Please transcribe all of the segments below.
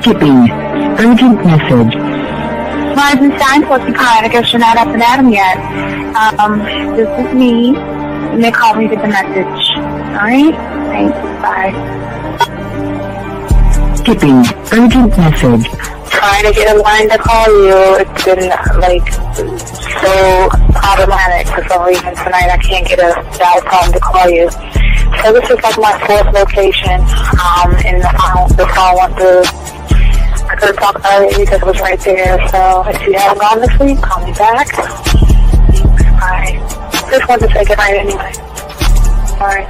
Skipping. Urgent message. Blindsided, what's the kind? I guess you're not up and at 'em yet. This is me. You may call me with the message. Alright? Thanks. Bye. Skipping. Urgent message. Trying to get a line to call you. It's been, so problematic for some reason tonight. I can't get a dial tone to call you. So this is like my fourth location, and the phone went through. I could have talked about it because it was right there. So if you haven't gone this week, call me back. Thanks. Bye. Just wanted to say goodnight anyway. Alright,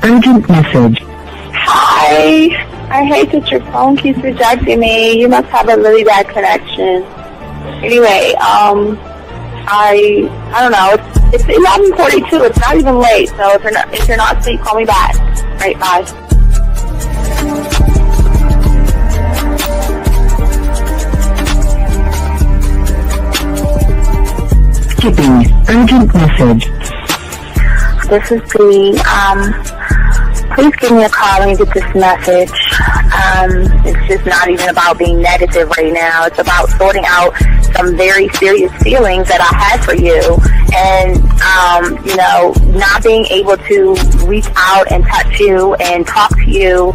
Urgent message. Hi. I hate that your phone keeps rejecting me. You must have a really bad connection. Anyway, I don't know. It's 11:42. It's not even late. So if you're not asleep, call me back. Right, bye. Skipping. Urgent message. This is Bree. Please give me a call when you get this message. It's just not even about being negative right now. It's about sorting out some very serious feelings that I had for you. And, not being able to reach out and touch you and talk to you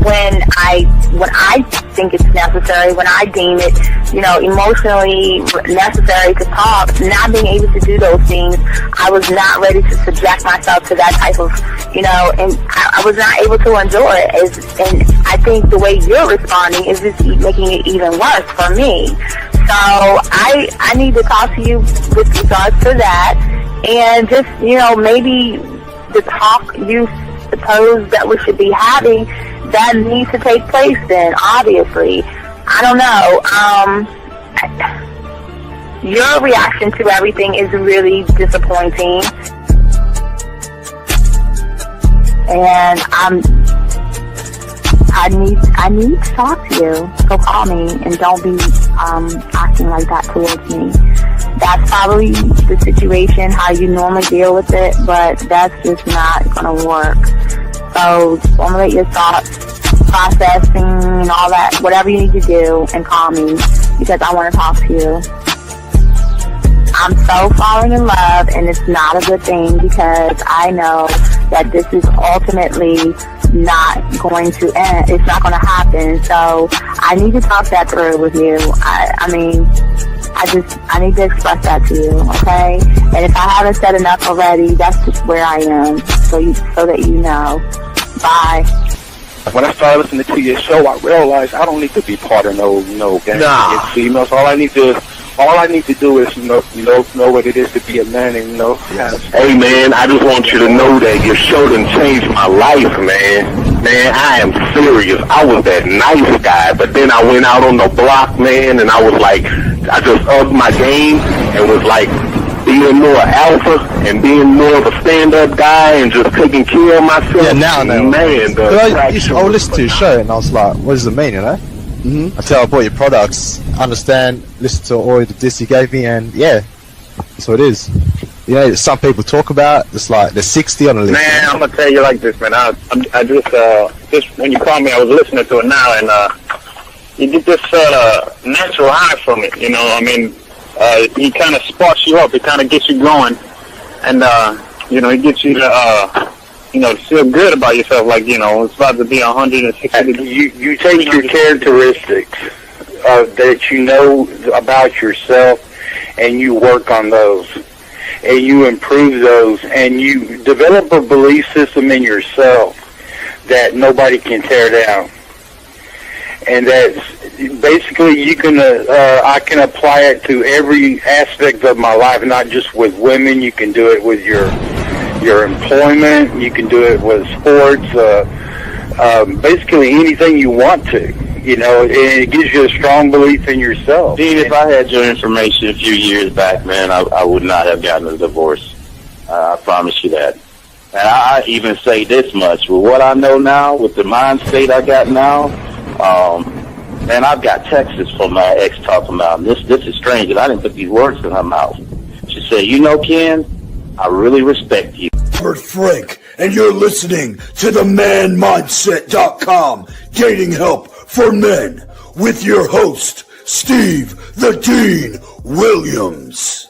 when I think it's necessary, when I deem it, emotionally necessary to talk. Not being able to do those things, I was not ready to subject myself to that type of, and I was not able to endure it. And I think the way you're responding is just making it even worse for me. So I need to talk to you with regards to that, and just, maybe the talk you suppose that we should be having, that needs to take place then, obviously. I don't know. Your reaction to everything is really disappointing. And I need to talk to you. So call me and don't be acting like that towards me. That's probably the situation, how you normally deal with it, but that's just not going to work. So formulate your thoughts, processing and all that, whatever you need to do, and call me because I want to talk to you. I'm so falling in love, and it's not a good thing because I know that this is ultimately not going to end. It's not going to happen. So I need to talk that through with you. I need to express that to you, okay? And if I haven't said enough already, that's just where I am, so that you know. Bye. When I started listening to your show, I realized I don't need to be part of no gang against females. All I need to do is know what it is to be a man, and Hey man, I just want you to know that your show done changed my life, man. Man, I am serious. I was that nice guy, but then I went out on the block, man, and I was like, I just upped my game and was like being more alpha and being more of a stand-up guy and just taking care of myself. Yeah, now, man. I listened to your show and I was like, what does it mean, Mm-hmm. Until I bought your products, understand, listen to all the diss you gave me, and yeah, that's what it is. Some people talk about, it's like they're 60 on the list. Man, I'm gonna tell you like this, man. I just when you called me, I was listening to it now, and you get this natural high from it. He kind of sparks you up. It kind of gets you going, and it gets you to to feel good about yourself, like, it's about to be 160 degrees. You take your characteristics that you know about yourself, and you work on those, and you improve those, and you develop a belief system in yourself that nobody can tear down. And that's basically I can apply it to every aspect of my life, not just with women. You can do it with your employment. You can do it with sports. Basically anything you want to. And it gives you a strong belief in yourself. Dean, if I had your information a few years back, man, I would not have gotten a divorce. I promise you that. And I even say this much: with what I know now, with the mind state I got now, man, I've got texts from my ex talking about this is strange, and I didn't put these words in her mouth. She said, Ken, I really respect you. Robert Frank, and you're listening to the manmindset.com dating help for men with your host, Steve the Dean Williams.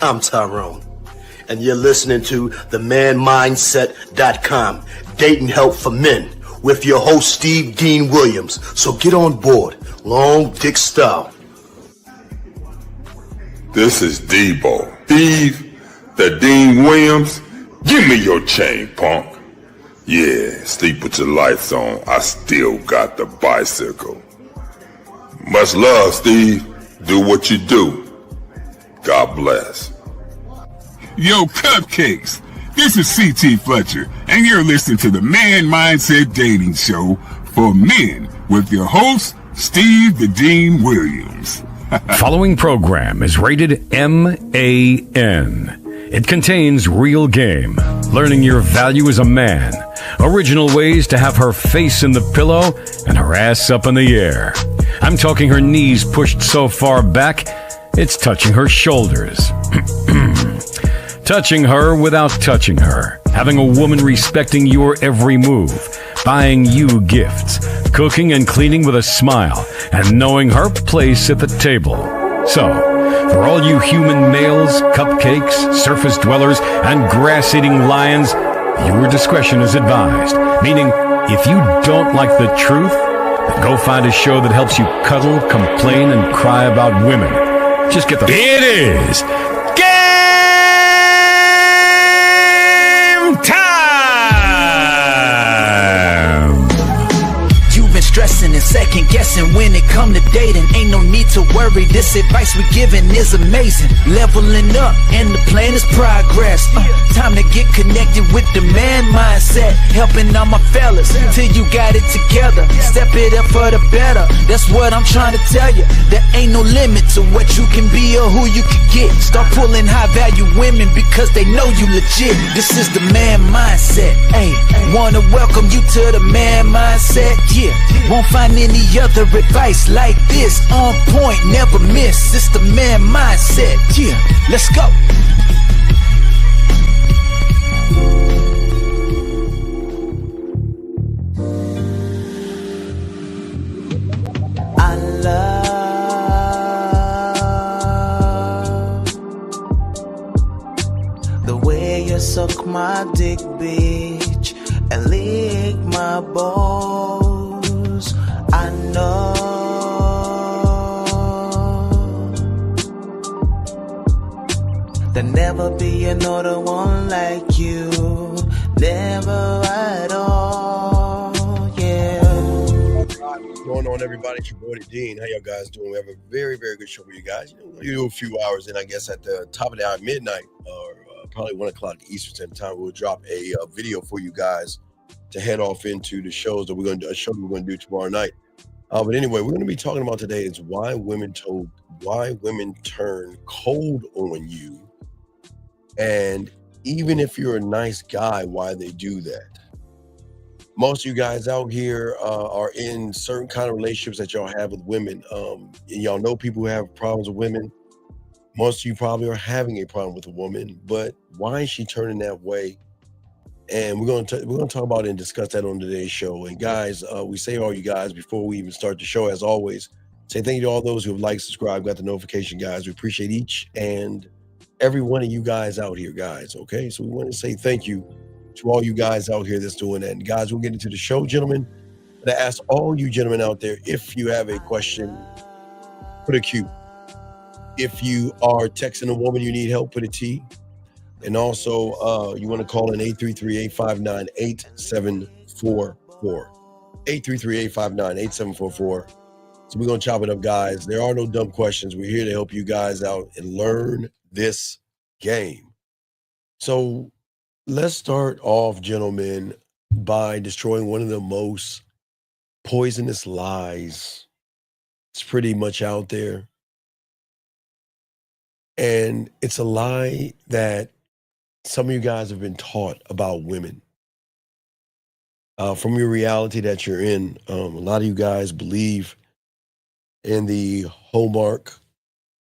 I'm Tyrone, and you're listening to the manmindset.com dating help for men with your host, Steve Dean Williams. So get on board, long dick style. This is Debo. Steve the Dean Williams. Give me your chain, punk. Yeah, sleep with your lights on. I still got the bicycle. Much love, Steve. Do what you do. God bless. Yo, cupcakes. This is C.T. Fletcher, and you're listening to the Man Mindset Dating Show for men with your host, Steve the Dean Williams. Following program is rated MAN. It contains real game, learning your value as a man, original ways to have her face in the pillow and her ass up in the air. I'm talking her knees pushed so far back, it's touching her shoulders. Touching her without touching her. Having a woman respecting your every move. Buying you gifts. Cooking and cleaning with a smile. And knowing her place at the table. So, for all you human males, cupcakes, surface dwellers, and grass-eating lions, your discretion is advised. Meaning, if you don't like the truth, then go find a show that helps you cuddle, complain, and cry about women. Just get the... It is game time! You've been stressing and second guessing when it come to dating. Ain't no need to worry, this advice we giving is amazing. Leveling up and the plan is progress. Time to get connected with the man mindset. Helping all my fellas till you got it together. Step it up for the better, that's what I'm trying to tell you. There ain't no limit to what you can be or who you can get. Start pulling high value women because they know you legit. This is the man mindset. Hey, wanna welcome you to the man mindset. Yeah, won't find any other advice like this. On point, never miss. It's the man mindset. Yeah, let's go. I love the way you suck my dick, bitch, and lick my balls. I know there'll never be another one like you. Never at all, yeah. What's going on, everybody? It's your boy, Dean. How y'all guys doing? We have a very, very good show for you guys. You do a few hours, and I guess at the top of the hour, midnight, or probably 1 o'clock Eastern Standard Time, we'll drop a video for you guys to head off into the shows that we're going to do, a show we're going to do tomorrow night. But anyway, we're going to be talking about today is why women turn cold on you, and even if you're a nice guy, why they do that. Most of you guys out here are in certain kind of relationships that y'all have with women. And y'all know people who have problems with women. Most of you probably are having a problem with a woman, but why is she turning that way? And we're going to talk about it and discuss that on today's show. And guys, we say all you guys before we even start the show, as always, say thank you to all those who have liked, subscribed, got the notification, guys. We appreciate each and every one of you guys out here, guys. Okay, so we want to say thank you to all you guys out here that's doing that. And guys, we'll get into the show, gentlemen. But I ask all you gentlemen out there, if you have a question, put a Q. If you are texting a woman you need help, put a T. And also, you want to call in 833-859-8744. 833-859-8744. So we're going to chop it up, guys. There are no dumb questions. We're here to help you guys out and learn this game. So let's start off, gentlemen, by destroying one of the most poisonous lies. It's pretty much out there. And it's a lie that some of you guys have been taught about women. From your reality that you're in, a lot of you guys believe in the hallmark,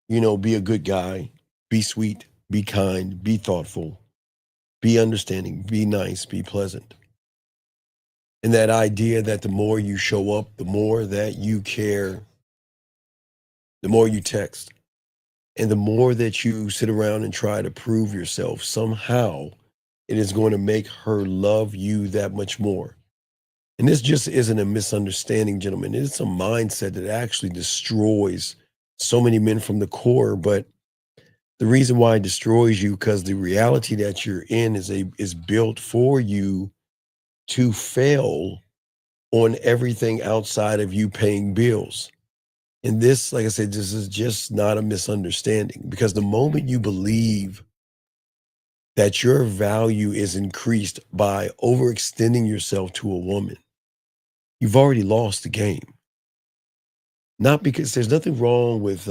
be a good guy, be sweet, be kind, be thoughtful, be understanding, be nice, be pleasant. And that idea that the more you show up, the more that you care, the more you text, and the more that you sit around and try to prove yourself, somehow it is going to make her love you that much more. And this just isn't a misunderstanding, gentlemen. It's a mindset that actually destroys so many men from the core. But the reason why it destroys you, because the reality that you're in is built for you to fail on everything outside of you paying bills. And this, like I said, this is just not a misunderstanding, because the moment you believe that your value is increased by overextending yourself to a woman, you've already lost the game. Not because there's nothing wrong with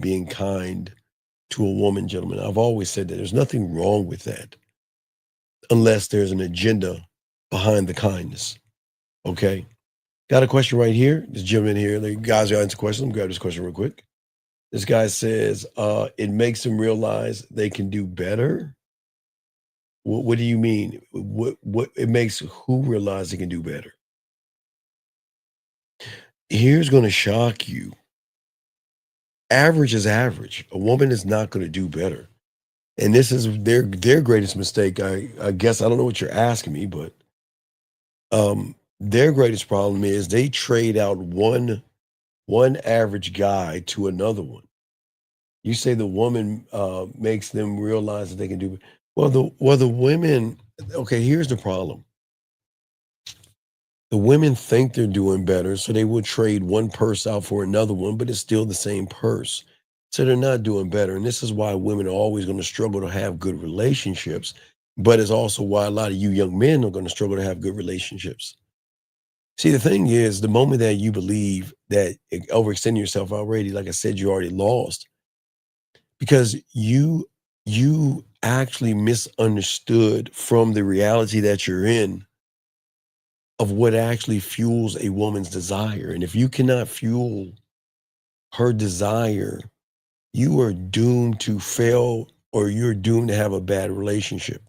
being kind to a woman, gentlemen. I've always said that there's nothing wrong with that, unless there's an agenda behind the kindness. Okay. Got a question right here. This gentleman here, the guys are answering questions. Let me grab this question real quick. This guy says, it makes them realize they can do better. What do you mean? What it makes who realize they can do better? Here's going to shock you. Average is average. A woman is not going to do better. And this is their greatest mistake. I guess I don't know what you're asking me, but their greatest problem is they trade out one average guy to another one. You say the woman makes them realize that they can do well. The women. Okay, here's the problem. The women think they're doing better, so they will trade one purse out for another one, but it's still the same purse. So they're not doing better. And this is why women are always going to struggle to have good relationships. But it's also why a lot of you young men are going to struggle to have good relationships. See, the thing is, the moment that you believe that overextending yourself already, like I said, you already lost. Because you actually misunderstood from the reality that you're in of what actually fuels a woman's desire. And if you cannot fuel her desire, you are doomed to fail, or you're doomed to have a bad relationship.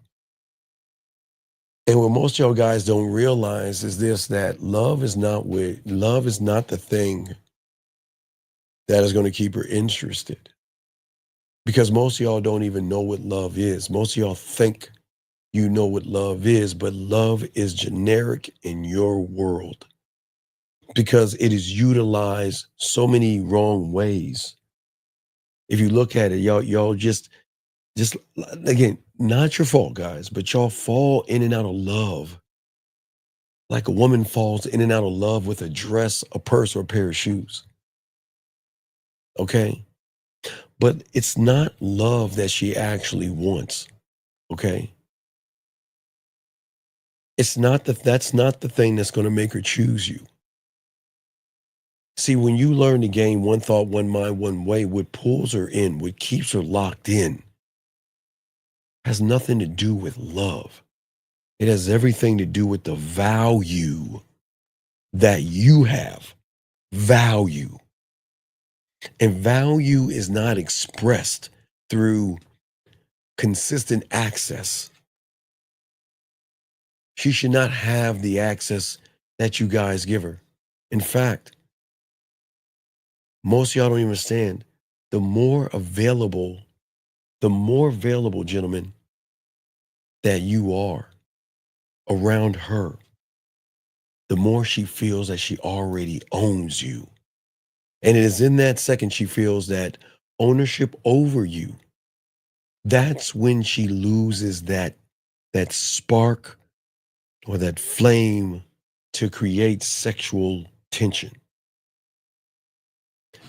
And what most of y'all guys don't realize is this, that love is not the thing that is going to keep her interested. Because most of y'all don't even know what love is. Most of y'all think you know what love is, but love is generic in your world because it is utilized so many wrong ways. If you look at it, y'all just again, not your fault, guys, but y'all fall in and out of love like a woman falls in and out of love with a dress, a purse, or a pair of shoes. Okay? But it's not love that she actually wants. Okay? That's not the thing that's going to make her choose you. See, when you learn to gain one thought, one mind, one way, what pulls her in, what keeps her locked in, has nothing to do with love. It has everything to do with the value that you have. Value. And value is not expressed through consistent access. She should not have the access that you guys give her. In fact, most of y'all don't even understand, the more available, gentlemen, that you are around her, the more she feels that she already owns you. And it is in that second she feels that ownership over you. That's when she loses that spark or that flame to create sexual tension.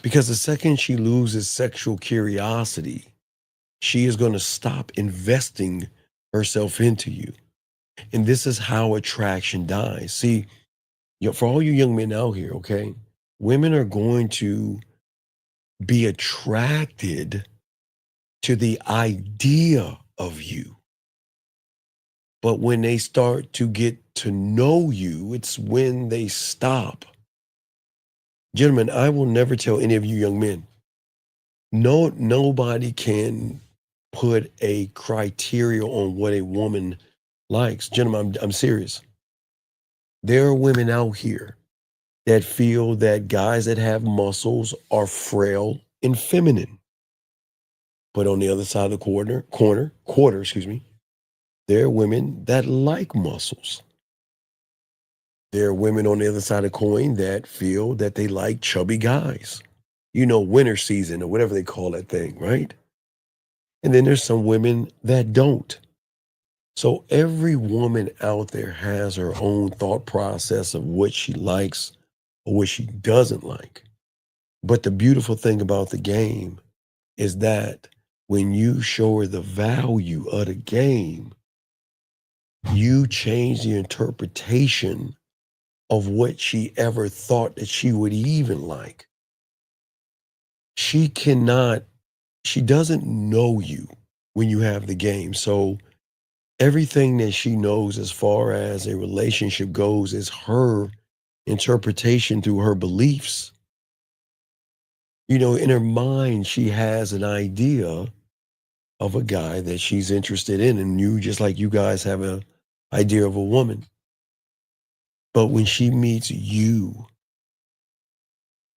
Because the second she loses sexual curiosity, she is going to stop investing herself into you. And this is how attraction dies. See, for all you young men out here, okay, women are going to be attracted to the idea of you. But when they start to get to know you, it's when they stop. Gentlemen, I will never tell any of you young men, nobody can put a criteria on what a woman likes. Gentlemen, I'm serious. There are women out here that feel that guys that have muscles are frail and feminine. But on the other side of the quarter, there are women that like muscles. There are women on the other side of the coin that feel that they like chubby guys. You know, winter season or whatever they call that thing, right? And then there's some women that don't. So every woman out there has her own thought process of what she likes or what she doesn't like. But the beautiful thing about the game is that when you show her the value of the game, you change the interpretation of what she ever thought that she would even like. She doesn't know you when you have the game. So everything that she knows as far as a relationship goes is her interpretation through her beliefs. You know, in her mind, she has an idea of a guy that she's interested in, and you, just like you guys have an idea of a woman. But when she meets you,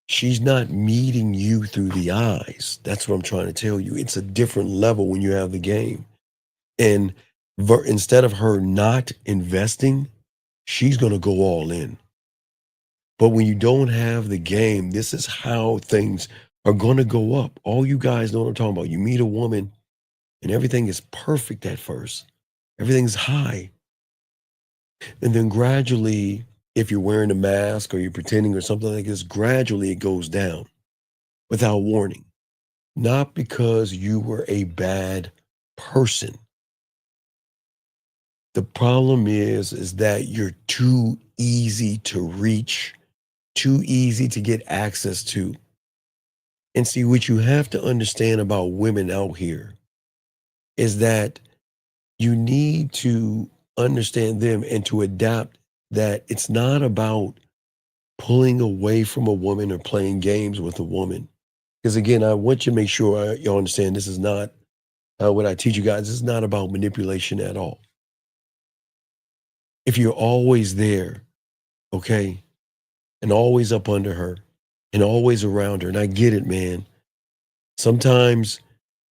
she's not meeting you through the eyes. That's what I'm trying to tell you. It's a different level when you have the game. And instead of her not investing, she's going to go all in. But when you don't have the game, this is how things are going to go up. All you guys know what I'm talking about. You meet a woman and everything is perfect at first. Everything's high. And then gradually, if you're wearing a mask or you're pretending or something like this, gradually it goes down without warning. Not because you were a bad person. The problem is that you're too easy to reach, too easy to get access to. And see, what you have to understand about women out here is that you need to understand them and to adapt that it's not about pulling away from a woman or playing games with a woman. Because again, I want you to make sure you understand this is not what I teach you guys. This is not about manipulation at all. If you're always there, okay, and always up under her and always around her, and I get it, man. Sometimes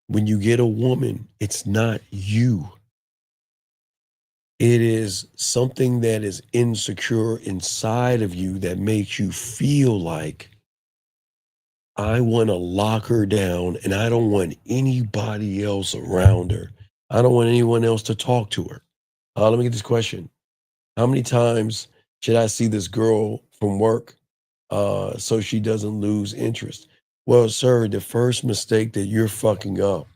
when you get a woman, it's not you. It is something that is insecure inside of you that makes you feel like I want to lock her down and I don't want anybody else around her. I don't want anyone else to talk to her. Let me get this question. How many times should I see this girl from work so she doesn't lose interest? Well, sir, the first mistake that you're fucking up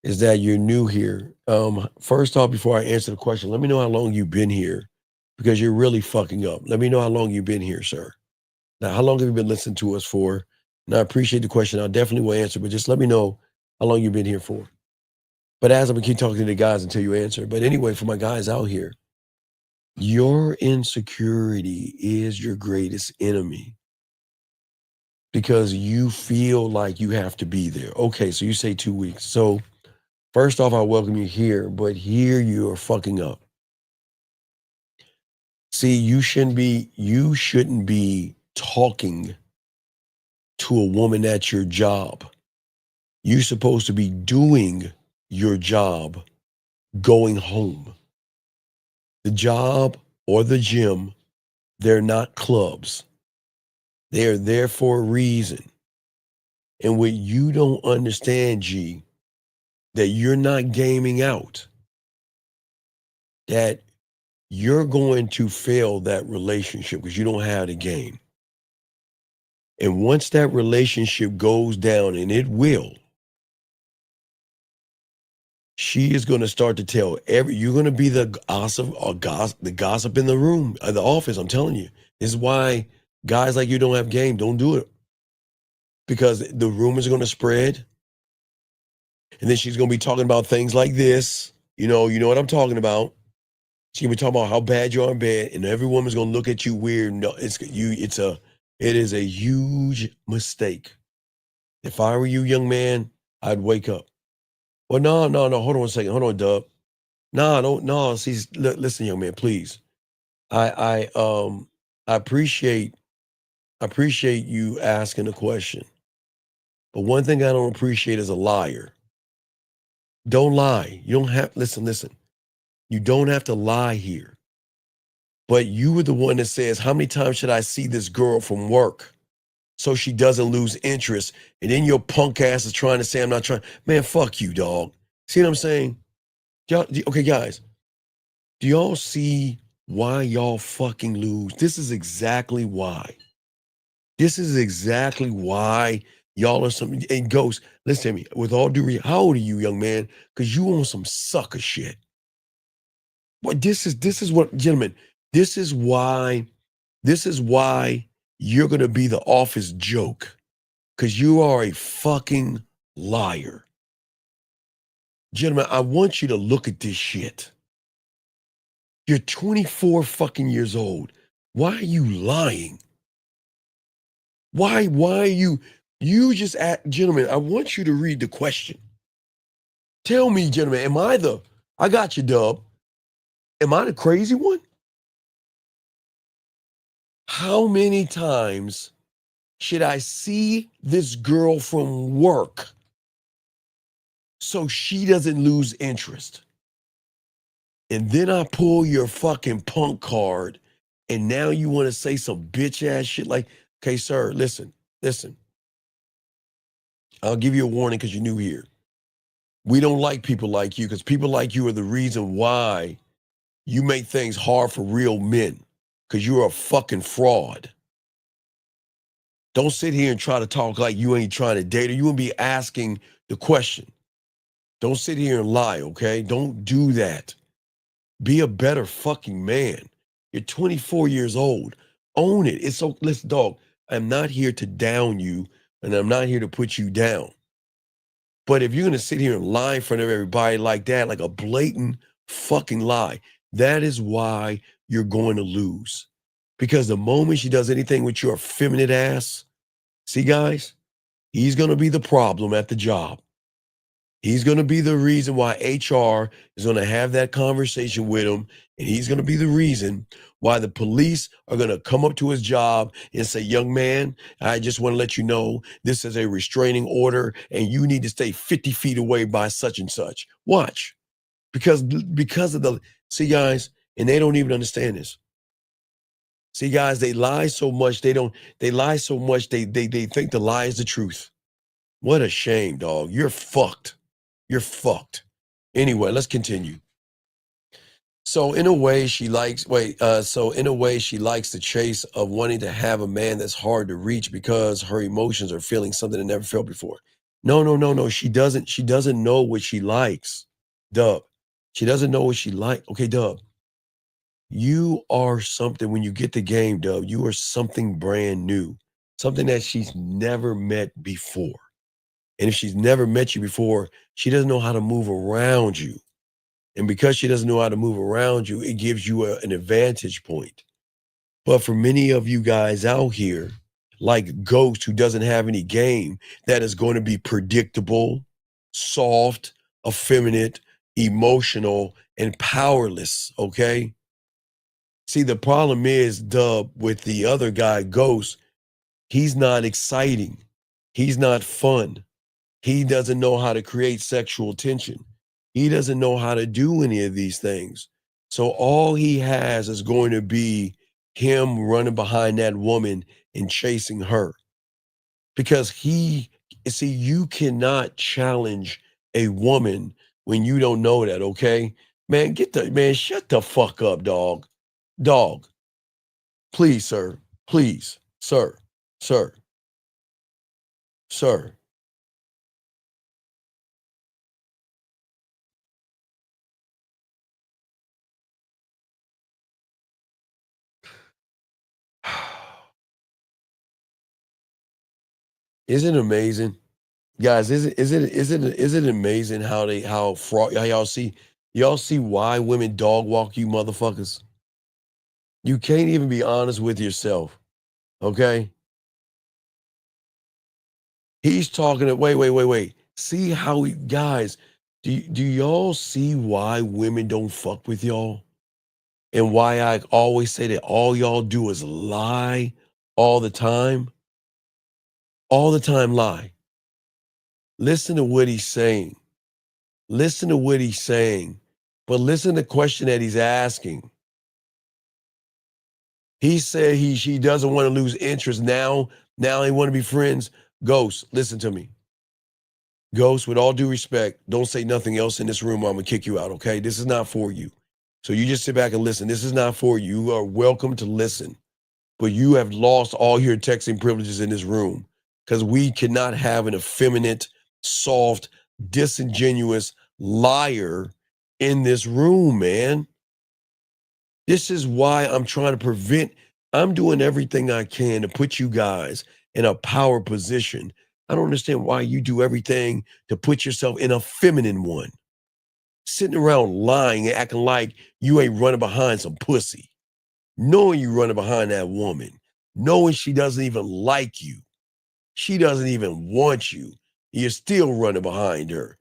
is that you're new here. First off, before I answer the question, let me know how long you've been here because you're really fucking up. Let me know how long you've been here, sir. Now, how long have you been listening to us for? And I appreciate the question. I definitely will answer, but just let me know how long you've been here for. But as I'm going to keep talking to the guys until you answer. But anyway, for my guys out here, your insecurity is your greatest enemy because you feel like you have to be there. Okay, so you say 2 weeks. So first off, I welcome you here, but here you are fucking up. See, you shouldn't be talking to a woman at your job. You're supposed to be doing your job, going home. The job or the gym, they're not clubs. They're there for a reason. And what you don't understand, G, that you're not gaming out, that you're going to fail that relationship because you don't have the game. And once that relationship goes down, and it will, she is going to start to tell you're going to be the gossip in the room, the office. I'm telling you, this is why guys like you don't have game. Don't do it, because the rumors are going to spread, and then she's going to be talking about things like this. You know what I'm talking about. She's going to be talking about how bad you are in bed, and every woman's going to look at you weird. No, it is a huge mistake. If I were you, young man, I'd wake up. Well, no. Hold on a second. Hold on, Dub. No. See, listen, young man, please. I appreciate you asking a question. But one thing I don't appreciate is a liar. Don't lie. You don't have, listen. You don't have to lie here. But you were the one that says, how many times should I see this girl from work so she doesn't lose interest? And then your punk ass is trying to say, I'm not trying. Man, fuck you, dog. See what I'm saying? Okay, guys, do y'all see why y'all fucking lose? This is exactly why. This is exactly why y'all are some, and Ghost, listen to me, with all due respect, how old are you, young man? Because you on some sucker shit. What this is what, gentlemen, this is why you're gonna be the office joke. Because you are a fucking liar. Gentlemen, I want you to look at this shit. You're 24 fucking years old. Why are you lying? Why are you just gentlemen, I want you to read the question. Tell me, gentlemen, I got you, Dub. Am I the crazy one? How many times should I see this girl from work so she doesn't lose interest? And then I pull your fucking punk card, and now you want to say some bitch ass shit like, okay, sir, listen. I'll give you a warning because you're new here. We don't like people like you because people like you are the reason why you make things hard for real men because you're a fucking fraud. Don't sit here and try to talk like you ain't trying to date her. You won't be asking the question. Don't sit here and lie, okay? Don't do that. Be a better fucking man. You're 24 years old. Own it. It's so, listen, dog, I'm not here to down you and I'm not here to put you down. But if you're going to sit here and lie in front of everybody like that, like a blatant fucking lie, that is why you're going to lose. Because the moment she does anything with your effeminate ass, see, guys, he's going to be the problem at the job. He's going to be the reason why HR is going to have that conversation with him. And he's going to be the reason why the police are going to come up to his job and say, young man, I just want to let you know this is a restraining order and you need to stay 50 feet away by such and such. Watch. Because of the, see, guys, and they don't even understand this. See, guys, they lie so much, they think the lie is the truth. What a shame, dog. You're fucked. You're fucked. Anyway, let's continue. So in a way, she likes the chase of wanting to have a man that's hard to reach because her emotions are feeling something they never felt before. No. She doesn't know what she likes. Dub. She doesn't know what she likes. Okay, Dub. You are something, when you get the game, Dub, you are something brand new. Something that she's never met before. And if she's never met you before, she doesn't know how to move around you. And because she doesn't know how to move around you, it gives you an advantage point. But for many of you guys out here, like Ghost, who doesn't have any game, that is going to be predictable, soft, effeminate, emotional, and powerless, okay? See, the problem is, Dub, with the other guy, Ghost, he's not exciting. He's not fun. He doesn't know how to create sexual tension. He doesn't know how to do any of these things. So all he has is going to be him running behind that woman and chasing her. Because you cannot challenge a woman when you don't know that, okay? Man, shut the fuck up, dog. Dog. Please, sir. Please, sir. Sir. Isn't it amazing? Guys, isn't it amazing how y'all see why women dog walk you motherfuckers? You can't even be honest with yourself. Okay? He's talking wait. See how guys, Do y'all see why women don't fuck with y'all? And why I always say that all y'all do is lie all the time? All the time lie. Listen to what he's saying. Listen to what he's saying. But listen to the question that he's asking. He said she doesn't want to lose interest. Now they want to be friends. Ghost, listen to me. Ghost, with all due respect, don't say nothing else in this room or I'm going to kick you out, okay? This is not for you. So you just sit back and listen. This is not for you. You are welcome to listen. But you have lost all your texting privileges in this room because we cannot have an effeminate, soft, disingenuous liar in this room, man. This is why I'm trying to prevent. I'm doing everything I can to put you guys in a power position. I don't understand why you do everything to put yourself in a feminine one. Sitting around lying and acting like you ain't running behind some pussy. Knowing you running behind that woman. Knowing she doesn't even like you. She doesn't even want you. You're still running behind her.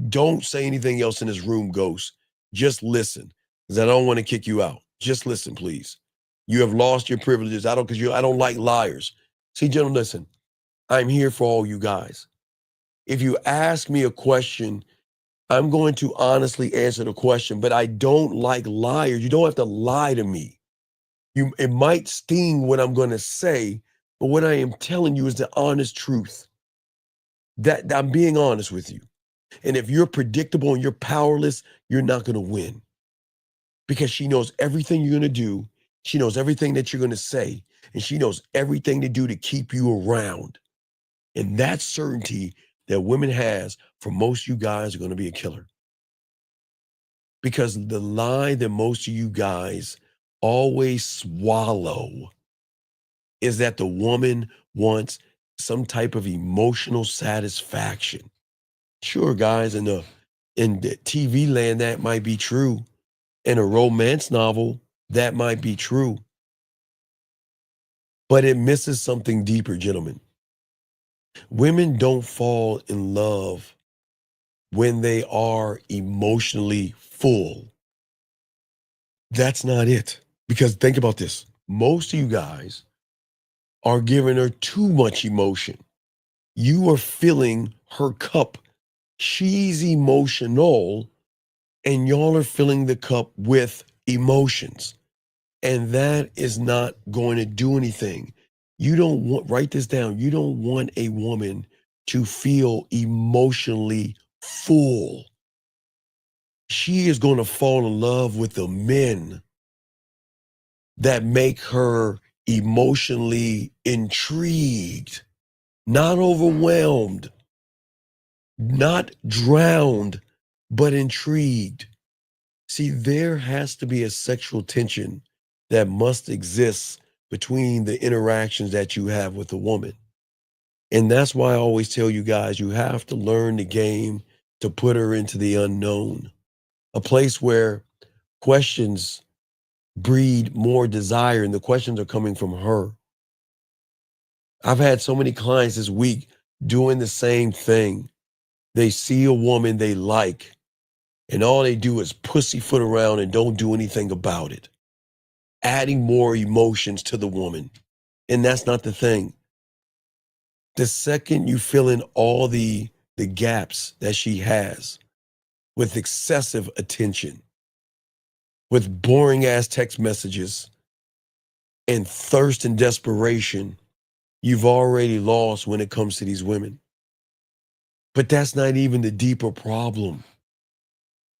Don't say anything else in this room, Ghost. Just listen, because I don't want to kick you out. Just listen, please. You have lost your privileges. I don't like liars. See, gentlemen, listen. I'm here for all you guys. If you ask me a question, I'm going to honestly answer the question, but I don't like liars. You don't have to lie to me. It might sting what I'm going to say, but what I am telling you is the honest truth. That I'm being honest with you. And if you're predictable and you're powerless, you're not going to win. Because she knows everything you're going to do. She knows everything that you're going to say. And she knows everything to do to keep you around. And that certainty that women has for most of you guys are going to be a killer. Because the lie that most of you guys always swallow is that the woman wants some type of emotional satisfaction. Sure, guys, in the TV land, that might be true. In a romance novel, that might be true. But it misses something deeper, gentlemen. Women don't fall in love when they are emotionally full. That's not it. Because think about this. Most of you guys are giving her too much emotion. You are filling her cup. She's emotional, and y'all are filling the cup with emotions. And that is not going to do anything. You don't want, write this down, you don't want a woman to feel emotionally full. She is going to fall in love with the men that make her emotionally intrigued, not overwhelmed, not drowned, but intrigued. See, there has to be a sexual tension that must exist between the interactions that you have with a woman. And that's why I always tell you guys, you have to learn the game to put her into the unknown, a place where questions breed more desire and the questions are coming from her. I've had so many clients this week doing the same thing. They see a woman they like, and all they do is pussyfoot around and don't do anything about it, adding more emotions to the woman. And that's not the thing. The second you fill in all the gaps that she has with excessive attention, with boring ass text messages and thirst and desperation, you've already lost when it comes to these women. But that's not even the deeper problem.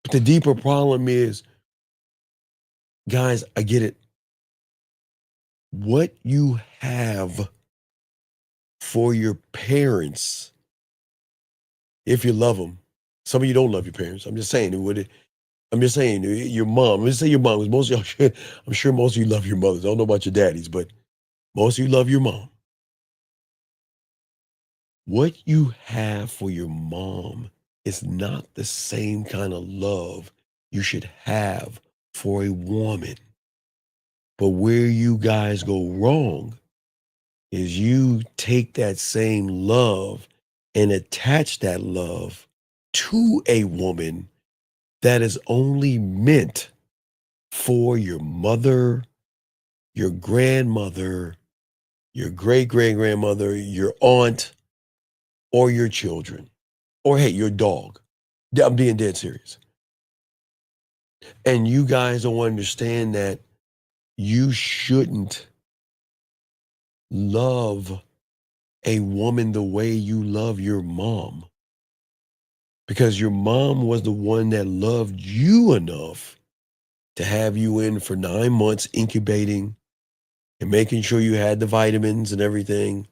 But the deeper problem is, guys, I get it. What you have for your parents, if you love them, some of you don't love your parents. I'm just saying, your mom. Let's say your mom, because most of y'all, I'm sure most of you love your mothers. I don't know about your daddies, but most of you love your mom. What you have for your mom is not the same kind of love you should have for a woman. But where you guys go wrong is you take that same love and attach that love to a woman that is only meant for your mother, your grandmother, your great-great-grandmother, your aunt, or your children, or hey, your dog. I'm being dead serious. And you guys don't understand that you shouldn't love a woman the way you love your mom. Because your mom was the one that loved you enough to have you in for 9 months incubating and making sure you had the vitamins and everything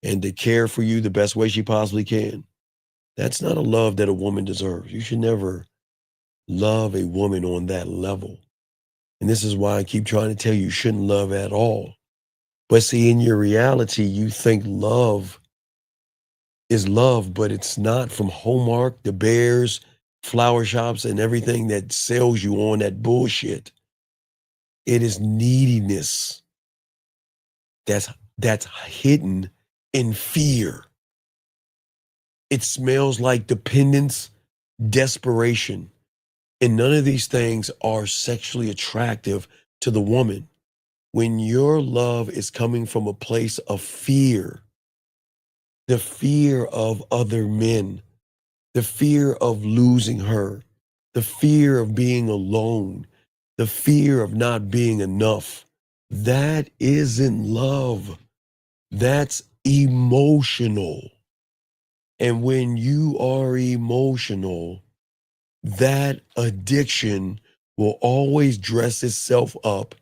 and to care for you the best way she possibly can. That's not a love that a woman deserves. You should never love a woman on that level. And this is why I keep trying to tell you shouldn't love at all. But see, in your reality, you think love is love, but it's not. From Hallmark, the Bears, flower shops, and everything that sells you on that bullshit. It is neediness that's hidden in fear. It smells like dependence, desperation. And none of these things are sexually attractive to the woman. When your love is coming from a place of fear, the fear of other men, the fear of losing her, the fear of being alone, the fear of not being enough, that isn't love. That's emotional. And when you are emotional, that addiction will always dress itself up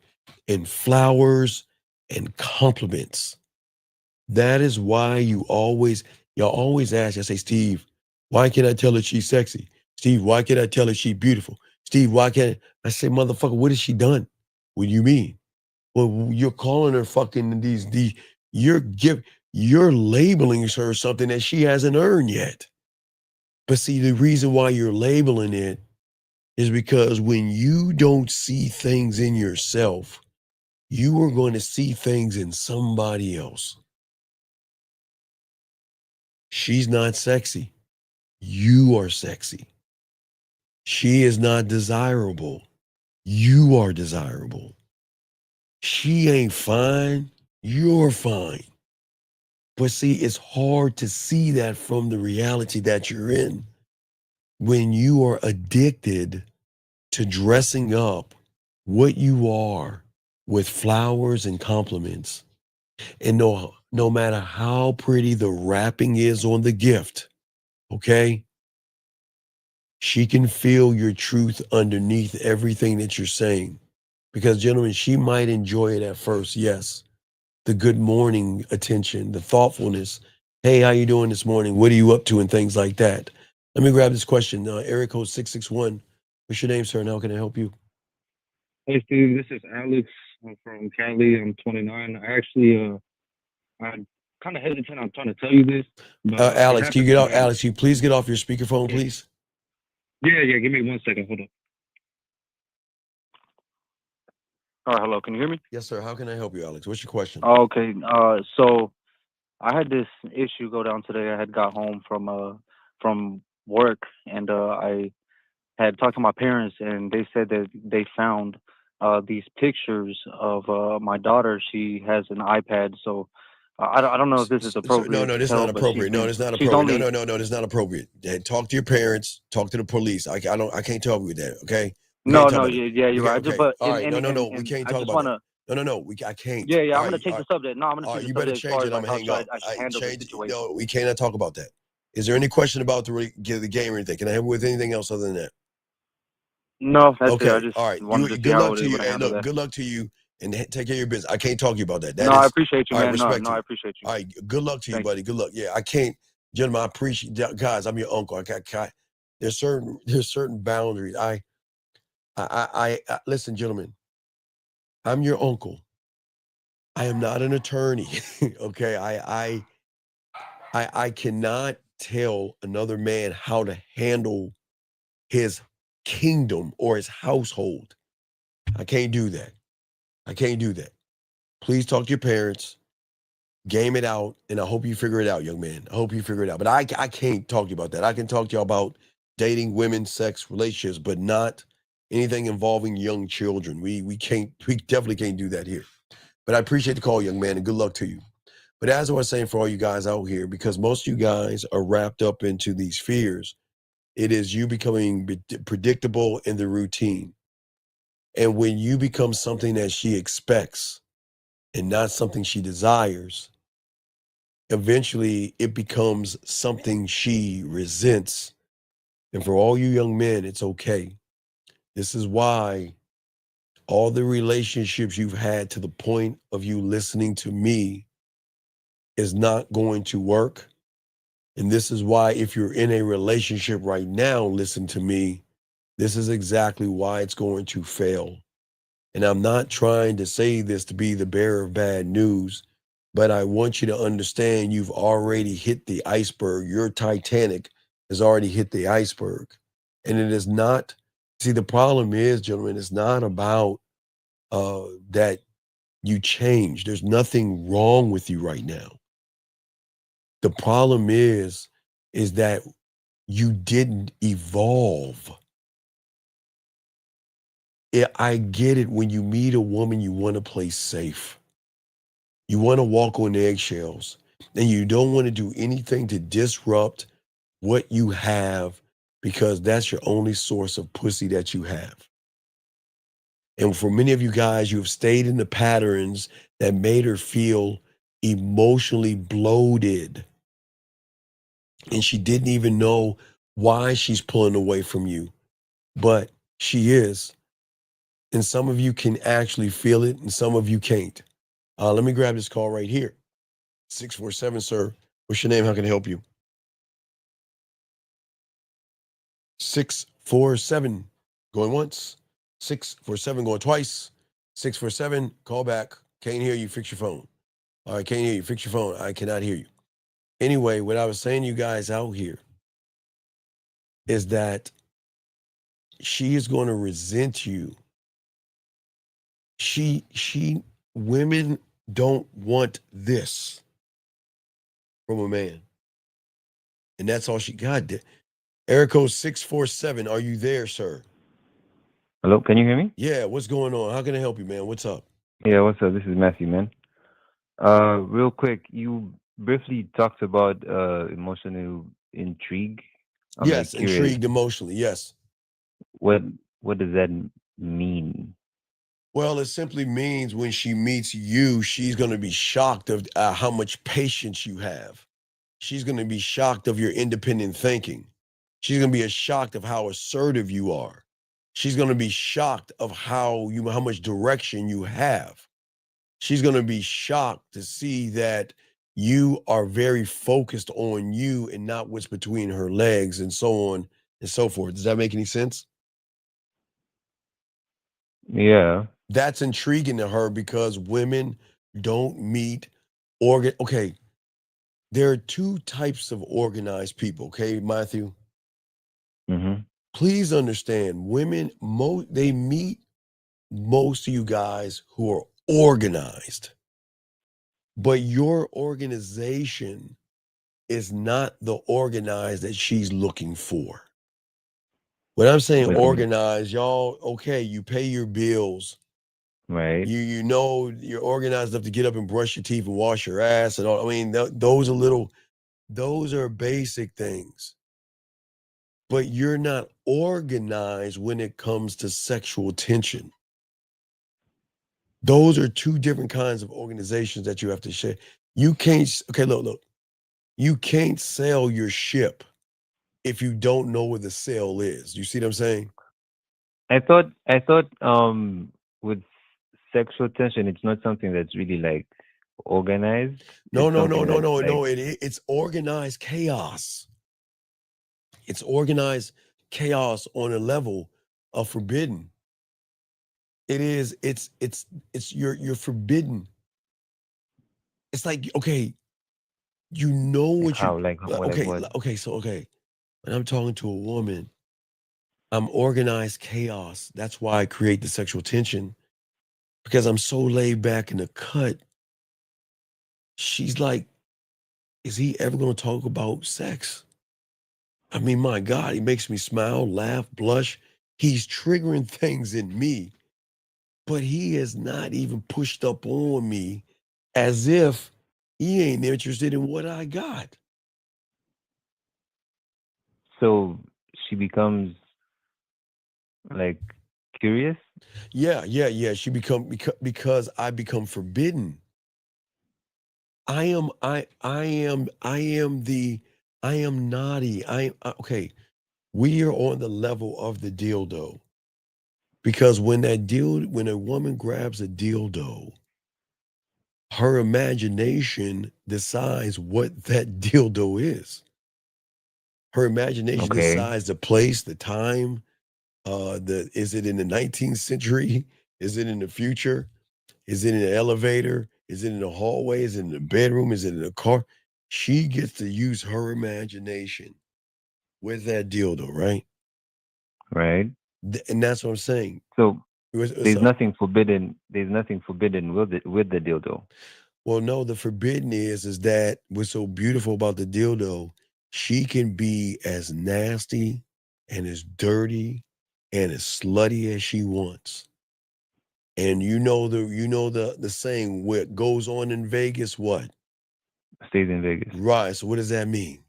in flowers and compliments. That is why y'all always ask, I say, Steve, why can't I tell her she's sexy? Steve, why can't I tell her she's beautiful? Steve, why can't I say, motherfucker, what has she done? What do you mean? Well, you're calling her fucking you're labeling her something that she hasn't earned yet. But see, the reason why you're labeling it is because when you don't see things in yourself, you are going to see things in somebody else. She's not sexy. You are sexy. She is not desirable. You are desirable. She ain't fine. You're fine. But see, it's hard to see that from the reality that you're in when you are addicted to dressing up what you are with flowers and compliments. And no matter how pretty the wrapping is on the gift, okay, she can feel your truth underneath everything that you're saying. Because, gentlemen, she might enjoy it at first, yes. The good morning attention, the thoughtfulness. Hey, how you doing this morning? What are you up to? And things like that. Let me grab this question. Area code 661. What's your name, sir, and how can I help you? Hey, Steve, this is Alex. I'm from Cali. I'm 29. I actually, I'm kind of hesitant on trying to tell you this. But Alex, can you get off? Alex, can you please get off your speakerphone, please? Yeah. Give me 1 second. Hold on. All right, hello. Can you hear me? Yes, sir. How can I help you, Alex? What's your question? Oh, okay. So I had this issue go down today. I had got home from work, and I had talked to my parents, and they said that they found these pictures of my daughter. She has an iPad, so I don't know if this is appropriate. No, this is not appropriate. No, it's not appropriate. No, it's not appropriate. Talk to your parents. Talk to the police. I can't talk with that. Okay. No, you're right. Okay. But all right, no, we can't talk about that. No, I can't. Yeah, I'm gonna change the subject. No, I'm gonna change the subject. You better change it. I'm gonna hang up. I handle the situation. No, we cannot talk about that. Is there any question about the game or anything? Can I help with anything else other than that? No, that's okay. it. I just all right. Good luck to you. Hey, look, good luck to you, and take care of your business. I can't talk to you about that. I appreciate you, man. Respect no, I appreciate you. All right. Good luck to you, buddy. Good luck. Yeah, I can't, gentlemen. I appreciate, guys. I'm your uncle. There's certain boundaries. I listen, gentlemen. I'm your uncle. I am not an attorney. Okay. I cannot tell another man how to handle his kingdom or his household. I can't do that. Please talk to your parents, game it out, and I hope you figure it out, young man. I hope you figure it out. But I can't talk to you about that. I can talk to you about dating, women, sex, relationships, but not anything involving young children. We definitely can't do that here. But I appreciate the call, young man, and good luck to you. But as I was saying, for all you guys out here, because most of you guys are wrapped up into these fears, it is you becoming predictable in the routine. And when you become something that she expects and not something she desires, eventually it becomes something she resents. And for all you young men, it's okay. This is why all the relationships you've had to the point of you listening to me is not going to work. And this is why, if you're in a relationship right now, listen to me, this is exactly why it's going to fail. And I'm not trying to say this to be the bearer of bad news, but I want you to understand you've already hit the iceberg. Your Titanic has already hit the iceberg. And it is not, see, the problem is, gentlemen, it's not about that you change. There's nothing wrong with you right now. The problem is that you didn't evolve. I get it. When you meet a woman, you want to play safe. You want to walk on eggshells, and you don't want to do anything to disrupt what you have, because that's your only source of pussy that you have. And for many of you guys, you have stayed in the patterns that made her feel emotionally bloated. And she didn't even know why she's pulling away from you, but she is. And some of you can actually feel it, and some of you can't. Let me grab this call right here. 647, sir. What's your name? How can I help you? 647. Going once. 647 going twice. 647, call back. Can't hear you. Fix your phone. All right, can't hear you. Fix your phone. I cannot hear you. Anyway, what I was saying to you guys out here is that she is going to resent you. Women don't want this from a man. And that's all she got. Erico 647, are you there, sir? Hello, can you hear me? Yeah, what's going on? How can I help you, man? What's up? Yeah, what's up? This is Matthew, man. Real quick, you briefly talked about emotional intrigue. I'm yes, curious. Intrigued emotionally, yes. What does that mean? Well, it simply means when she meets you, she's going to be shocked of how much patience you have. She's going to be shocked of your independent thinking. She's going to be shocked of how assertive you are. She's going to be shocked of how much direction you have. She's going to be shocked to see that you are very focused on you and not what's between her legs, and so on and so forth. Does that make any sense? Yeah. That's intriguing to her, because women don't meet okay, there are two types of organized people, okay, Matthew? Mm-hmm. Please understand, women, they meet most of you guys who are organized, but your organization is not the organized that she's looking for. When I'm saying organized, y'all, okay, you pay your bills. Right. You know you're organized enough to get up and brush your teeth and wash your ass and all. I mean, those are basic things. But you're not organized when it comes to sexual tension. Those are two different kinds of organizations that you have to share. You can't, okay, look. You can't sail your ship if you don't know where the sail is. You see what I'm saying? I thought with sexual tension, it's not something that's really like organized. No. It's organized chaos. It's organized chaos on a level of forbidden. It's you're forbidden. It's like, okay, you know what How, you like what? okay. When I'm talking to a woman, I'm organized chaos. That's why I create the sexual tension, because I'm so laid back in the cut. She's like, is he ever going to talk about sex? I mean, my God, he makes me smile, laugh, blush. He's triggering things in me, but he has not even pushed up on me as if he ain't interested in what I got. So she becomes like curious. Yeah. She because I become forbidden. I am naughty. Okay. We are on the level of the dildo. Because when a woman grabs a dildo, her imagination decides what that dildo is. Her imagination decides the place, the time, is it in the 19th century? Is it in the future? Is it in an elevator? Is it in the hallway? Is it in the bedroom? Is it in a car? She gets to use her imagination with that dildo, right? Right. And that's what I'm saying. So What's there's up? nothing forbidden. There's nothing forbidden with the dildo. Well, no, the forbidden is that what's so beautiful about the dildo, she can be as nasty and as dirty and as slutty as she wants. And you know the saying, what goes on in Vegas, what? Stays in Vegas. Right. So what does that mean?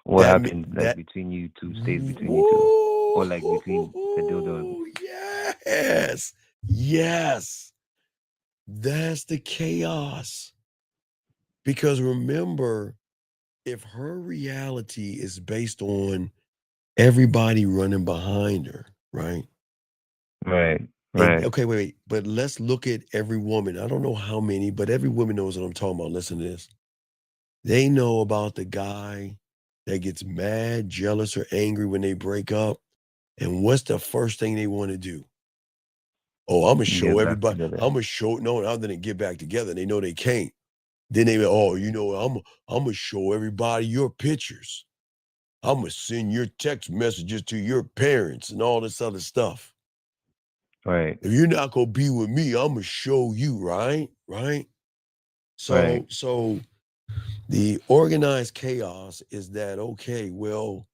What That happens between you two stays between you two, Woo! or like between the dildo. Yes. Yes. That's the chaos. Because remember, if her reality is based on everybody running behind her, right? Right. And Right. okay, wait. But let's look at every woman. I don't know how many, but every woman knows what I'm talking about. Listen to this. They know about the guy that gets mad, jealous, or angry when they break up. And what's the first thing they want to do? Oh, I'm gonna show Get back everybody. together. I'm gonna show no, other than get back together. They know they can't. Then they, oh, I'm gonna show everybody your pictures. I'm gonna send your text messages to your parents and all this other stuff. Right. If you're not gonna be with me, I'm gonna show you, right? Right. So the organized chaos is that, okay, well,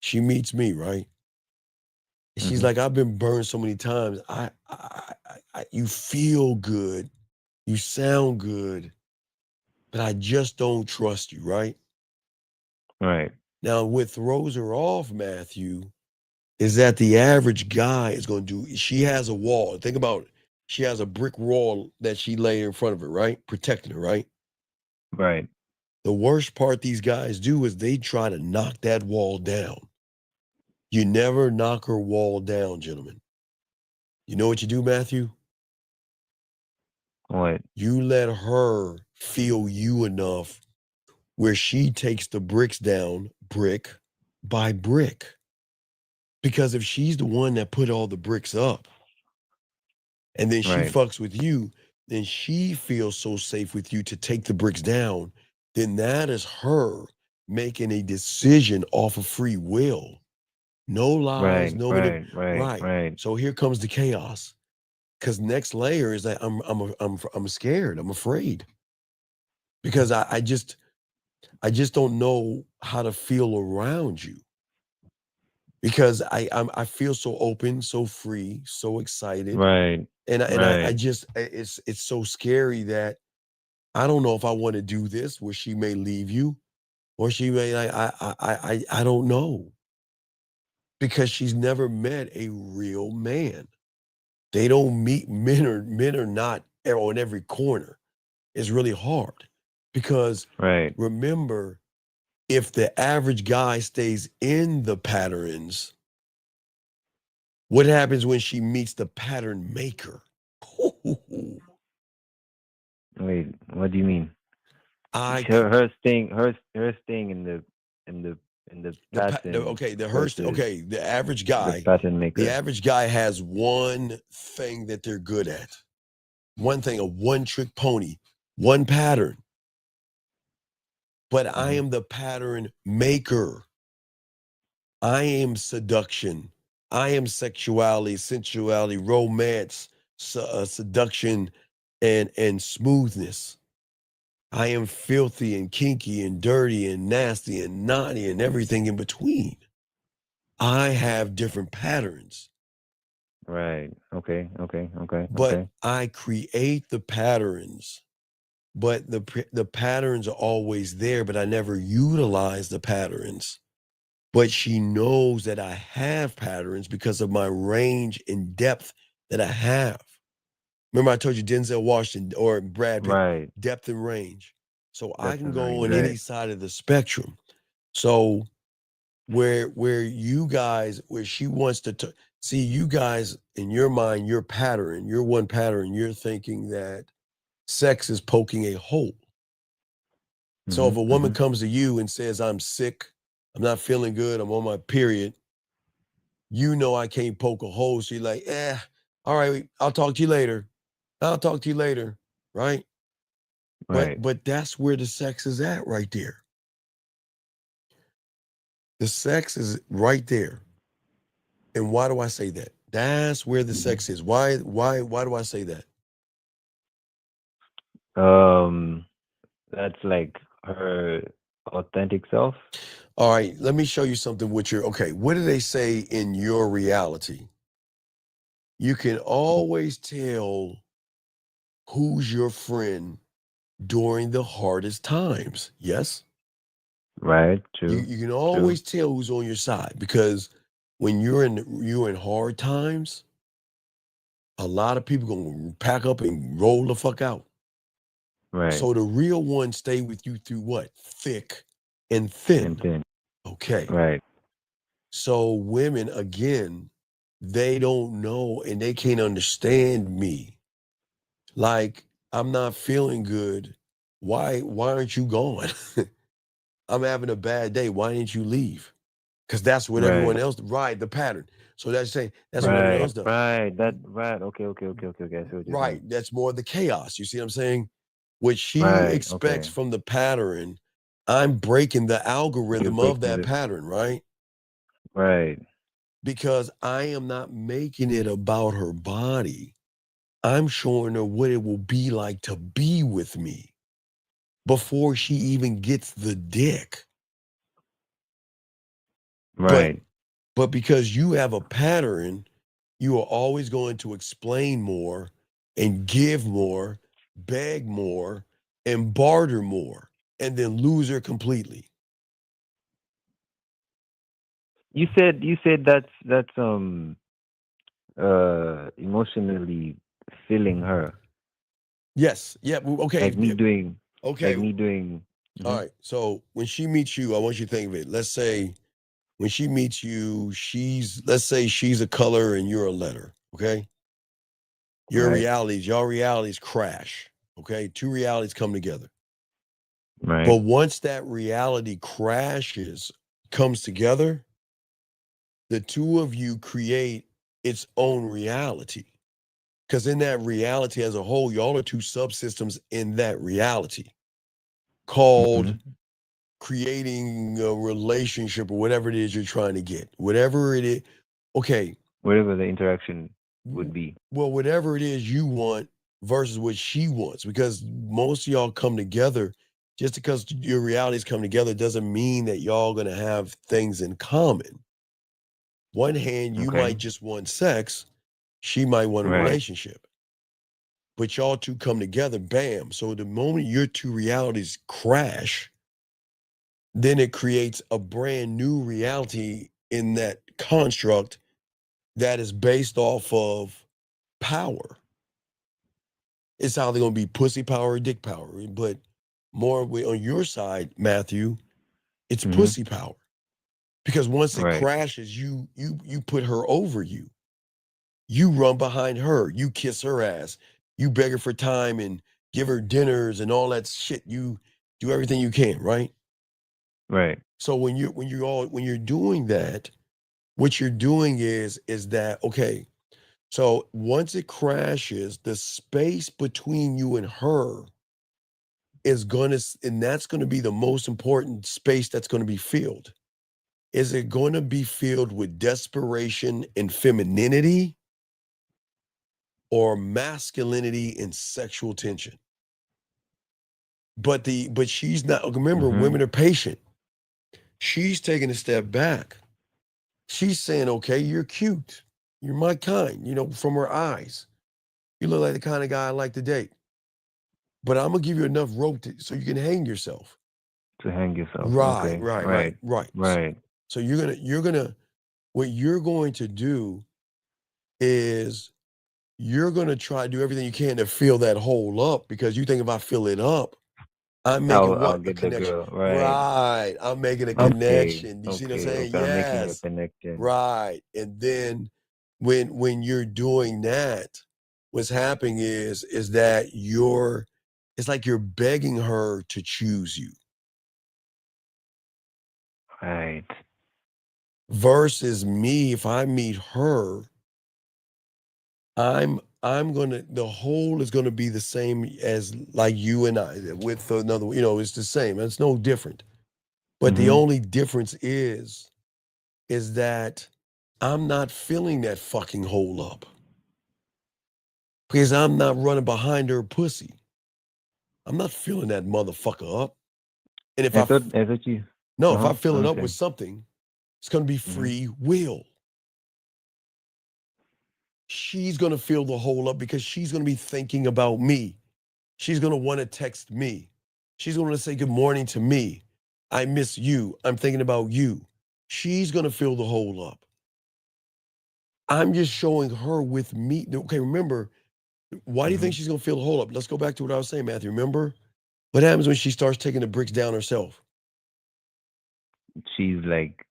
she meets me, right? And she's like, I've been burned so many times. You feel good, you sound good, but I just don't trust you, right? Right. Now, what throws her off, Matthew, is that the average guy is going to do, she has a wall. Think about it. She has a brick wall that she lay in front of her, right? Protecting her, right? Right. The worst part these guys do is they try to knock that wall down. You never knock her wall down, gentlemen. You know what you do, Matthew? What? You let her feel you enough where she takes the bricks down brick by brick. Because if she's the one that put all the bricks up and then she fucks with you, then she feels so safe with you to take the bricks down, then that is her making a decision off of free will. No lies, Right. So here comes the chaos. Because next layer is that I'm scared. I'm afraid. Because I just don't know how to feel around you. Because I feel so open, so free, so excited. Right. And I just it's so scary that I don't know if I want to do this where she may leave you or she may I don't know. Because she's never met a real man. They don't meet men are not on every corner. It's really hard. Because remember, if the average guy stays in the patterns, what happens when she meets the pattern maker? Wait, what do you mean? Her staying in the pattern. The average guy. The pattern maker. The average guy has one thing that they're good at. One thing, a one-trick pony, one pattern. But I am the pattern maker. I am seduction. I am sexuality, sensuality, romance, seduction, and smoothness. I am filthy and kinky and dirty and nasty and naughty and everything in between. I have different patterns. Right. Okay. But I create the patterns. But the patterns are always there, but I never utilize the patterns. But she knows that I have patterns because of my range and depth that I have. Remember I told you Denzel Washington or Brad Pitt, Right. depth and range. So I Depth can and go range. on any side of the spectrum. So where you guys, where she wants to see you guys in your mind, your pattern, your one pattern, you're thinking that sex is poking a hole. So if a woman comes to you and says, I'm sick, I'm not feeling good, I'm on my period, you know I can't poke a hole. So you're like, all right, I'll talk to you later. I'll talk to you later, right? Right. But that's where the sex is at right there. The sex is right there. And why do I say that? That's where the sex is. Why do I say that? That's like her authentic self. All right, let me show you something with your, okay, what do they say in your reality? You can always tell who's your friend during the hardest times. Yes? Right. True. You can always tell who's on your side because when you're in hard times, a lot of people gonna pack up and roll the fuck out. Right. So the real ones stay with you through what? Thick and thin. And thin. Okay. Right. So women, again, they don't know and they can't understand me. Like, I'm not feeling good. Why aren't you gone? I'm having a bad day. Why didn't you leave? Because that's what everyone else, right, the pattern. So that's saying that's what everyone else does. Right. Okay. I see what you're saying. Right. That's more the chaos. You see what I'm saying? What she Right, expects okay. from the pattern, I'm breaking the algorithm You're of that breaking pattern, right? Right. Because I am not making it about her body. I'm showing her what it will be like to be with me before she even gets the dick. Right. But because you have a pattern, you are always going to explain more and give more, beg more, and barter more, and then lose her completely. You said that's emotionally filling her. Yes. Yeah. Okay. Like me doing Okay. All mhm. right. So when she meets you, I want you to think of it. Let's say when she meets you, let's say she's a color and you're a letter. Okay. Y'all realities crash. Okay. Two realities come together. Right. But once that reality comes together, the two of you create its own reality. Because in that reality as a whole, y'all are two subsystems in that reality called creating a relationship or whatever it is you're trying to get. Whatever it is. Okay. Whatever the interaction would be. Well, whatever it is you want versus what she wants, because most of y'all come together. Just because your realities come together doesn't mean that y'all gonna have things in common. One hand, you might just want sex, she might want a relationship. But y'all two come together, bam. So the moment your two realities crash, then it creates a brand new reality in that construct that is based off of power. It's either going to be pussy power or dick power. But more on your side, Matthew, it's pussy power. Because once it crashes, you put her over you. You run behind her. You kiss her ass. You beg her for time and give her dinners and all that shit. You do everything you can, right? Right. So when you're doing that, what you're doing is that, okay, so once it crashes, the space between you and her and that's gonna be the most important space that's gonna be filled. Is it gonna be filled with desperation and femininity or masculinity and sexual tension? But she's not. Remember, women are patient. She's taking a step back. She's saying, okay, you're cute. You're my kind, from her eyes. You look like the kind of guy I like to date. But I'm going to give you enough rope so you can hang yourself. To hang yourself. Right, Okay. right. So what you're going to do is you're going to try to do everything you can to fill that hole up, because you think if I fill it up, I'm making I'll a get the connection. girl. Right. I'm making a Okay. connection. You see what I'm saying? I'm making a Yes. connection. Right. And then when you're doing that, what's happening is that it's like you're begging her to choose you. Right. Versus me, if I meet her, the whole is gonna be the same as like you and I with another, it's the same. It's no different. But the only difference is that I'm not filling that fucking hole up. Because I'm not running behind her pussy. I'm not filling that motherfucker up. And if I thought you. if I fill it up Okay. with something, it's gonna be free will. She's gonna fill the hole up because she's gonna be thinking about me. She's gonna want to text me. She's gonna say good morning to me. I miss you. I'm thinking about you. She's gonna fill the hole up. I'm just showing her with me. Okay, remember, why do you think she's gonna fill the hole up? Let's go back to what I was saying, Matthew. Remember? What happens when she starts taking the bricks down herself? She's like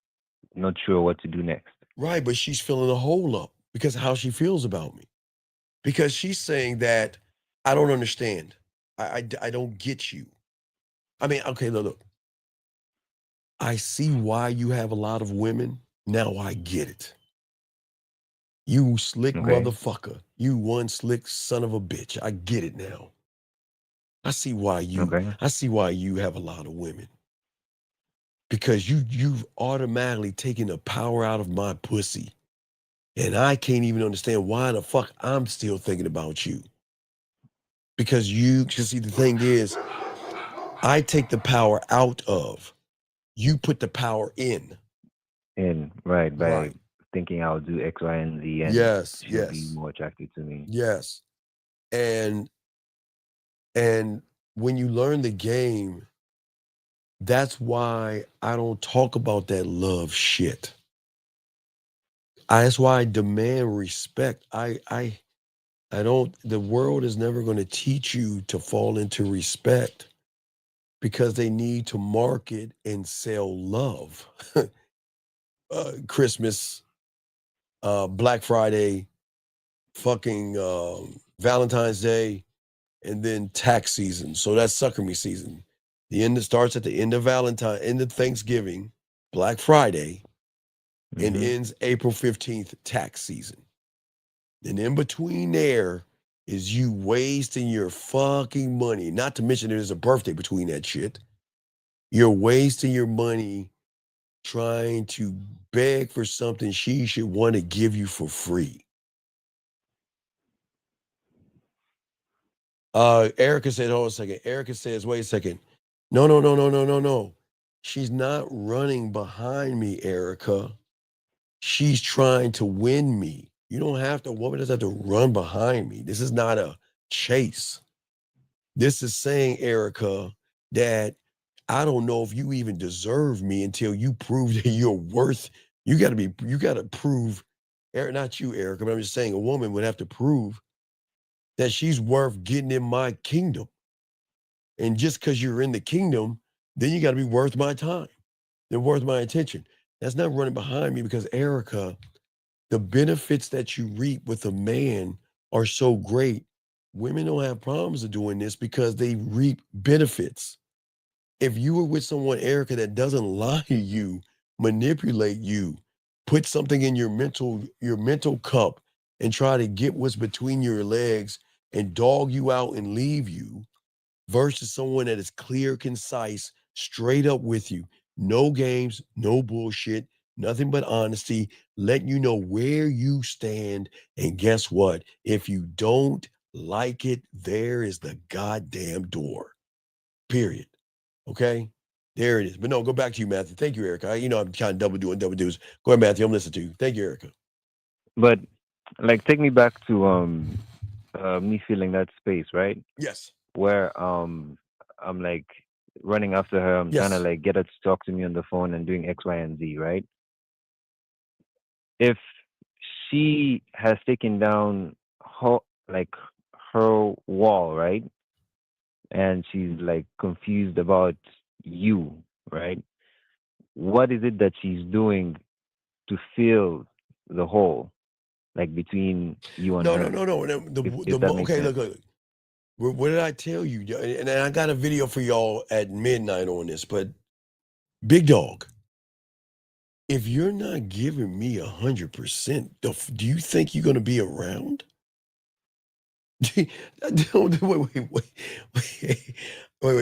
not sure what to do next. Right, but she's filling the hole up because of how she feels about me. Because she's saying that I don't understand. I don't get you. I mean, okay, look. I see why you have a lot of women. Now I get it. You slick motherfucker. You one slick son of a bitch. I get it now. I see why you have a lot of women. Because you've automatically taken the power out of my pussy. And I can't even understand why the fuck I'm still thinking about you. Because see, the thing is, I take the power out of, you put the power in. Right, by thinking I'll do X, Y, and Z, and she'll be more attracted to me. Yes. And when you learn the game, that's why I don't talk about that love shit. That's why I demand respect. I don't, the world is never going to teach you to fall into respect because they need to market and sell love. Christmas, Black Friday, fucking Valentine's Day, and then tax season. So that's sucker me season. The end starts at the end of end of Thanksgiving, Black Friday, and ends April 15th, tax season. And in between there is you wasting your fucking money. Not to mention there's a birthday between that shit. You're wasting your money trying to beg for something she should want to give you for free. Erica said, hold on a second. Erica says, wait a second. No. She's not running behind me, Erica. She's trying to win me. A woman doesn't have to run behind me. This is not a chase. This is saying, Erica, that I don't know if you even deserve me until you prove that you're worth. You got to prove, not you, Erica, but I'm just saying a woman would have to prove that she's worth getting in my kingdom. And just because you're in the kingdom, then you got to be worth my time. They're worth my attention. That's not running behind me because, Erica, the benefits that you reap with a man are so great. Women don't have problems of doing this because they reap benefits. If you were with someone, Erica, that doesn't lie to you, manipulate you, put something in your mental cup and try to get what's between your legs and dog you out and leave you, versus someone that is clear, concise, straight up with you, no games, no bullshit, nothing but honesty, letting you know where you stand. And guess what? If you don't like it, there is the goddamn door. Period. Okay? There it is. But no, go back to you, Matthew. Thank you, Erica. I'm kind of double do's. Go ahead, Matthew. I'm listening to you. Thank you, Erica. But like, take me back to me feeling that space, right? Yes. Where I'm like running after her. I'm trying to Yes. like get her to talk to me on the phone and doing X, Y, and Z, right? If she has taken down her like her wall, right? And she's like confused about you, right? What is it that she's doing to fill the hole, like between you and No. her? If that makes Okay, sense. look. What did I tell you? And I got a video for y'all at midnight on this, but big dog, if you're not giving me 100%, do you think you're going to be around? Wait,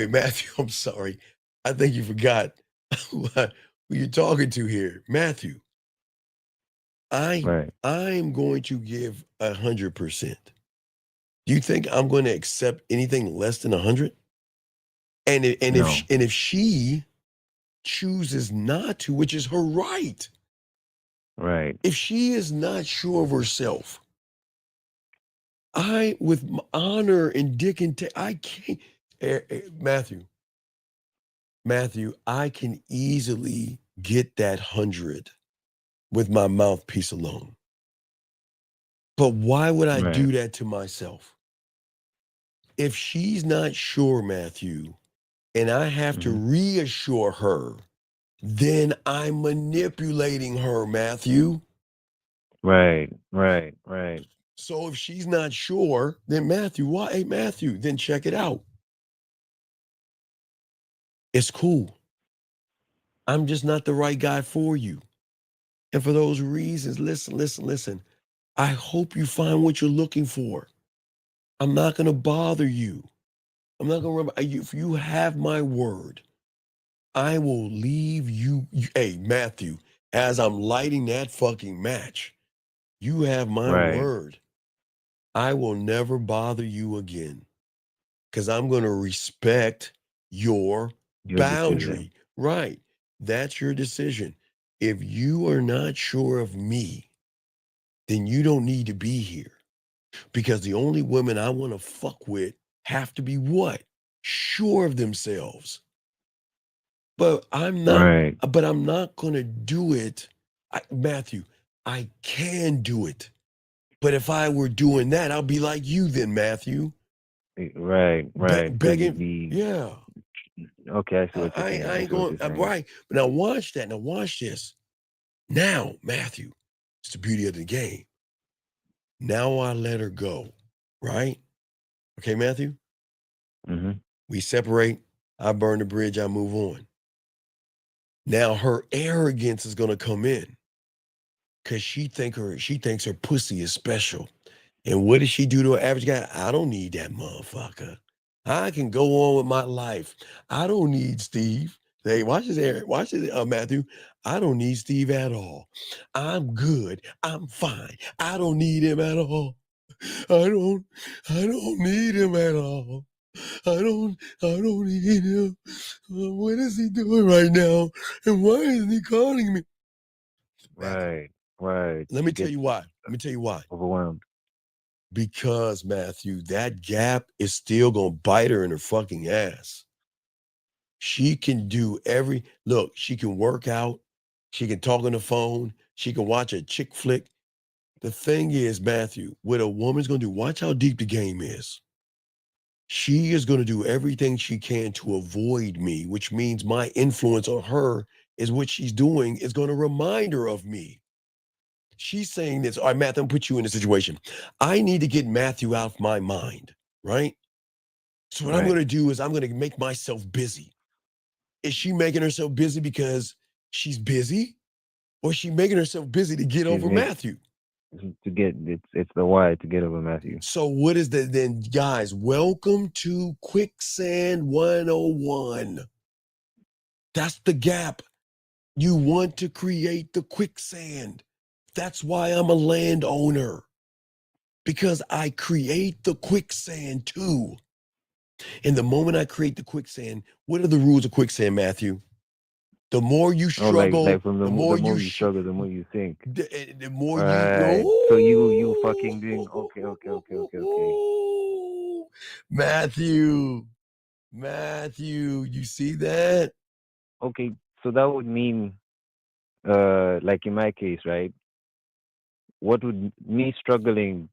Matthew, I'm sorry. I think you forgot who you're talking to here. Matthew, Right. I'm going to give 100%. Do you think I'm going to accept anything less than 100? And No. if she chooses not to, which is her right, Right. if she is not sure of herself, with honor and dick and I can't, Matthew, I can easily get that 100 with my mouthpiece alone. But why would I do that to myself? If she's not sure, Matthew, and I have to reassure her, then I'm manipulating her, Matthew. Right. So if she's not sure, then Matthew, why? Hey, Matthew, then check it out. It's cool. I'm just not the right guy for you. And for those reasons, listen. I hope you find what you're looking for. I'm not going to bother you. I'm not going to remember. If you have my word, I will leave you. Hey, Matthew, as I'm lighting that fucking match, you have my word. I will never bother you again because I'm going to respect your boundary. Decision. Right. That's your decision. If you are not sure of me, then you don't need to be here. Because the only women I want to fuck with have to be what? Sure of themselves. But I'm not, I'm not going to do it. Matthew, I can do it. But if I were doing that, I'll be like you then, Matthew. Right. Begging. Yeah. Okay, I see what you're saying. I ain't going, right. But now watch that. Now watch this. Now, Matthew, it's the beauty of the game. Now I let her go, right? Okay, Matthew? We separate. I burn the bridge. I move on. Now her arrogance is going to come in because she thinks her pussy is special. And what does she do to an average guy? I don't need that motherfucker. I can go on with my life. I don't need Steve. Hey, watch this, Eric. Watch this, Matthew. I don't need Steve at all. I'm good. I'm fine. I don't need him at all. I don't need him at all. I don't need him. What is he doing right now? And why isn't he calling me? Right. Let me tell you why. Overwhelmed. Because, Matthew, that gap is still going to bite her in her fucking ass. She can do look, she can work out. She can talk on the phone. She can watch a chick flick. The thing is, Matthew, what a woman's going to do, watch how deep the game is. She is going to do everything she can to avoid me, which means my influence on her is what she's doing is going to remind her of me. She's saying this, all right, Matthew, I'm going to put you in a situation. I need to get Matthew out of my mind, right? So what I'm going to do is I'm going to make myself busy. Is she making herself busy because she's busy? Or is she making herself busy to get over Matthew? It's the why to get over Matthew. So what is that then, guys? Welcome to Quicksand 101. That's the gap. You want to create the quicksand. That's why I'm a landowner. Because I create the quicksand too. And the moment I create the quicksand, what are the rules of quicksand, Matthew? The more you struggle, like from the more you struggle, the more you think. the more Right. you. So you fucking doing okay. Matthew, you see that? Okay, so that would mean, like in my case, right? What would me struggling?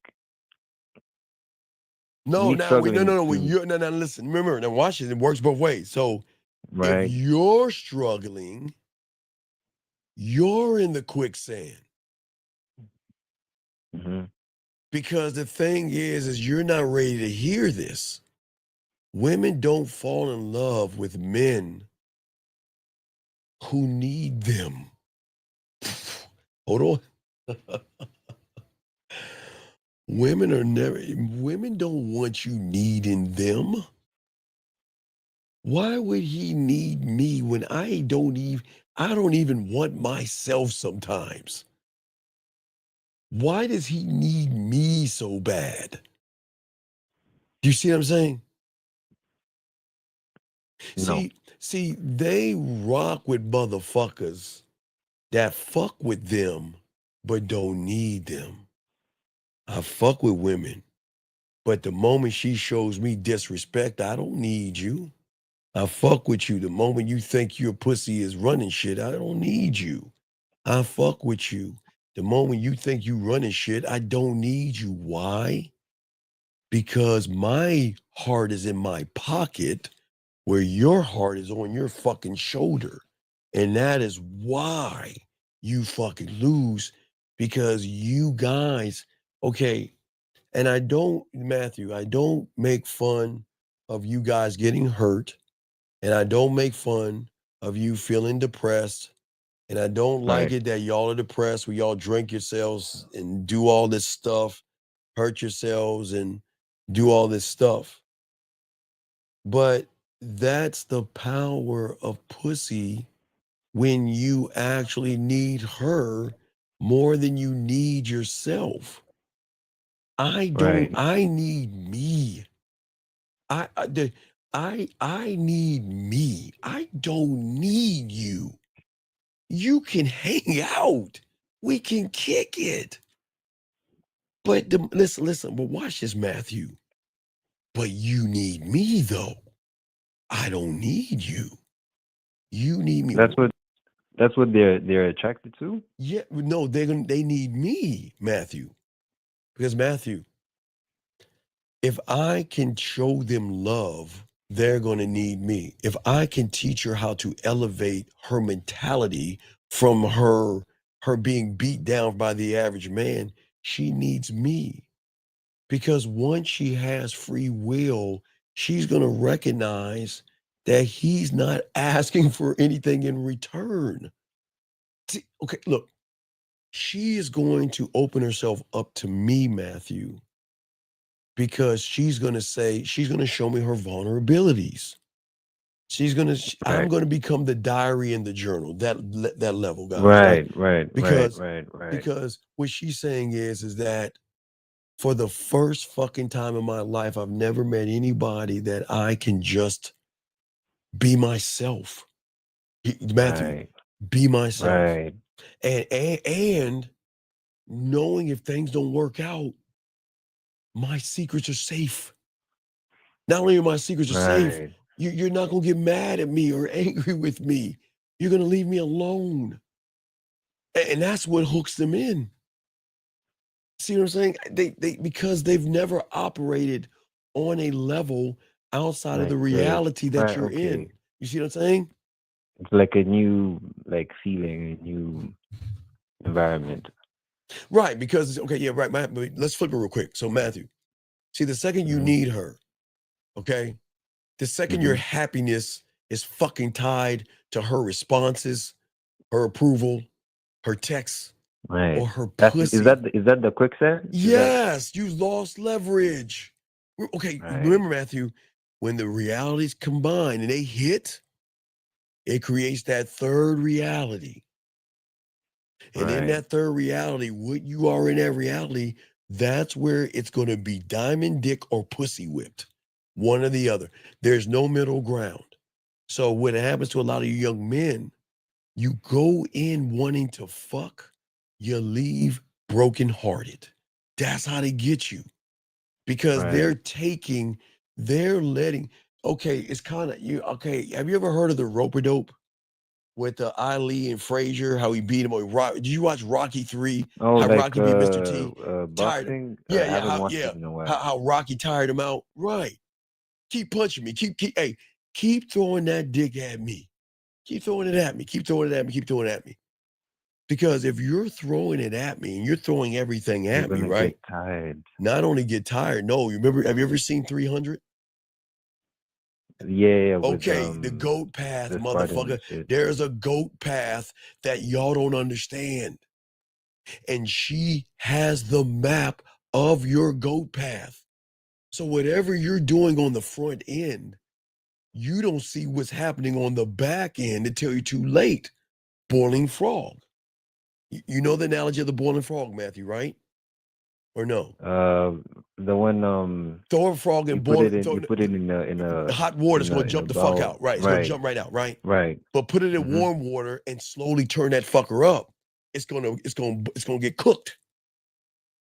No, Me now wait, struggling no. When to you're no, listen. Remember, now watch it. It works both ways. So if right. you're struggling, you're in the quicksand. Mm-hmm. Because the thing is you're not ready to hear this. Women don't fall in love with men who need them. Hold on. Women don't want you needing them. Why would he need me when I don't even want myself sometimes? Why does he need me so bad? Do you see what I'm saying? No. See, they rock with motherfuckers that fuck with them but don't need them. I fuck with women, but the moment she shows me disrespect, I don't need you. I fuck with you. The moment you think your pussy is running shit, I don't need you. I fuck with you. The moment you think you running shit, I don't need you. Why? Because my heart is in my pocket where your heart is on your fucking shoulder. And that is why you fucking lose, because you guys, okay, and Matthew, I don't make fun of you guys getting hurt, and I don't make fun of you feeling depressed, and I don't like Right. it that y'all are depressed, where y'all drink yourselves and do all this stuff, hurt yourselves and do all this stuff. But that's the power of pussy when you actually need her more than you need yourself. I Right. need me. I need me. I don't need you. You can hang out. We can kick it. But listen, but watch this, Matthew. But you need me though. I don't need you. You need me. That's what they're attracted to. Yeah, no, they need me, Matthew. Because Matthew, if I can show them love, they're going to need me. If I can teach her how to elevate her mentality from her being beat down by the average man, she needs me. Because once she has free will, she's going to recognize that he's not asking for anything in return. See, okay, look, she is going to open herself up to me, Matthew, because she's going to show me her vulnerabilities. I'm Right. going to become the diary and the journal, that level, guys, right? Right. Because what she's saying is that for the first fucking time in my life, I've never met anybody that I can just be myself. Matthew, Right. be myself. Right. And knowing if things don't work out, my secrets are safe. Not only are my secrets are safe, Right. you're not going to get mad at me or angry with me. You're going to leave me alone. And that's what hooks them in. See what I'm saying? They because they've never operated on a level outside of the Like the reality that right. you're Okay. in. You see what I'm saying? It's like a new feeling, a new environment. Right, because okay, yeah, right. Let's flip it real quick. So Matthew, see, the second you Mm-hmm. need her, okay, the second your Mm-hmm. happiness is fucking tied to her responses, her approval, her texts, Right. or her Is pussy. that the quicksand? Is that Yes, you lost leverage. Okay, right? remember, Matthew, when the realities combine and they hit, it creates that third reality. And in Right. that third reality, what you are in that reality, that's where it's going to be diamond dick or pussy whipped. one or the other. There's no middle ground. So when it happens to a lot of you young men, you go in wanting to fuck, you leave brokenhearted. That's how they get you. Because they're letting, okay, it's kind of you. Okay, have you ever heard of the rope-a-dope with Ali and Frazier? How he beat him? Did you watch Rocky 3? Oh, How like Rocky beat Mr. T? Tired him. boxing? I Yeah, haven't watched it in a while. How Rocky tired him out. Right. Keep punching me. Keep throwing that dick at me. Keep throwing it at me. Keep throwing it at me. Keep throwing it at me. Because if you're throwing it at me and you're throwing everything at me, right? Get tired. Not only get tired. No, you remember? Have you ever seen 300? Yeah. Okay, the goat path, motherfucker. There's a goat path that y'all don't understand. And she has the map of your goat path. So whatever you're doing on the front end, you don't see what's happening on the back end until you're too late. Boiling frog. You know the analogy of the boiling frog, Matthew, right? Or no? The one throw a frog and boil it. You put it in a hot water. It's going to jump the fuck out. Right. It's going to jump right out. Right. Right. But put it in warm water and slowly turn that fucker up. It's going to get cooked.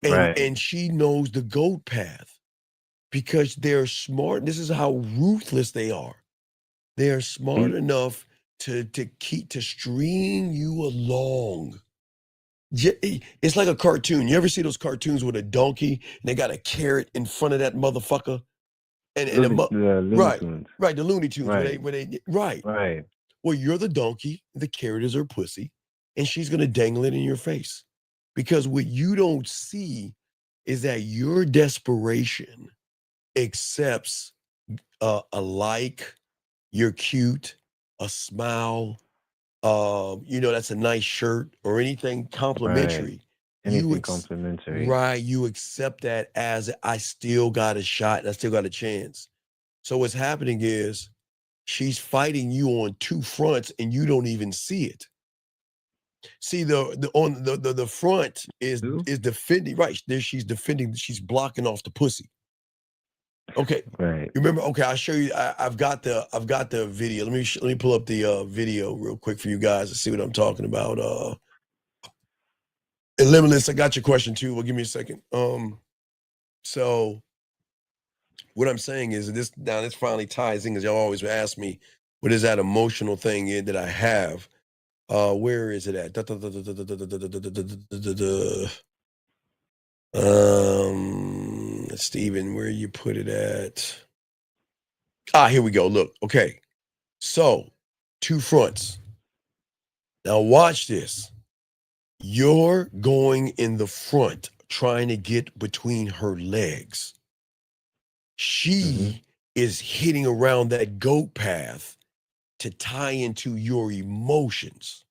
And she knows the goat path because they're smart. This is how ruthless they are. They are smart enough to string you along. It's like a cartoon. You ever see those cartoons with a donkey and they got a carrot in front of that motherfucker? And the Looney Tunes. Right, the Looney Tunes. Right. Well, you're the donkey, the carrot is her pussy, and she's gonna dangle it in your face. Because what you don't see is that your desperation accepts a like, you're cute, a smile, that's a nice shirt or anything complimentary. Right. Anything complimentary. Right. You accept that as I still got a shot. I still got a chance. So what's happening is she's fighting you on two fronts and you don't even see it. See, the front is defending, right? There she's defending, she's blocking off the pussy. Okay. Right. Remember? Okay, I'll show you. I've got the video. Let me pull up the video real quick for you guys to see what I'm talking about. And Limitless, I got your question too. Well, give me a second. So what I'm saying is this finally ties in because y'all always ask me, what is that emotional thing that I have? Where is it at? Steven, where you put it at? Here we go. Look, okay. So, two fronts. Now watch this. You're going in the front, trying to get between her legs. She is hitting around that goat path to tie into your emotions.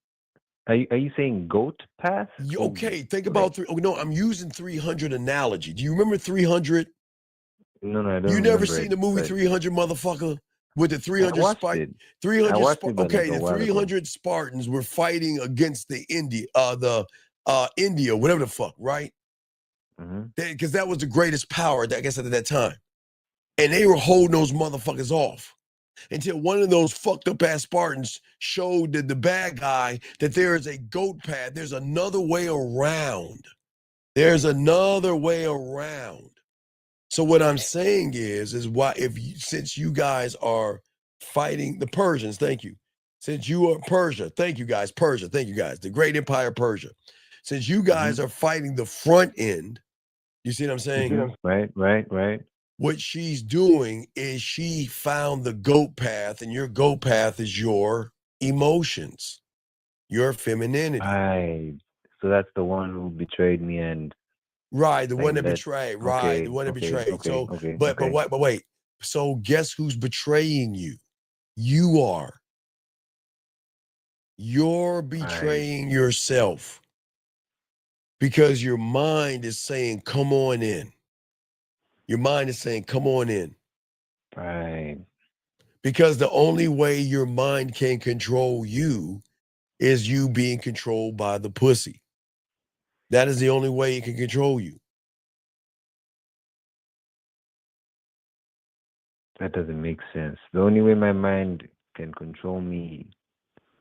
Are you saying goat path? Okay, think about I'm using 300 analogy. Do you remember 300? No, I don't. You never seen the movie 300, motherfucker? With the 300 Spartans. 300 Spartans were fighting against the India, whatever the fuck, right? Because that was the greatest power, I guess, at that time. And they were holding those motherfuckers off until one of those fucked up ass Spartans showed the bad guy that there is a goat path. There's another way around. So what I'm saying is why since you guys are fighting the Persians, thank you. Since you are Persia, thank you guys, the great empire Persia. Since you guys are fighting the front end, you see what I'm saying? Right. What she's doing is she found the goat path, and your goat path is your emotions, your femininity. Right. So that's the one who betrayed me and. Right, the one that betrayed. Right, the one that betrayed. But wait. So guess who's betraying you? You are. You're betraying yourself because your mind is saying, "Come on in." Your mind is saying, "Come on in." Right. Because the only way your mind can control you is you being controlled by the pussy. That is the only way it can control you. That doesn't make sense. The only way my mind can control me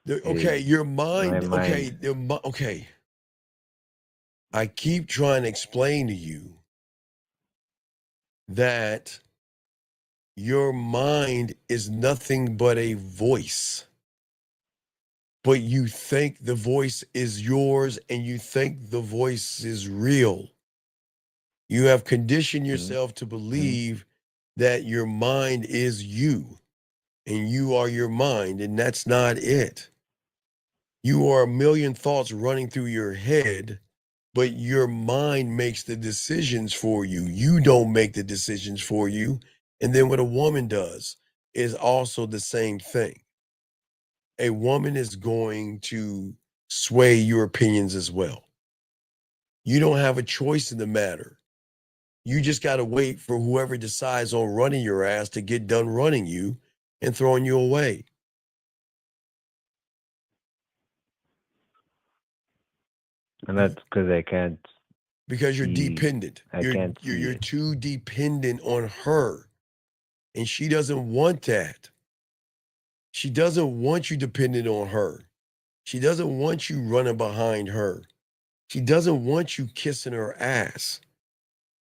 Okay, is your my mind. Okay, mind. okay. I keep trying to explain to you that your mind is nothing but a voice. But you think the voice is yours and you think the voice is real. You have conditioned yourself to believe that your mind is you and you are your mind, and that's not it. You are a million thoughts running through your head, but your mind makes the decisions for you. You don't make the decisions for you. And then what a woman does is also the same thing. A woman is going to sway your opinions as well. You don't have a choice in the matter. You just got to wait for whoever decides on running your ass to get done running you and throwing you away. And that's because I can't. Because you're dependent. I can't see You're it. too dependent on her. And she doesn't want that. She doesn't want you dependent on her. She doesn't want you running behind her. She doesn't want you kissing her ass.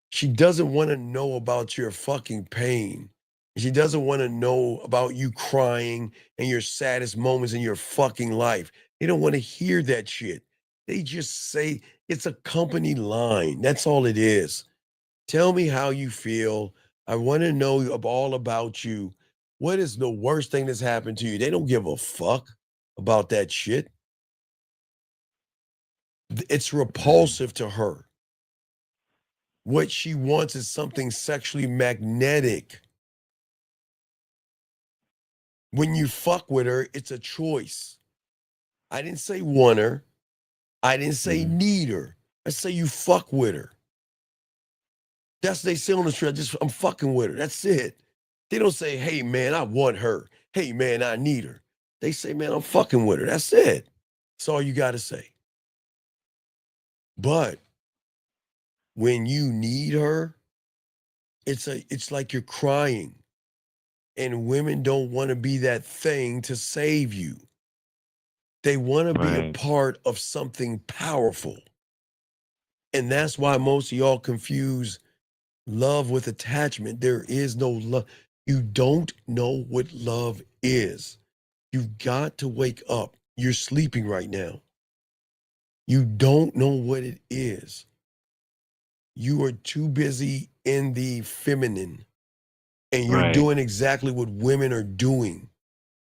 She doesn't want to know about your fucking pain. She doesn't want to know about you crying and your saddest moments in your fucking life. They don't want to hear that shit. They just say it's a company line. That's all it is. Tell me how you feel. I want to know all about you. What is the worst thing that's happened to you? They don't give a fuck about that shit. It's repulsive to her. What she wants is something sexually magnetic. When you fuck with her, it's a choice. I didn't say want her. I didn't say need her. I say you fuck with her. That's what they say on the street. I'm fucking with her. That's it. They don't say, hey man, I want her. Hey man, I need her. They say, man, I'm fucking with her. That's it. That's all you got to say. But when you need her, it's like you're crying. And women don't want to be that thing to save you. They want to be a part of something powerful. And that's why most of y'all confuse love with attachment. There is no love. You don't know what love is. You've got to wake up. You're sleeping right now. You don't know what it is. You are too busy in the feminine. And you're doing exactly what women are doing.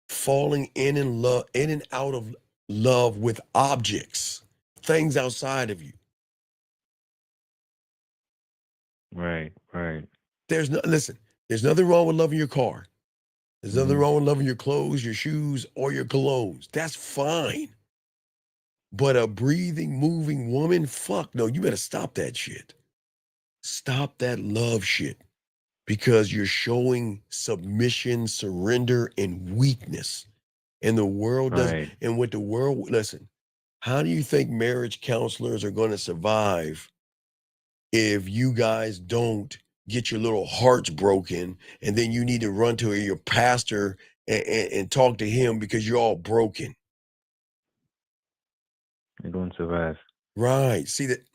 Falling in and out of love with objects, things outside of you. Right. There's nothing wrong with loving your car. There's nothing wrong with loving your clothes, your shoes, or your colognes. That's fine. But a breathing, moving woman, fuck no, you better stop that shit. Stop that love shit. Because you're showing submission, surrender, and weakness. And the world doesn't, and what the world, listen, how do you think marriage counselors are going to survive if you guys don't get your little hearts broken and then you need to run to your pastor and talk to him because you're all broken? They don't survive. Right. See that?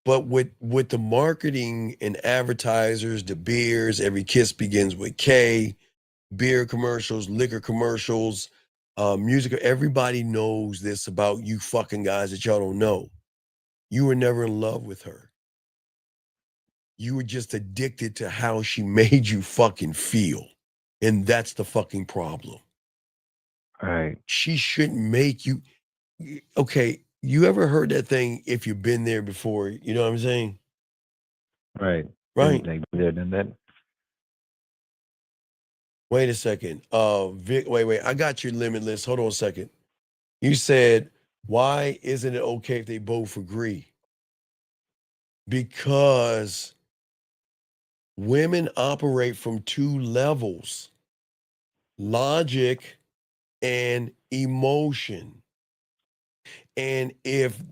But with the marketing and advertisers, De Beers, every kiss begins with K, beer commercials, liquor commercials, music, everybody knows this about you fucking guys that y'all don't know. You were never in love with her. You were just addicted to how she made you fucking feel. And that's the fucking problem. Right. She shouldn't make you. Okay, you ever heard that thing, if you've been there before, you know what I'm saying? Right. Right. Like they're done that. Wait a second. Vic, wait. I got your limitless. Hold on a second. You said, why isn't it okay if they both agree? Because women operate from two levels: logic and emotion. And if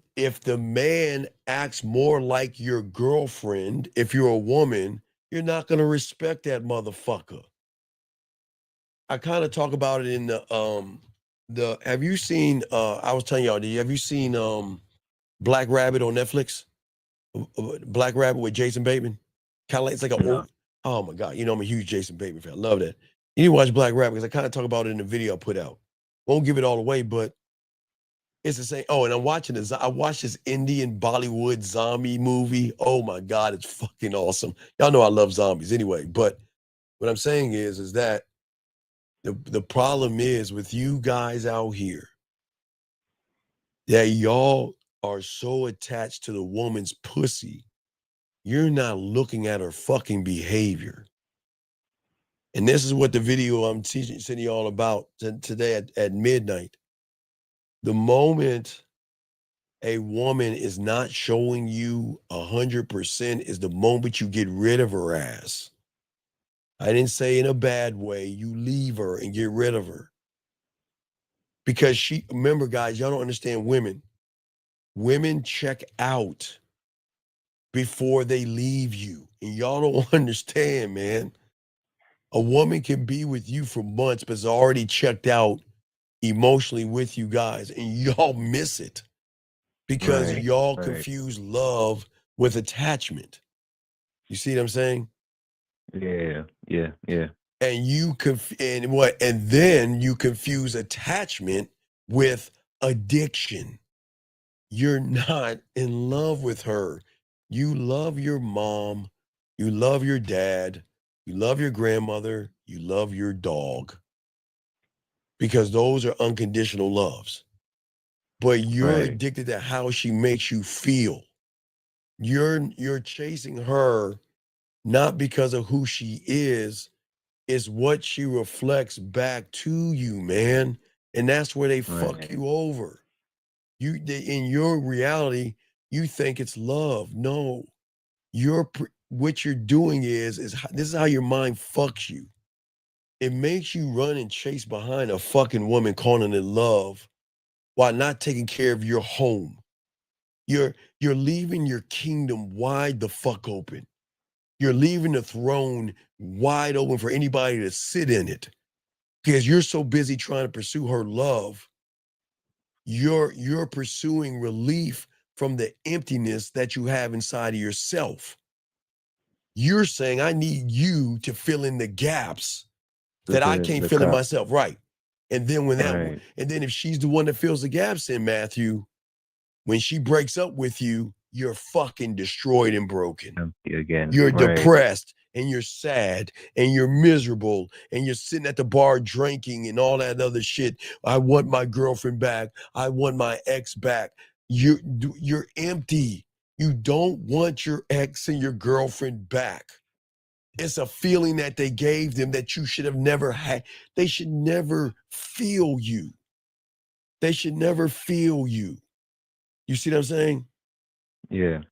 the man acts more like your girlfriend, if you're a woman, you're not going to respect that motherfucker. I kind of talk about it in the have you seen I was telling y'all, have you seen Black Rabbit on Netflix? Black Rabbit with Jason Bateman. Kind of like it's like a No. oh my god, you know I'm a huge Jason Bateman fan. I love that. You need to watch Black Rabbit because I kind of talk about it in the video I put out. Won't give it all away, but it's the same. Oh, and I'm watching this. I watched this Indian Bollywood zombie movie. Oh my god, it's fucking awesome. Y'all know I love zombies anyway, but what I'm saying is that the problem is with you guys out here that y'all are so attached to the woman's pussy, you're not looking at her fucking behavior. And this is what the video I'm teaching you all about today at midnight. The moment a woman is not showing you 100% is the moment you get rid of her ass. I didn't say in a bad way. You leave her and get rid of her. Because remember guys, y'all don't understand women. Women check out before they leave you. And y'all don't understand, man. A woman can be with you for months, but is already checked out emotionally with you guys. And y'all miss it because y'all confuse love with attachment. You see what I'm saying? Yeah. And and then you confuse attachment with addiction. You're not in love with her. You love your mom, you love your dad, you love your grandmother, you love your dog. Because those are unconditional loves. But you're addicted to how she makes you feel. You're chasing her not because of who she is, it's what she reflects back to you, man. And that's where they fuck you over. In your reality, you think it's love. No, what you're doing is this is how your mind fucks you. It makes you run and chase behind a fucking woman calling it love while not taking care of your home. You're leaving your kingdom wide the fuck open. You're leaving the throne wide open for anybody to sit in it because you're so busy trying to pursue her love. You're pursuing relief from the emptiness that you have inside of yourself. You're saying, I need you to fill in the gaps that I can't fill in myself. Right. And then and then if she's the one that fills the gaps in, Matthew, when she breaks up with you, you're fucking destroyed and broken. Again. You're depressed and you're sad and you're miserable and you're sitting at the bar drinking and all that other shit. I want my girlfriend back. I want my ex back. You're empty. You don't want your ex and your girlfriend back. It's a feeling that they gave them that you should have never had. They should never feel you. They should never feel you. You see what I'm saying? Yeah.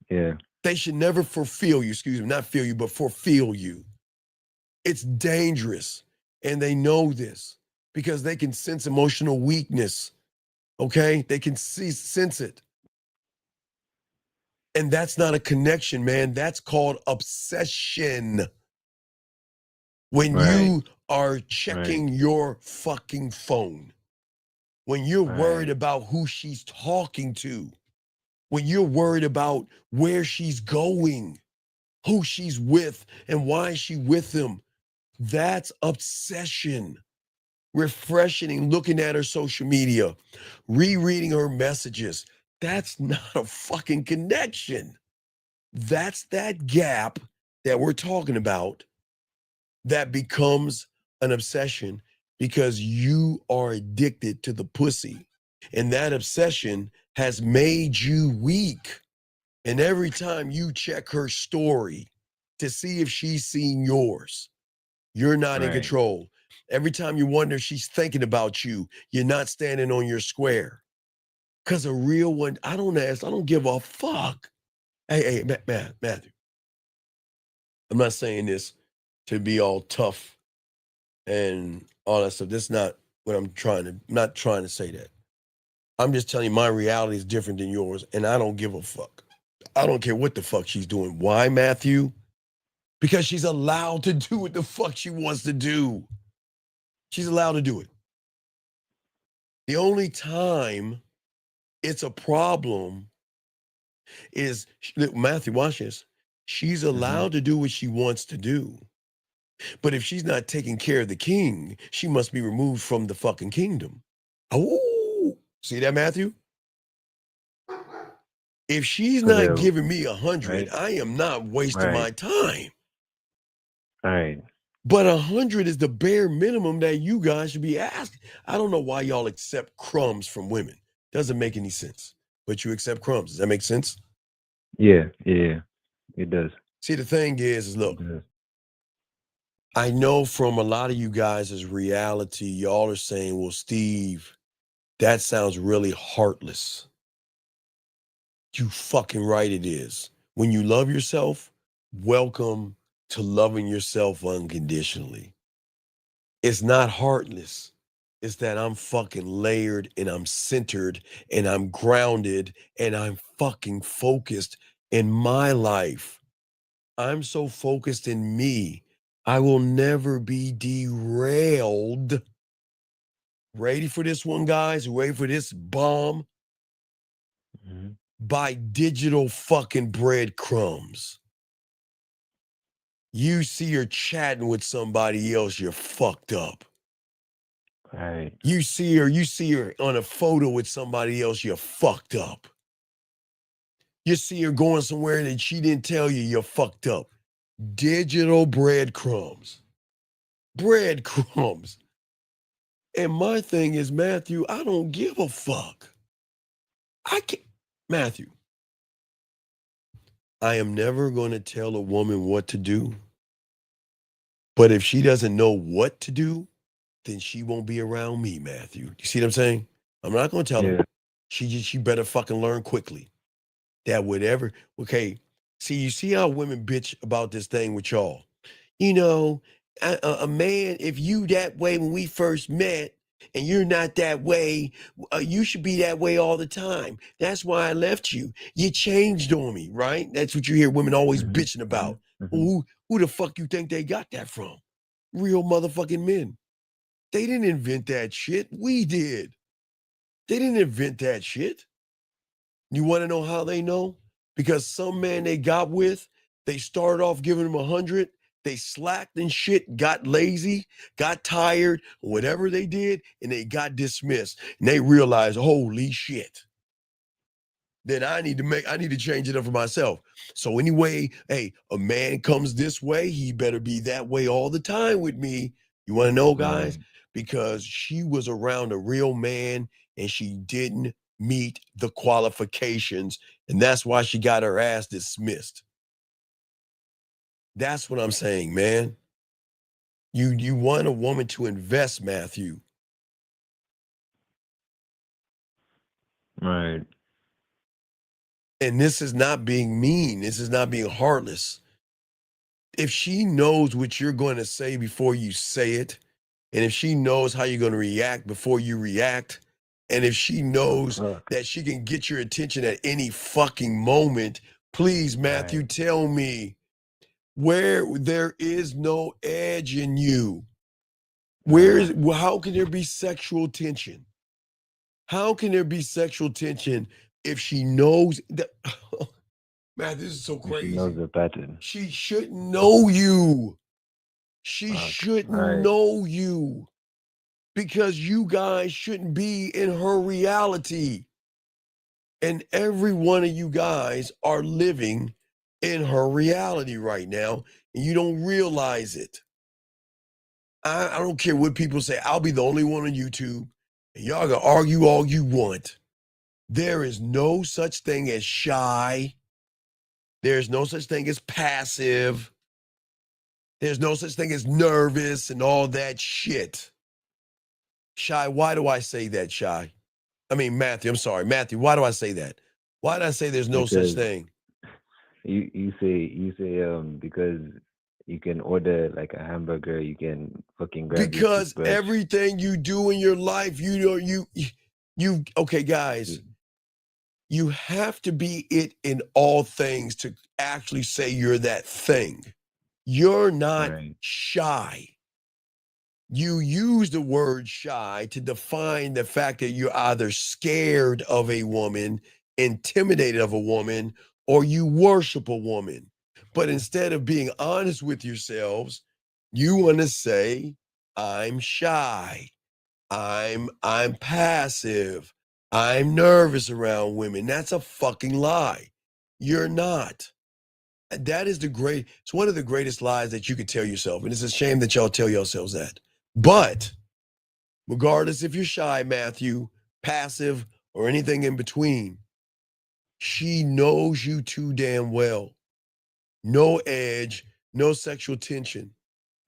They should never fulfill you, excuse me, not feel you, but fulfill you. It's dangerous. And they know this because they can sense emotional weakness. Okay? They can sense it. And that's not a connection, man. That's called obsession. When you are checking your fucking phone, when you're worried about who she's talking to, when you're worried about where she's going, who she's with, and why is she with them, that's obsession. Refreshing, looking at her social media, rereading her messages. That's not a fucking connection. That's that gap that we're talking about that becomes an obsession because you are addicted to the pussy. And that obsession has made you weak. And every time you check her story to see if she's seen yours, you're not in control. Every time you wonder if she's thinking about you, you're not standing on your square. Because a real one, I don't give a fuck. Hey, Matthew. I'm not saying this to be all tough and all that stuff. That's not what I'm not trying to say that. I'm just telling you my reality is different than yours, and I don't give a fuck. I don't care what the fuck she's doing. Why, Matthew? Because she's allowed to do what the fuck she wants to do. She's allowed to do it. The only time it's a problem is, look, Matthew, watch this. She's allowed to do what she wants to do. But if she's not taking care of the king, she must be removed from the fucking kingdom. Oh, see that, Matthew? If she's not giving me 100, I am not wasting my time. Right. But 100 is the bare minimum that you guys should be asking. I don't know why y'all accept crumbs from women. Doesn't make any sense. But you accept crumbs. Does that make sense? Yeah, it does. See, the thing is look, I know from a lot of you guys' reality, y'all are saying, well, Steve, that sounds really heartless. You fucking right it is. When you love yourself, welcome to loving yourself unconditionally. It's not heartless. It's that I'm fucking layered and I'm centered and I'm grounded and I'm fucking focused in my life. I'm so focused in me. I will never be derailed. Ready for this one, guys? Ready for this bomb? By digital fucking breadcrumbs. You see her chatting with somebody else, you're fucked up. Right. You see her on a photo with somebody else, you're fucked up. You see her going somewhere that she didn't tell you, you're fucked up. Digital breadcrumbs. Breadcrumbs. And my thing is, Matthew, I don't give a fuck. I can't. Matthew, I am never going to tell a woman what to do. But if she doesn't know what to do, then she won't be around me, Matthew. You see what I'm saying? I'm not going to tell her. She better fucking learn quickly. That whatever, okay. See, you see how women bitch about this thing with y'all. You know, a man, if you that way when we first met and you're not that way, you should be that way all the time. That's why I left you. You changed on me, right? That's what you hear women always bitching about. Who the fuck you think they got that from? Real motherfucking men. They didn't invent that shit. We did. They didn't invent that shit. You want to know how they know? Because some man they got with, they started off giving them 100. They slacked and shit, got lazy, got tired, whatever they did, and they got dismissed. And they realized, holy shit. Then I need to change it up for myself. So anyway, hey, a man comes this way, he better be that way all the time with me. You want to know, guys? Because she was around a real man and she didn't meet the qualifications, and that's why she got her ass dismissed. That's what I'm saying, man. You want a woman to invest, Matthew. Right. And this is not being mean. This is not being heartless. If she knows what you're going to say before you say it, and if she knows how you're going to react before you react, and if she knows that she can get your attention at any fucking moment, please, Matthew, tell me where there is no edge in you. How can there be sexual tension? How can there be sexual tension if she knows that? Man, this is so crazy. She knows the pattern. She shouldn't know you. She shouldn't know you. Because you guys shouldn't be in her reality. And every one of you guys are living in her reality right now, and you don't realize it. I don't care what people say. I'll be the only one on YouTube, and y'all can argue all you want. There is no such thing as shy. There's no such thing as passive. There's no such thing as nervous and all that shit. Shy, why do I say that, Shy? I mean, Matthew, I'm sorry. Matthew, why do I say that? Why did I say there's no such thing? You say because you can order like a hamburger, you can fucking grab because everything you do in your life, you okay, guys, you have to be it in all things to actually say you're that thing. You're not shy. You use the word shy to define the fact that you're either scared of a woman, intimidated of a woman, or you worship a woman. But instead of being honest with yourselves, you want to say, I'm shy. I'm passive. I'm nervous around women. That's a fucking lie. You're not. That is it's one of the greatest lies that you could tell yourself. And it's a shame that y'all tell yourselves that. But regardless if you're shy, Matthew, passive, or anything in between, she knows you too damn well. No edge, no sexual tension.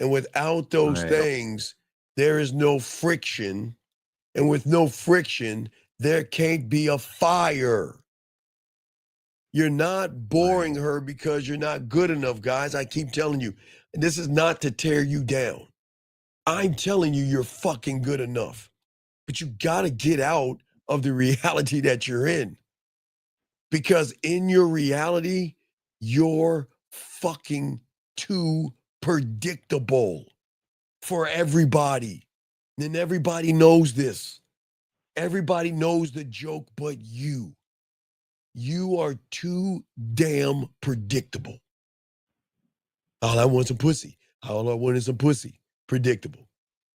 And without those things, there is no friction. And with no friction, there can't be a fire. You're not boring her because you're not good enough, guys. I keep telling you, and this is not to tear you down. I'm telling you, you're fucking good enough. But you got to get out of the reality that you're in. Because in your reality, you're fucking too predictable for everybody. And everybody knows this. Everybody knows the joke but you. You are too damn predictable. All I want is some pussy. All I want is some pussy. Predictable.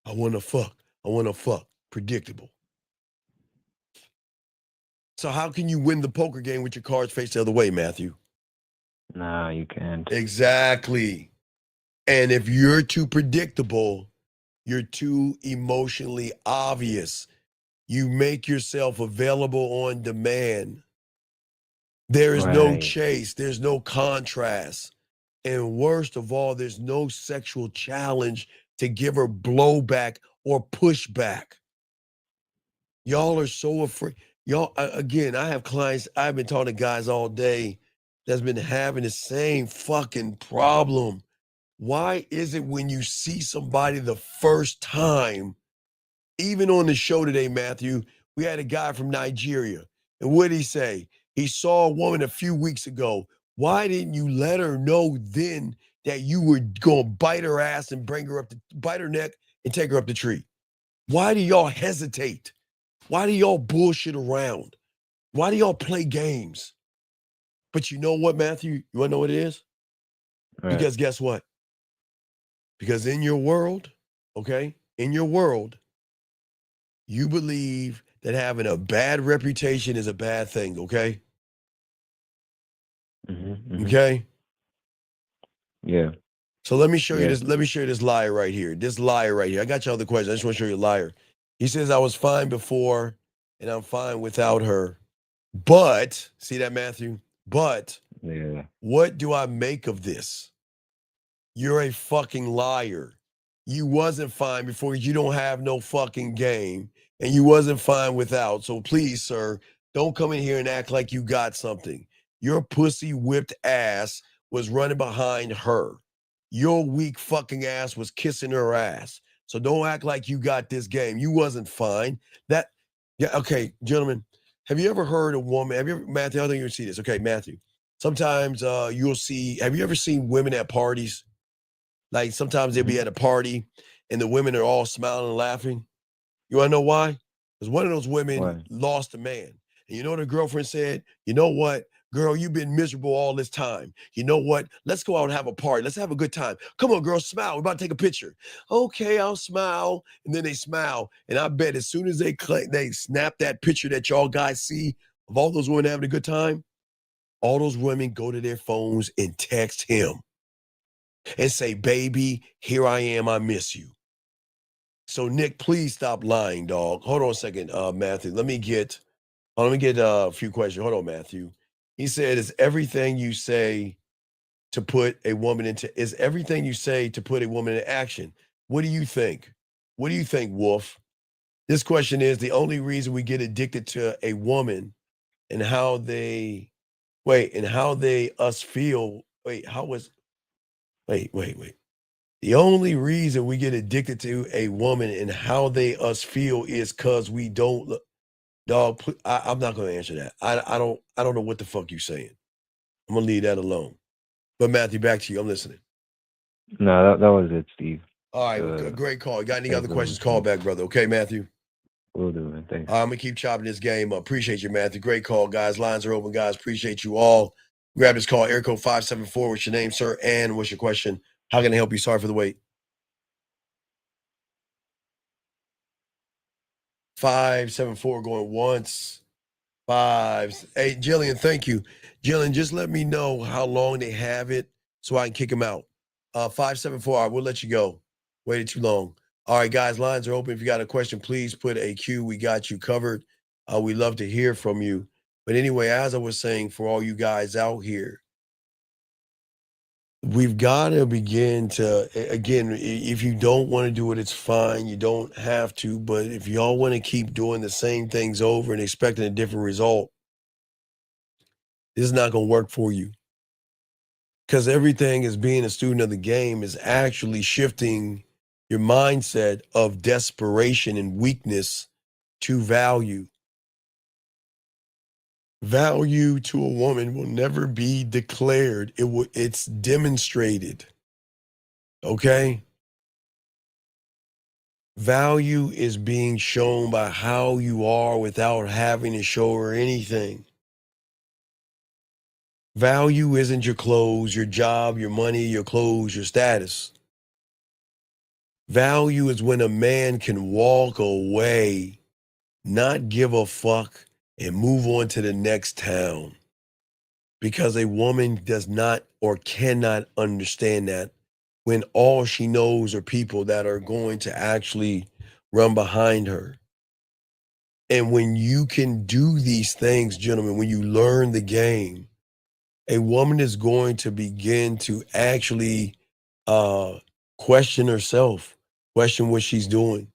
I want to fuck. I want to fuck. Predictable. So how can you win the poker game with your cards faced the other way, Matthew? No, you can't. Exactly. And if you're too predictable, you're too emotionally obvious. You make yourself available on demand. There is no chase. There's no contrast. And worst of all, there's no sexual challenge to give her blowback or pushback. Y'all are so afraid. Y'all, again, I have clients, I've been talking to guys all day that's been having the same fucking problem. Why is it when you see somebody the first time, even on the show today, Matthew, we had a guy from Nigeria. And what did he say? He saw a woman a few weeks ago. Why didn't you let her know then that you were going to bite her ass and bring her up, bite her neck and take her up the tree? Why do y'all hesitate? Why do y'all bullshit around? Why do y'all play games? But you know what, Matthew? You want to know what it is? Right. Because guess what? Because in your world, okay, in your world, you believe that having a bad reputation is a bad thing, okay? Okay? Yeah. So let me show you this. Let me show you this liar right here. This liar right here. I got you other questions. I just want to show you a liar. He says, I was fine before and I'm fine without her. But, see that, Matthew? But, what do I make of this? You're a fucking liar. You wasn't fine before. You don't have no fucking game. And you wasn't fine without. So please, sir, don't come in here and act like you got something. Your pussy whipped ass was running behind her. Your weak fucking ass was kissing her ass. So don't act like you got this game. You wasn't fine. Okay, gentlemen, have you ever heard a woman, Matthew, I think you'll see this. Okay, Matthew, sometimes you'll see, have you ever seen women at parties? Like sometimes they'll be at a party and the women are all smiling and laughing. You want to know why? Because one of those women lost a man. And you know what her girlfriend said? You know what? Girl, you've been miserable all this time. You know what? Let's go out and have a party. Let's have a good time. Come on, girl, smile. We're about to take a picture. Okay, I'll smile. And then they smile. And I bet as soon as they snap that picture that y'all guys see of all those women having a good time, all those women go to their phones and text him and say, baby, here I am. I miss you. So, Nick, please stop lying, dog. Hold on a second, Matthew. Let me get a few questions. Hold on, Matthew. He said, is everything you say to put a woman into action? What do you think? What do you think, Wolf? This question is the only reason we get addicted to a woman and how they us feel. The only reason we get addicted to a woman and how they us feel is because we don't look. Dog, I'm not going to answer that. I don't know what the fuck you saying. I'm going to leave that alone. But Matthew, back to you. I'm listening. No, that was it, Steve. All right, great call. You got any thanks, other bro. questions? Call back, brother. Okay, Matthew? Will do, man. Thanks. I'm going to keep chopping this game up. Appreciate you, Matthew. Great call, guys. Lines are open, guys. Appreciate you all. Grab this call, air code 574. What's your name, sir? And what's your question? How can I help you? Sorry for the wait. 574 going once. Hey, Jillian, thank you. Jillian, just let me know how long they have it so I can kick them out. 574, all right, we'll let you go. Waited too long. All right, guys, lines are open. If you got a question, please put a Q. We got you covered. We love to hear from you. But anyway, as I was saying, for all you guys out here, we've got to begin to, again, if you don't want to do it, it's fine. You don't have to. But if y'all want to keep doing the same things over and expecting a different result, this is not going to work for you. Because everything as being a student of the game is actually shifting your mindset of desperation and weakness to value. Value to a woman will never be declared. It's demonstrated. Okay? Value is being shown by how you are without having to show her anything. Value isn't your clothes, your job, your money, your clothes, your status. Value is when a man can walk away, not give a fuck, and move on to the next town. Because a woman does not or cannot understand that when all she knows are people that are going to actually run behind her. And when you can do these things, gentlemen, when you learn the game, a woman is going to begin to actually question herself, question what she's doing.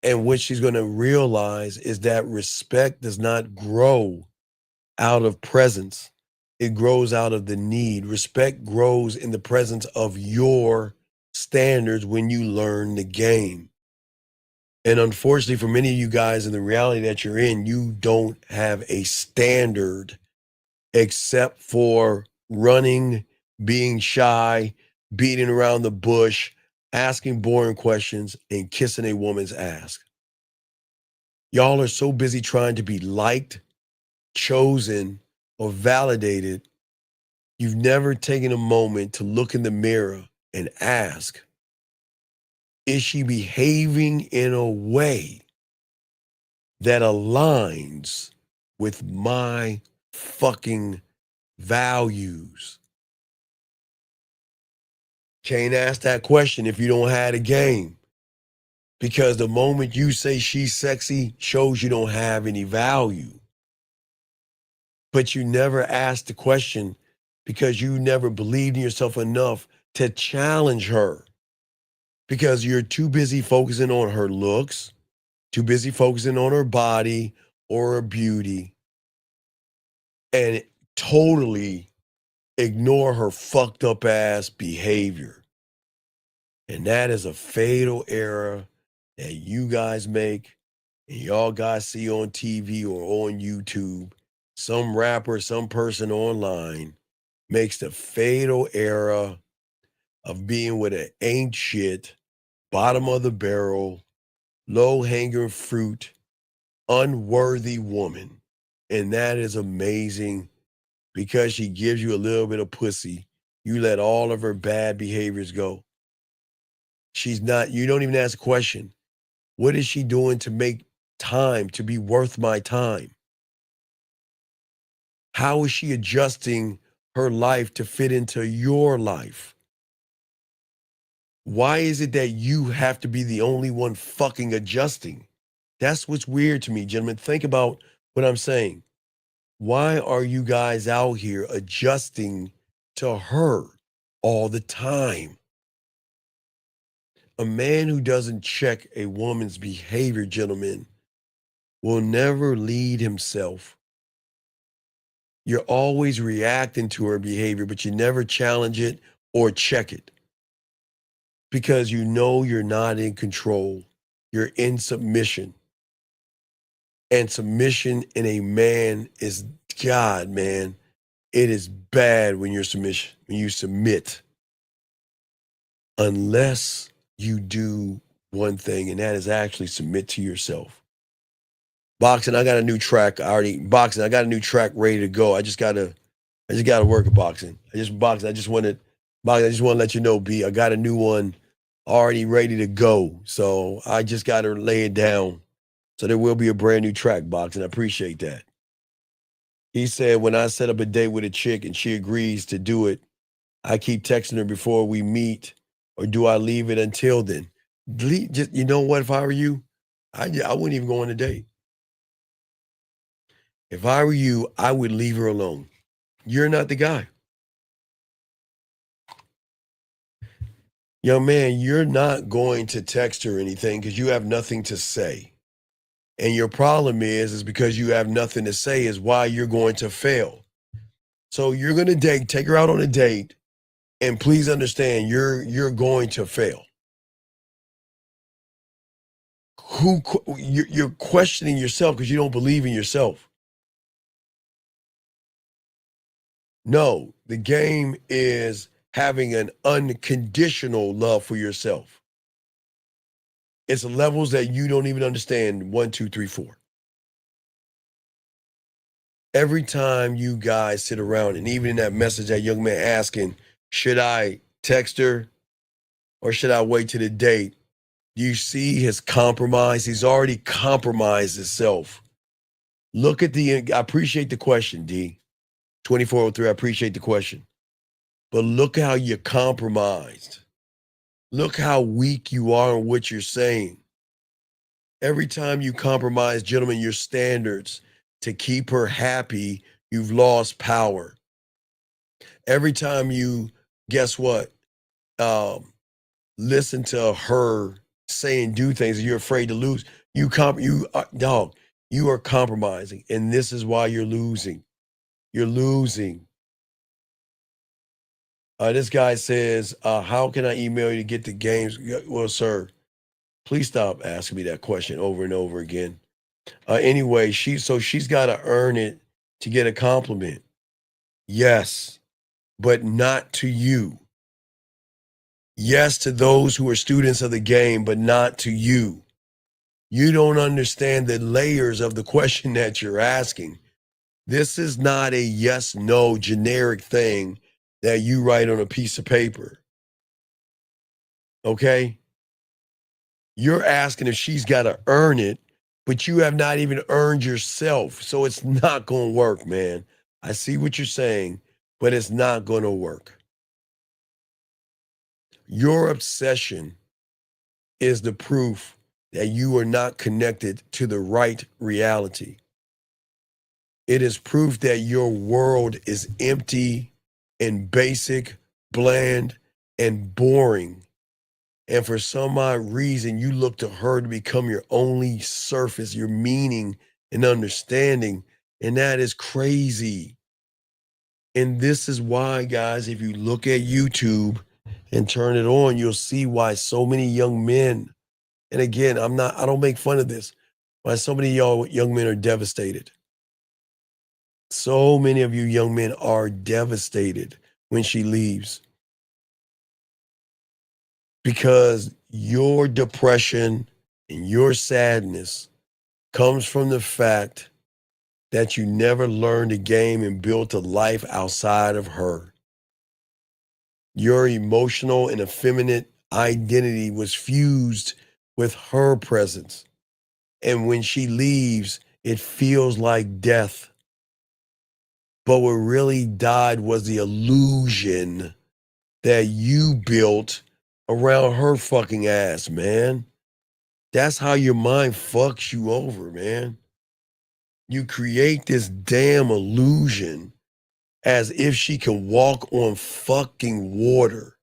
And what she's going to realize is that respect does not grow out of presence. It grows out of the need. Respect grows in the presence of your standards when you learn the game. And unfortunately, for many of you guys in the reality that you're in, you don't have a standard except for running, being shy, beating around the bush, asking boring questions, and kissing a woman's ass. Y'all are so busy trying to be liked, chosen, or validated, you've never taken a moment to look in the mirror and ask, is she behaving in a way that aligns with my fucking values? Can't ask that question if you don't have a game. Because the moment you say she's sexy shows you don't have any value. But you never asked the question because you never believed in yourself enough to challenge her. Because you're too busy focusing on her looks, too busy focusing on her body or her beauty, and totally ignore her fucked up ass behavior. And that is a fatal error that you guys make and y'all guys see on TV or on YouTube. Some rapper, some person online makes the fatal error of being with an ain't shit, bottom of the barrel, low hanging fruit, unworthy woman. And that is amazing because she gives you a little bit of pussy. You let all of her bad behaviors go. She's not, you don't even ask a question. What is she doing to make time to be worth my time? How is she adjusting her life to fit into your life? Why is it that you have to be the only one fucking adjusting? That's what's weird to me, gentlemen. Think about what I'm saying. Why are you guys out here adjusting to her all the time? A man who doesn't check a woman's behavior, gentlemen, will never lead himself. You're always reacting to her behavior, but you never challenge it or check it because you know you're not in control. You're in submission. And submission in a man is, God, man, it is bad when you're submission, when you submit. Unless you do one thing, and that is actually submit to yourself. Boxing, I got a new track. I got a new track ready to go. I just gotta work at boxing. I just want to let you know, B, I got a new one already ready to go. So I just gotta lay it down. So there will be a brand new track, boxing. I appreciate that. He said, when I set up a date with a chick and she agrees to do it, I keep texting her before we meet, or do I leave it until then? Just, you know what, if I were you, I wouldn't even go on a date. If I were you, I would leave her alone. You're not the guy. Young man, you're not going to text her anything because you have nothing to say. And your problem is because you have nothing to say is why you're going to fail. So you're going to take her out on a date, and please understand you're going to fail. You're questioning yourself because you don't believe in yourself. No, the game is having an unconditional love for yourself. It's levels that you don't even understand. 1, 2, 3, 4. Every time you guys sit around, and even in that message, that young man asking, should I text her or should I wait to the date? Do you see his compromise? He's already compromised himself. Look at I appreciate the question, D. 2403, I appreciate the question. But look how you're compromised. Look how weak you are in what you're saying. Every time you compromise, gentlemen, your standards to keep her happy, you've lost power. Every time you, guess what? Listen to her say and do things, and you're afraid to lose. You are compromising, and this is why you're losing. You're losing. This guy says, how can I email you to get the games? Well, sir, please stop asking me that question over and over again. Anyway, she's got to earn it to get a compliment. Yes, but not to you. Yes, to those who are students of the game, but not to you. You don't understand the layers of the question that you're asking. This is not a yes, no generic thing that you write on a piece of paper. Okay? You're asking if she's got to earn it, but you have not even earned yourself. So it's not going to work, man. I see what you're saying, but it's not going to work. Your obsession is the proof that you are not connected to the right reality. It is proof that your world is empty and basic, bland, and boring. And for some odd reason, you look to her to become your only surface, your meaning and understanding. And that is crazy. And this is why, guys, if you look at YouTube and turn it on, you'll see why so many young men, and again, I don't make fun of this, why so many y'all young men are devastated. So many of you young men are devastated when she leaves. Because your depression and your sadness comes from the fact that you never learned a game and built a life outside of her. Your emotional and effeminate identity was fused with her presence. And when she leaves, it feels like death. But what really died was the illusion that you built around her fucking ass, man. That's how your mind fucks you over, man. You create this damn illusion as if she can walk on fucking water.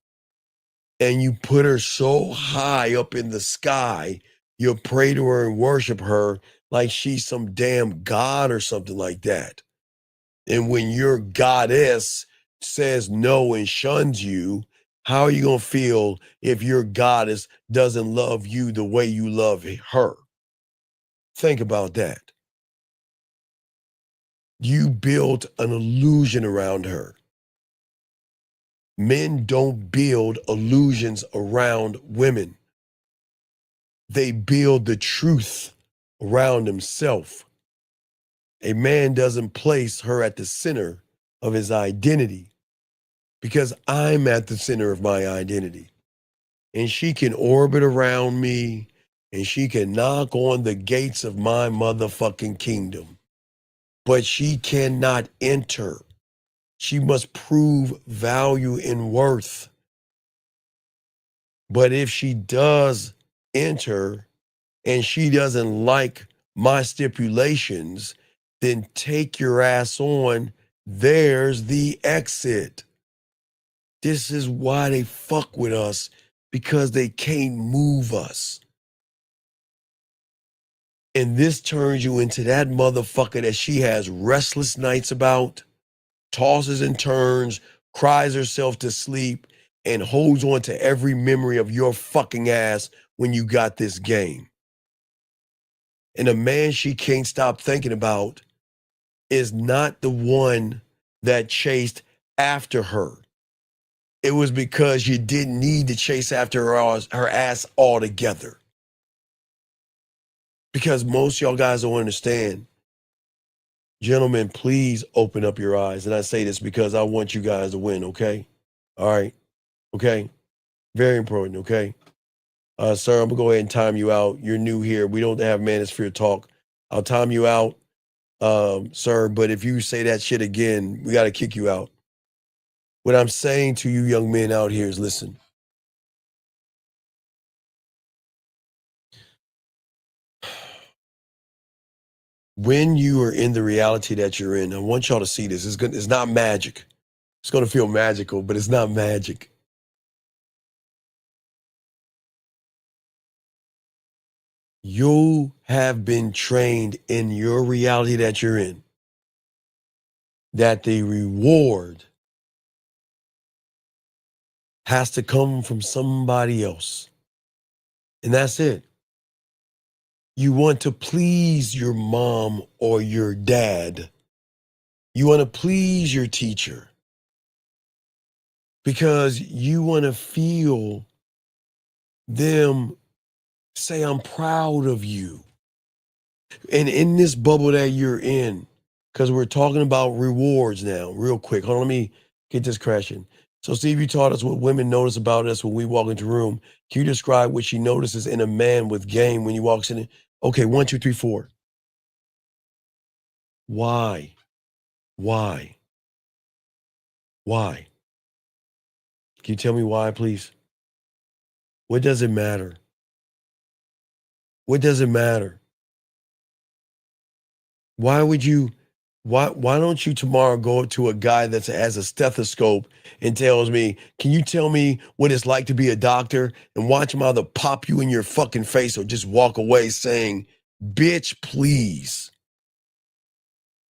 And you put her so high up in the sky, you'll pray to her and worship her like she's some damn god or something like that. And when your goddess says no and shuns you, how are you going to feel if your goddess doesn't love you the way you love her? Think about that. You built an illusion around her. Men don't build illusions around women. they build the truth around himself. A man doesn't place her at the center of his identity because I'm at the center of my identity. And she can orbit around me and she can knock on the gates of my motherfucking kingdom. But she cannot enter. She must prove value and worth. But if she does enter and she doesn't like my stipulations, then take your ass on. There's the exit. This is why they fuck with us, because they can't move us. And this turns you into that motherfucker that she has restless nights about, tosses and turns, cries herself to sleep, and holds on to every memory of your fucking ass when you got this game. And a man she can't stop thinking about is not the one that chased after her. It was because you didn't need to chase after her ass altogether. Because most y'all guys don't understand. Gentlemen, please open up your eyes. And I say this because I want you guys to win, okay? All right, okay? Very important, okay? Sir, I'm gonna go ahead and time you out. You're new here. We don't have manosphere talk. I'll time you out, sir, but if you say that shit again, we gotta kick you out. What I'm saying to you young men out here is listen. When you are in the reality that you're in, I want y'all to see this. It's not magic. It's going to feel magical, but it's not magic. You have been trained in your reality that you're in, that the reward has to come from somebody else. And that's it. You want to please your mom or your dad. You want to please your teacher because you want to feel them say, I'm proud of you. And in this bubble that you're in, because we're talking about rewards now, real quick. Hold on, let me get this crashing. So, Steve, you taught us what women notice about us when we walk into a room. Can you describe what she notices in a man with game when he walks in? Okay, 1, 2, 3, 4. Why? Why? Why? Can you tell me why, please? What does it matter? What does it matter? Why don't you tomorrow go to a guy that has a stethoscope and tells me, can you tell me what it's like to be a doctor, and watch him either pop you in your fucking face or just walk away saying, bitch, please.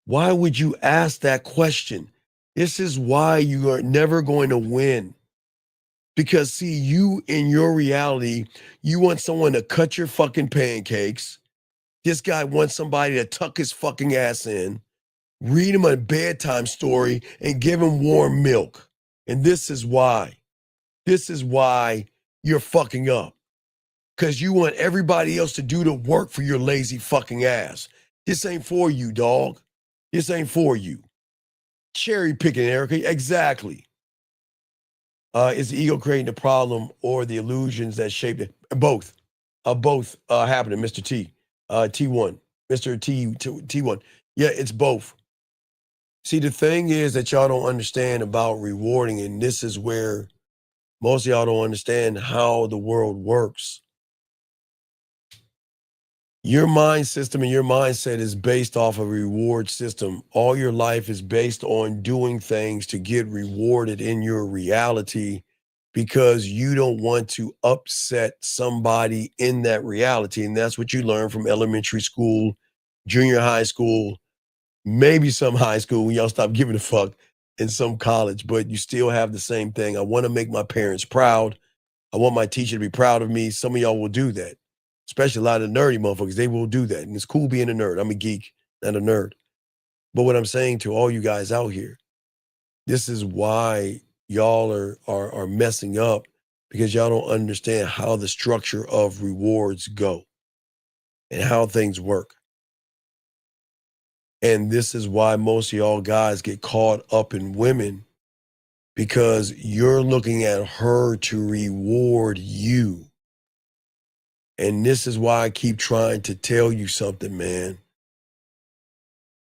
Why would you ask that question? This is why you are never going to win. Because see, you in your reality, you want someone to cut your fucking pancakes. This guy wants somebody to tuck his fucking ass in, read him a bedtime story, and give him warm milk. And this is why. This is why you're fucking up. Because you want everybody else to do the work for your lazy fucking ass. This ain't for you, dog. This ain't for you. Cherry picking, Erica. Exactly. Is the ego creating the problem or the illusions that shaped it? Both. Both happening, Mr. T. T1. Mr. T1. Yeah, it's both. See, the thing is that y'all don't understand about rewarding, and this is where most of y'all don't understand how the world works. Your mind system and your mindset is based off a reward system. All your life is based on doing things to get rewarded in your reality because you don't want to upset somebody in that reality. And that's what you learn from elementary school, junior high school, maybe some high school when y'all stop giving a fuck, in some college, but you still have the same thing. I want to make my parents proud. I want my teacher to be proud of me. Some of y'all will do that. Especially a lot of nerdy motherfuckers, they will do that. And it's cool being a nerd. I'm a geek, not a nerd. But what I'm saying to all you guys out here, this is why y'all are messing up, because y'all don't understand how the structure of rewards go and how things work. And this is why most of y'all guys get caught up in women, because you're looking at her to reward you. And this is why I keep trying to tell you something, man.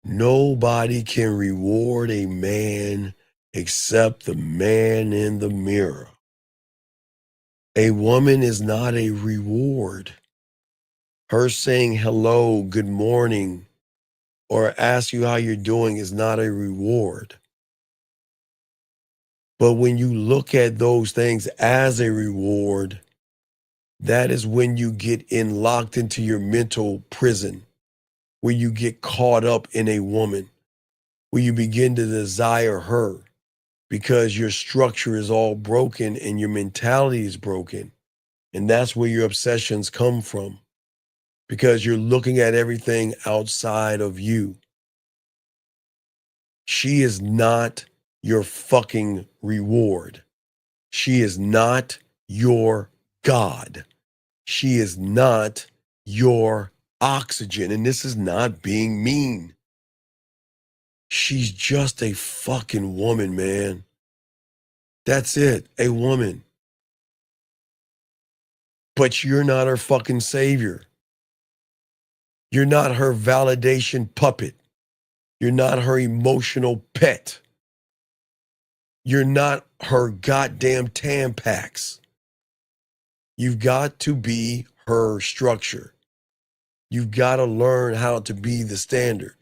Nobody can reward a man except the man in the mirror. A woman is not a reward. Her saying hello, good morning, or ask you how you're doing is not a reward. But when you look at those things as a reward, that is when you get locked into your mental prison, where you get caught up in a woman, where you begin to desire her because your structure is all broken and your mentality is broken. And that's where your obsessions come from, because you're looking at everything outside of you. She is not your fucking reward. She is not your God. She is not your oxygen. And this is not being mean. She's just a fucking woman, man. That's it, a woman. But you're not her fucking savior. You're not her validation puppet. You're not her emotional pet. You're not her goddamn Tampax. You've got to be her structure. You've got to learn how to be the standard.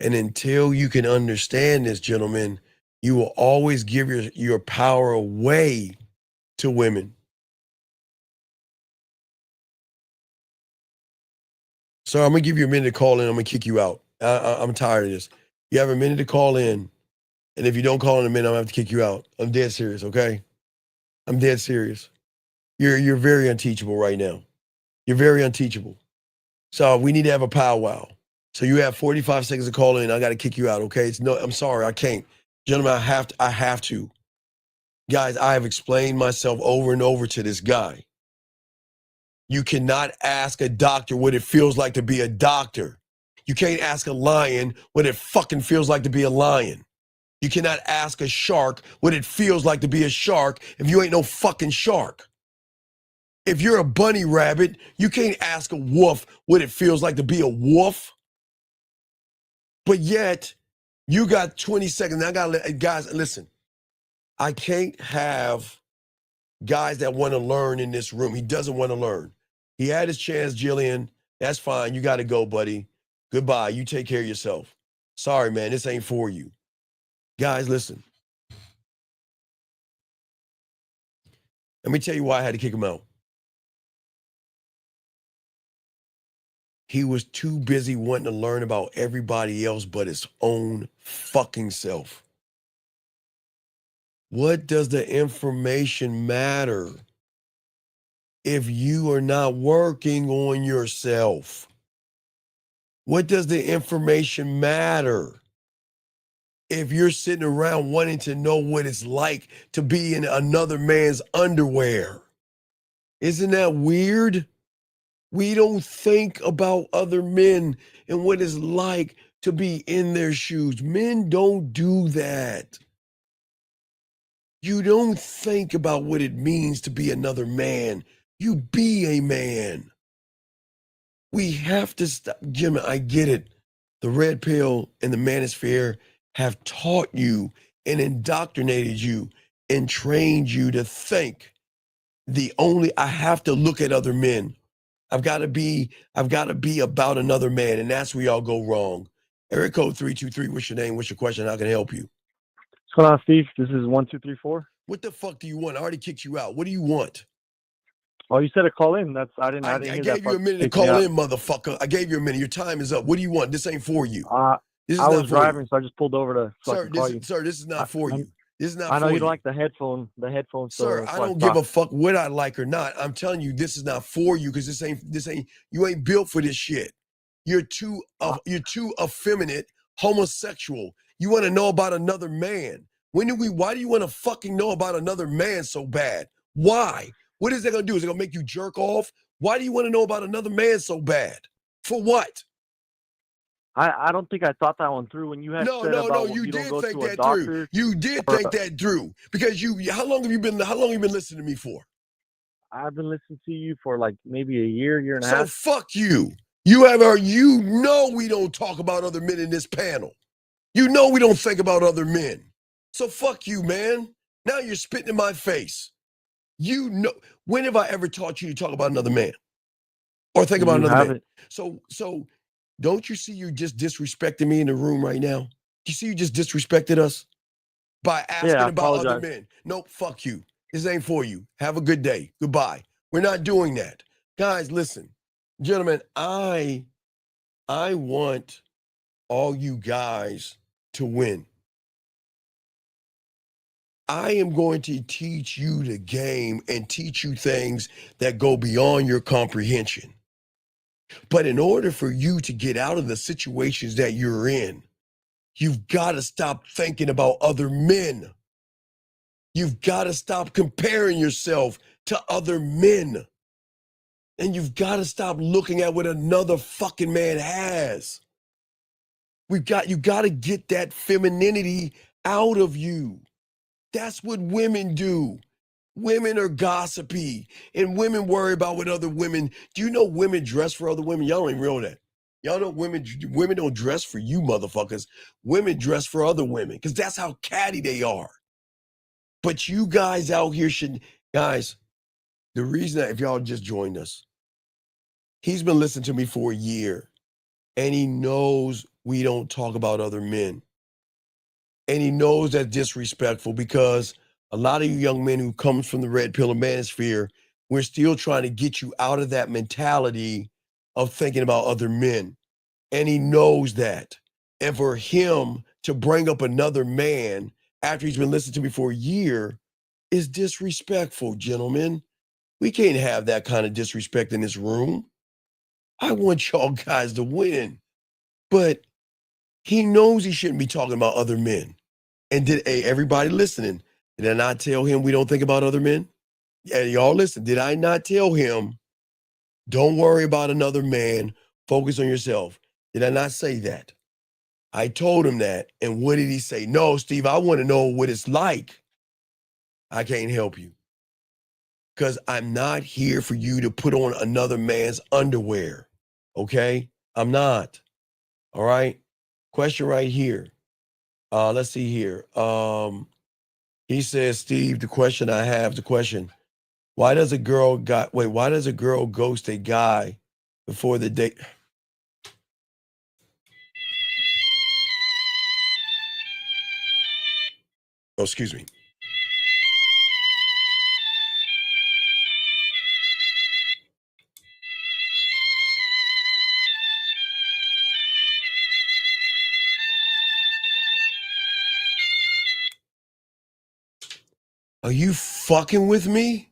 And until you can understand this, gentlemen, you will always give your power away to women. So I'm going to give you a minute to call in. I'm going to kick you out. I'm tired of this. You have a minute to call in. And if you don't call in a minute, I'm going to have to kick you out. I'm dead serious, okay? I'm dead serious. You're very unteachable right now. You're very unteachable. So we need to have a powwow. So you have 45 seconds to call in. I got to kick you out, okay? I'm sorry, I can't. Gentlemen, I have to. Guys, I have explained myself over and over to this guy. You cannot ask a doctor what it feels like to be a doctor. You can't ask a lion what it fucking feels like to be a lion. You cannot ask a shark what it feels like to be a shark if you ain't no fucking shark. If you're a bunny rabbit, you can't ask a wolf what it feels like to be a wolf. But yet, you got 20 seconds. Now, guys, listen. I can't have guys that want to learn in this room. He doesn't want to learn. He had his chance, Jillian. That's fine. You got to go, buddy. Goodbye. You take care of yourself. Sorry, man. This ain't for you. Guys, listen. Let me tell you why I had to kick him out. He was too busy wanting to learn about everybody else but his own fucking self. What does the information matter if you are not working on yourself? What does the information matter if you're sitting around wanting to know what it's like to be in another man's underwear? Isn't that weird? We don't think about other men and what it's like to be in their shoes. Men don't do that. You don't think about what it means to be another man. You be a man. We have to stop. Jim, I get it. The red pill and the manosphere have taught you and indoctrinated you and trained you to think I have to look at other men. I've got to be about another man, and that's where y'all go wrong. Area code 323, what's your name? What's your question? How can I help you? What's going on, Steve? This is 1234. What the fuck do you want? I already kicked you out. What do you want? Oh, you said to call in. I didn't I hear gave that you a minute to call in, motherfucker. I gave you a minute. Your time is up. What do you want? This ain't for you. This is I not was for driving, you. so I just pulled over to so I can call you. Sir, this is not for you. This is not for you. I know you don't like the headphone. Sir, I don't give a fuck what I like or not. I'm telling you, this is not for you because you ain't built for this shit. You're too effeminate, homosexual. You want to know about another man. Why do you want to fucking know about another man so bad? Why? What is that going to do? Is it going to make you jerk off? Why do you want to know about another man so bad? For what? I don't think I thought that one through when you had said about when you you don't did go think to a that doctor. through. You did think that through because how long have you been listening to me for? I've been listening to you for like maybe a year and a So half. fuck you. You know we don't talk about other men in this panel. You know we don't think about other men. So fuck you, man. Now you're spitting in my face. You know, when have I ever taught you to talk about another man? Or think about another man? So don't you see you just disrespecting me in the room right now? You see you just disrespected us by asking about other men. Nope, fuck you. This ain't for you. Have a good day. Goodbye. We're not doing that. Guys, listen. Gentlemen, I want all you guys to win. I am going to teach you the game and teach you things that go beyond your comprehension. But in order for you to get out of the situations that you're in, you've got to stop thinking about other men. You've got to stop comparing yourself to other men. And you've got to stop looking at what another fucking man has. You got to get that femininity out of you. That's what women do. Women are gossipy, and women worry about what other women. Do you know women dress for other women? Y'all don't even know that. Y'all know women don't dress for you motherfuckers. Women dress for other women because that's how catty they are. But you guys out here guys, the reason that if y'all just joined us, he's been listening to me for a year, and he knows we don't talk about other men. And he knows that's disrespectful because a lot of you young men who comes from the red pill and manosphere, we're still trying to get you out of that mentality of thinking about other men. And he knows that. And for him to bring up another man after he's been listening to me for a year is disrespectful, gentlemen. We can't have that kind of disrespect in this room. I want y'all guys to win. But he knows he shouldn't be talking about other men. And everybody listening, did I not tell him we don't think about other men? Yeah, y'all listen. Did I not tell him, don't worry about another man, focus on yourself? Did I not say that? I told him that. And what did he say? No, Steve, I want to know what it's like. I can't help you. Because I'm not here for you to put on another man's underwear. Okay? I'm not. All right? Question right here. Let's see here. He says, Steve, the question, why does a girl ghost a guy before the date? Oh, excuse me. Are you fucking with me?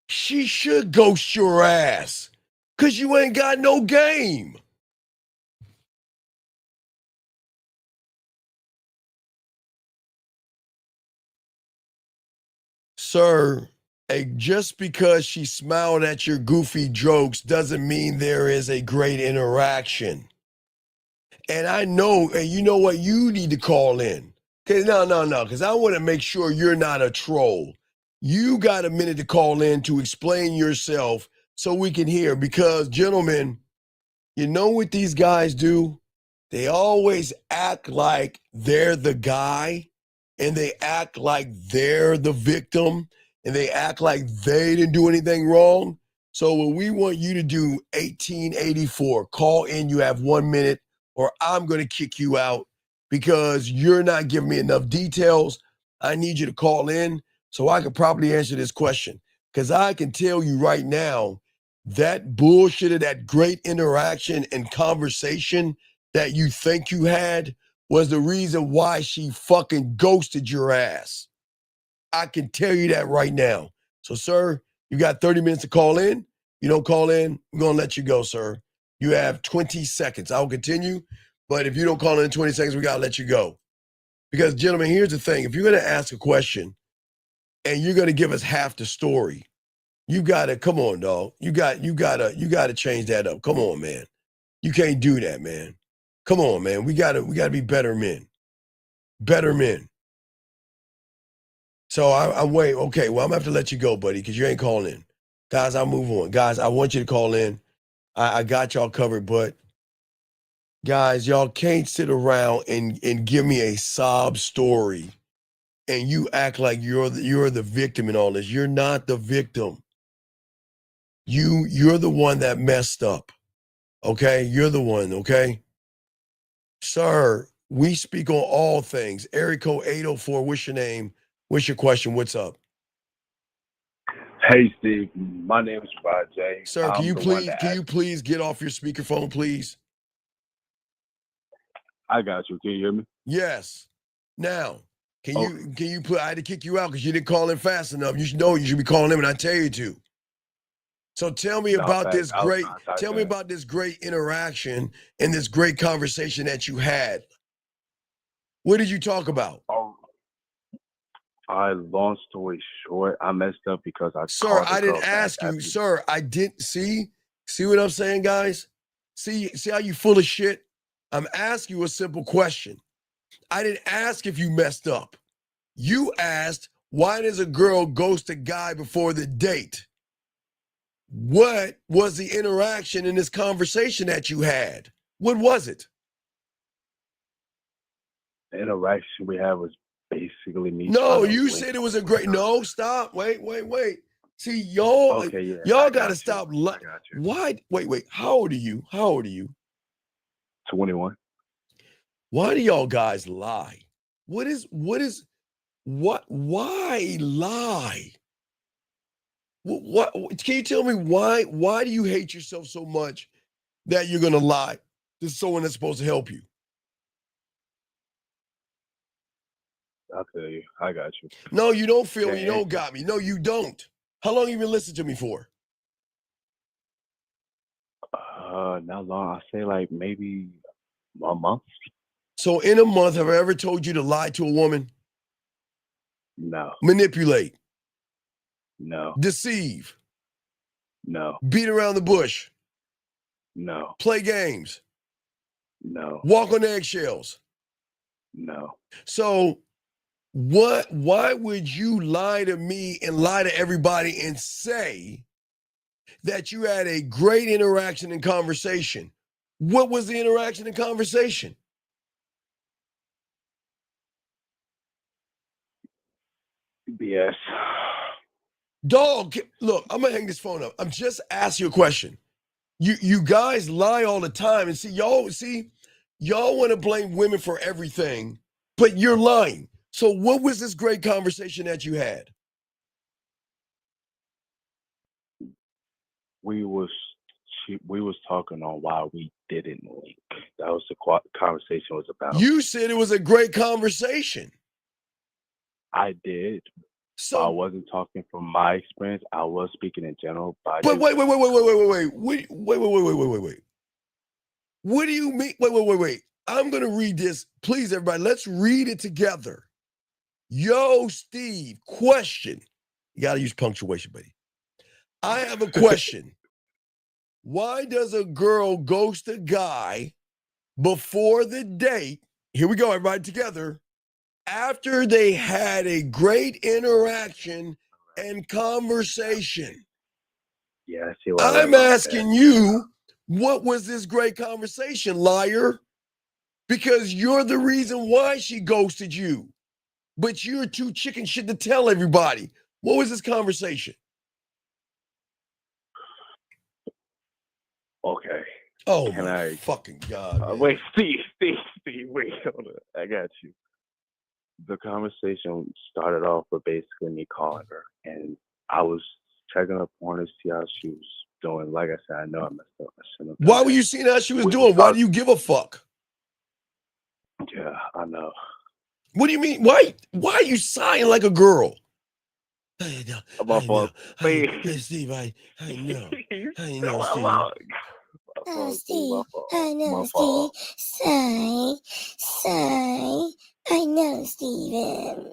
She should ghost your ass because you ain't got no game. Sir, just because she smiled at your goofy jokes doesn't mean there is a great interaction. And I know, and you know what? You need to call in. Okay, no, because I want to make sure you're not a troll. You got a minute to call in to explain yourself so we can hear. Because, gentlemen, you know what these guys do? They always act like they're the guy, and they act like they're the victim, and they act like they didn't do anything wrong. So what we want you to do, 1884, call in, you have 1 minute, or I'm going to kick you out because you're not giving me enough details. I need you to call in so I can properly answer this question. Because I can tell you right now, that bullshit of that great interaction and conversation that you think you had was the reason why she fucking ghosted your ass. I can tell you that right now. So, sir, you got 30 minutes to call in. You don't call in, we're going to let you go, sir. You have 20 seconds. I'll continue, but if you don't call in 20 seconds, we got to let you go. Because, gentlemen, here's the thing. If you're going to ask a question, and you're gonna give us half the story. You gotta come on, dog. You gotta change that up. Come on, man. You can't do that, man. Come on, man. We gotta be better men. Better men. So I'm waiting. Okay, well, I'm gonna have to let you go, buddy, because you ain't calling in. Guys, I'll move on. Guys, I want you to call in. I got y'all covered, but guys, y'all can't sit around and give me a sob story and you act like you're the victim in all this. You're not the victim. You're the one that messed up. Okay? You're the one, okay? Sir, we speak on all things. Area code 804, what's your name? What's your question? What's up? Hey Steve, my name is Rajay. Sir, can you please get off your speakerphone, please? I got you. Can you hear me? Yes. Now, can you put? I had to kick you out because you didn't call in fast enough. You should know you should be calling in when I tell you to. So tell me about this great. Tell me about this great interaction and this great conversation that you had. What did you talk about? Long story short, I messed up because Sir, I didn't ask you. Sir, I didn't see what I'm saying, guys? See how you full of shit? I'm asking you a simple question. I didn't ask if you messed up. You asked, why does a girl ghost a guy before the date? What was the interaction in this conversation that you had? What was it? The interaction we had was basically me. No, you said it was a great. No, stop. Wait. See, y'all, y'all got to stop. Why? Wait. How old are you? 21. Why do y'all guys lie? Why lie? What can you tell me why do you hate yourself so much that you're gonna lie to someone that's supposed to help you? I'll tell you. I got you. No, you don't feel me. You don't got me. No, you don't. How long you been listening to me for? Not long. I say like maybe a month. So in a month, have I ever told you to lie to a woman? No. Manipulate? No. Deceive? No. Beat around the bush? No. Play games? No. Walk on eggshells? No. So why would you lie to me and lie to everybody and say that you had a great interaction and conversation? What was the interaction and conversation? BS. Dog, look, I'm gonna hang this phone up. I'm just asking you a question. You guys lie all the time, and y'all want to blame women for everything, but you're lying. So what was this great conversation that you had? We was talking on why we didn't link. That was the conversation was about. You said it was a great conversation. I did. So I wasn't talking from my experience. I was speaking in general. Wait. What do you mean? Wait. I'm going to read this. Please, everybody, let's read it together. Yo, Steve, question. You got to use punctuation, buddy. I have a question. Why does a girl ghost a guy before the date? Here we go, everybody together. After they had a great interaction and conversation. Yeah, I see I'm asking you, what was this great conversation, liar? Because you're the reason why she ghosted you. But you're too chicken shit to tell everybody. What was this conversation? Okay. Oh, my fucking God. Wait, Steve, wait, hold on. I got you. The conversation started off with basically me calling her, and I was checking up on her to see how she was doing. Like I said, I know I messed up. I shouldn't have. Why were you seeing how she was doing? Why do you give a fuck? Yeah, I know. What do you mean? Why are you sighing like a girl? I know. Steve, I know. I know, Steve. Oh, Steve, I know, Steve. Sigh. I know, Steven.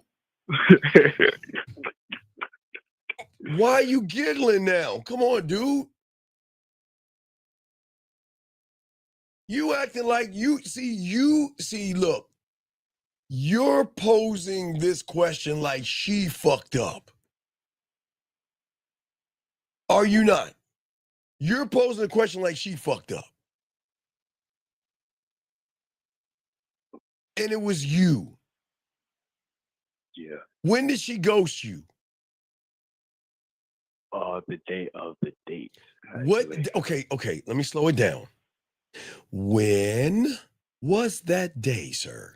Why are you giggling now? Come on, dude. You acting like look, you're posing this question like she fucked up. Are you not? You're posing a question like she fucked up. And it was you. Yeah. When did she ghost you? The day of the date. What? Okay. Let me slow it down. When was that day, sir?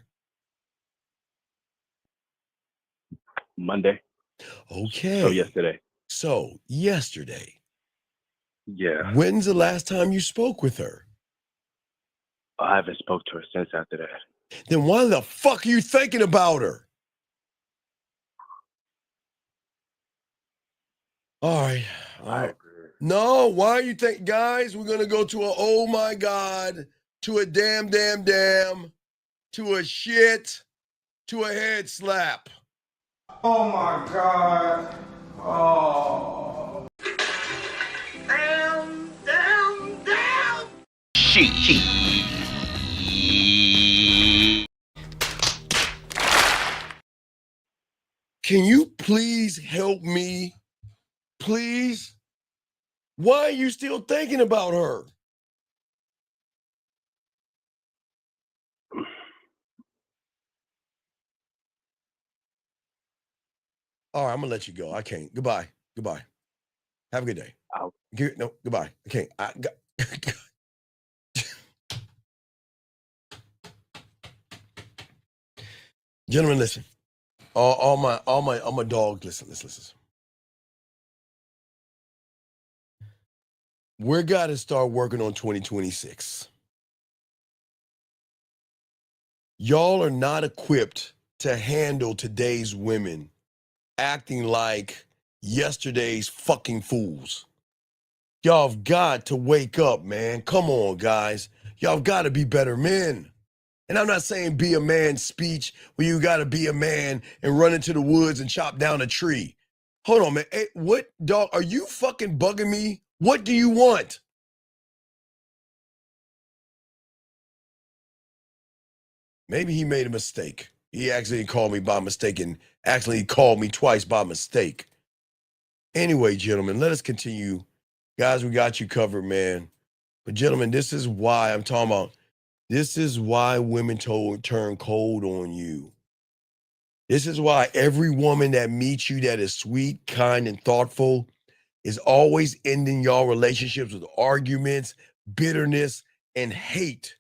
Monday. Okay. So yesterday. So yesterday. Yeah. When's the last time you spoke with her? I haven't spoke to her since after that. Then why the fuck are you thinking about her? All right. I agree. No, why are you think, guys? We're gonna go to a oh my god, to a damn, to a shit, to a head slap. Oh my god. Oh. Down. She. Can you please help me? Please? Why are you still thinking about her? All right, I'm gonna let you go. I can't. Goodbye. Have a good day. No, goodbye. I can't. Gentlemen, listen. All my dogs, listen. We're got to start working on 2026. Y'all are not equipped to handle today's women acting like yesterday's fucking fools. Y'all have got to wake up, man. Come on, guys. Y'all have got to be better men. And I'm not saying be a man speech where you got to be a man and run into the woods and chop down a tree. Hold on, man. Hey, what, dog? Are you fucking bugging me? What do you want? Maybe he made a mistake. He actually called me by mistake and actually called me twice by mistake. Anyway, gentlemen, let us continue. Guys, we got you covered, man. But gentlemen, this is why I'm talking about. This is why women turn cold on you. This is why every woman that meets you that is sweet, kind, and thoughtful is always ending y'all relationships with arguments, bitterness, and hate.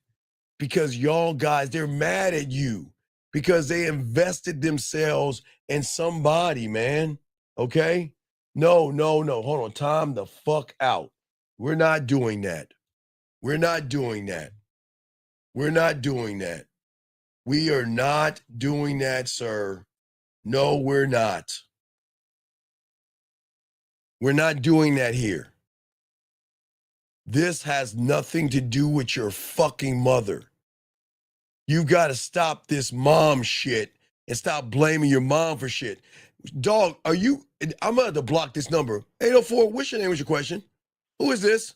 Because y'all guys, they're mad at you because they invested themselves in somebody, man. Okay? No. Hold on. Time the fuck out. We're not doing that. We are not doing that, sir. No, we're not. We're not doing that here. This has nothing to do with your fucking mother. You got to stop this mom shit and stop blaming your mom for shit. Dog, I'm going to have to block this number. 804, what's your name? What's your question? Who is this?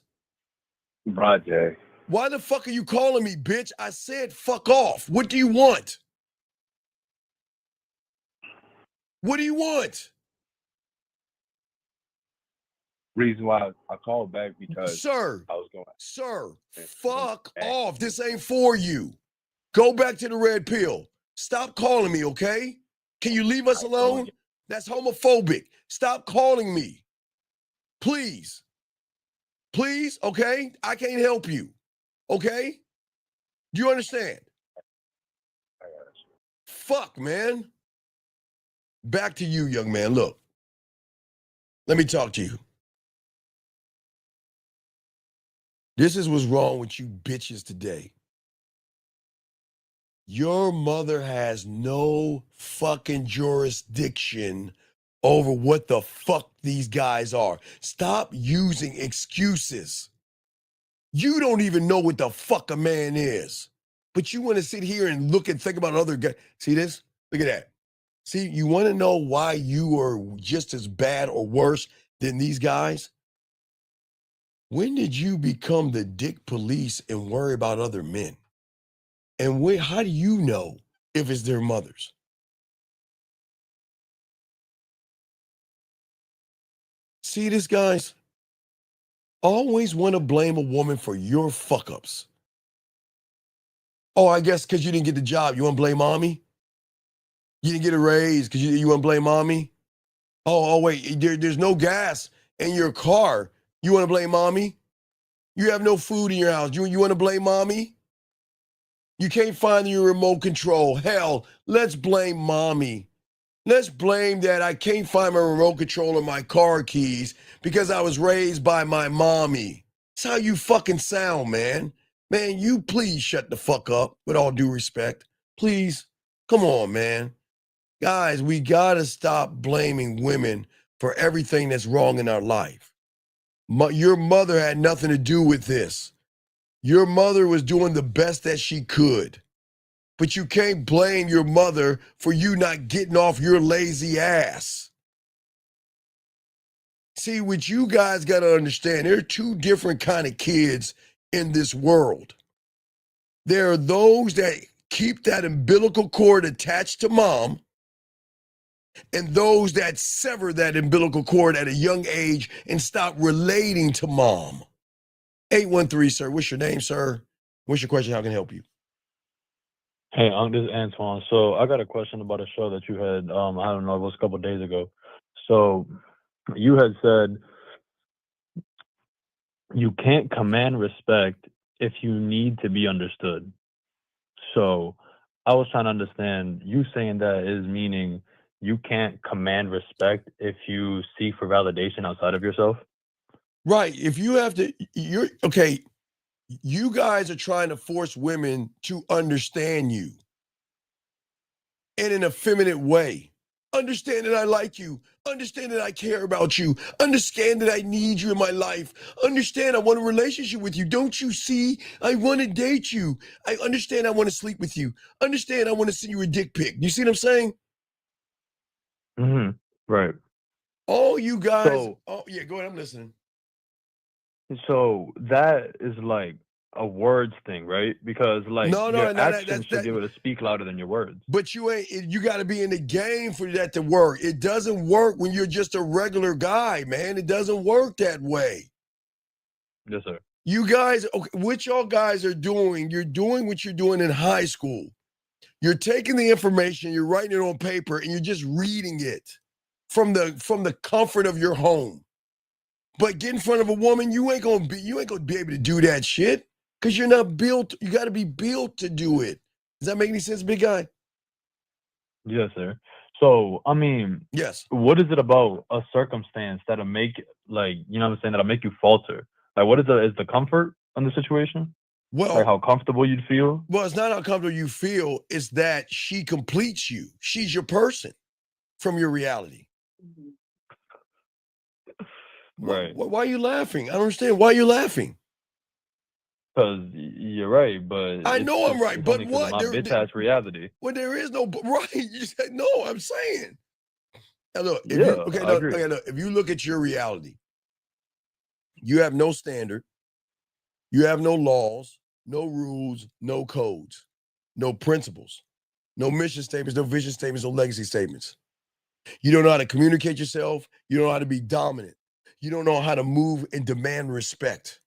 Rajay. Why the fuck are you calling me, bitch? I said fuck off. What do you want? What do you want? Reason why I called back because Sir, I was going. Sir, fuck off. This ain't for you. Go back to the red pill. Stop calling me, okay? Can you leave us alone? That's homophobic. Stop calling me. Please. Please, okay? I can't help you. Okay? Do you understand? Fuck, man. Back to you, young man. Look. Let me talk to you. This is what's wrong with you bitches today. Your mother has no fucking jurisdiction over what the fuck these guys are. Stop using excuses. You don't even know what the fuck a man is. But you want to sit here and look and think about other guys. See this? Look at that. See, you want to know why you are just as bad or worse than these guys? When did you become the dick police and worry about other men? And how do you know if it's their mothers? See this, guys? Always want to blame a woman for your fuck-ups. Oh, I guess because you didn't get the job, you want to blame mommy? You didn't get a raise because you want to blame mommy? Oh, wait, there's no gas in your car. You want to blame mommy? You have no food in your house. You want to blame mommy? You can't find your remote control. Hell, let's blame mommy. Let's blame that I can't find my remote control or my car keys because I was raised by my mommy. That's how you fucking sound, man. Man, you please shut the fuck up, with all due respect. Please. Come on, man. Guys, we gotta stop blaming women for everything that's wrong in our life. Your mother had nothing to do with this. Your mother was doing the best that she could. But you can't blame your mother for you not getting off your lazy ass. See, what you guys got to understand, there are two different kind of kids in this world. There are those that keep that umbilical cord attached to mom, and those that sever that umbilical cord at a young age and stop relating to mom. 813, sir. What's your name, sir? What's your question? How can I help you? Hey, this is Antoine. So I got a question about a show that you had, I don't know, it was a couple of days ago. So you had said you can't command respect if you need to be understood. So I was trying to understand, you saying that is meaning you can't command respect if you seek for validation outside of yourself? Right. If you have to, okay, you guys are trying to force women to understand you in an effeminate way. Understand that I like you. Understand that I care about you. Understand that I need you in my life. Understand I want a relationship with you. Don't you see? I want to date you. I understand I want to sleep with you. Understand I want to send you a dick pic. You see what I'm saying? Mm-hmm. Right. All you guys. So, yeah, go ahead. I'm listening. So that is like a words thing, right? Because like your actions should be able to speak louder than your words. But you got to be in the game for that to work. It doesn't work when you're just a regular guy, man. It doesn't work that way. Yes, sir. You guys, what y'all guys are doing, you're doing what you're doing in high school. You're taking the information, you're writing it on paper, and you're just reading it from the comfort of your home. But get in front of a woman, you ain't gonna be able to do that shit because you're not built. You got to be built to do it. Does that make any sense, big guy? Yes, sir. So, I mean, yes. What is it about a circumstance that'll make, like, you know what I'm saying, that'll make you falter? Like, what is the comfort in the situation? Well, like how comfortable you'd feel? Well, it's not how comfortable you feel. It's that she completes you. She's your person from your reality. Right. Why are you laughing? I don't understand. Why are you laughing? Because you're right, but I know I'm right, but what? My bitch has reality. Well, there is no right. You said no. I'm saying. Now look, if if you look at your reality, you have no standard, you have no laws, no rules, no codes, no principles, no mission statements, no vision statements, no legacy statements. You don't know how to communicate yourself. You don't know how to be dominant. You don't know how to move and demand respect.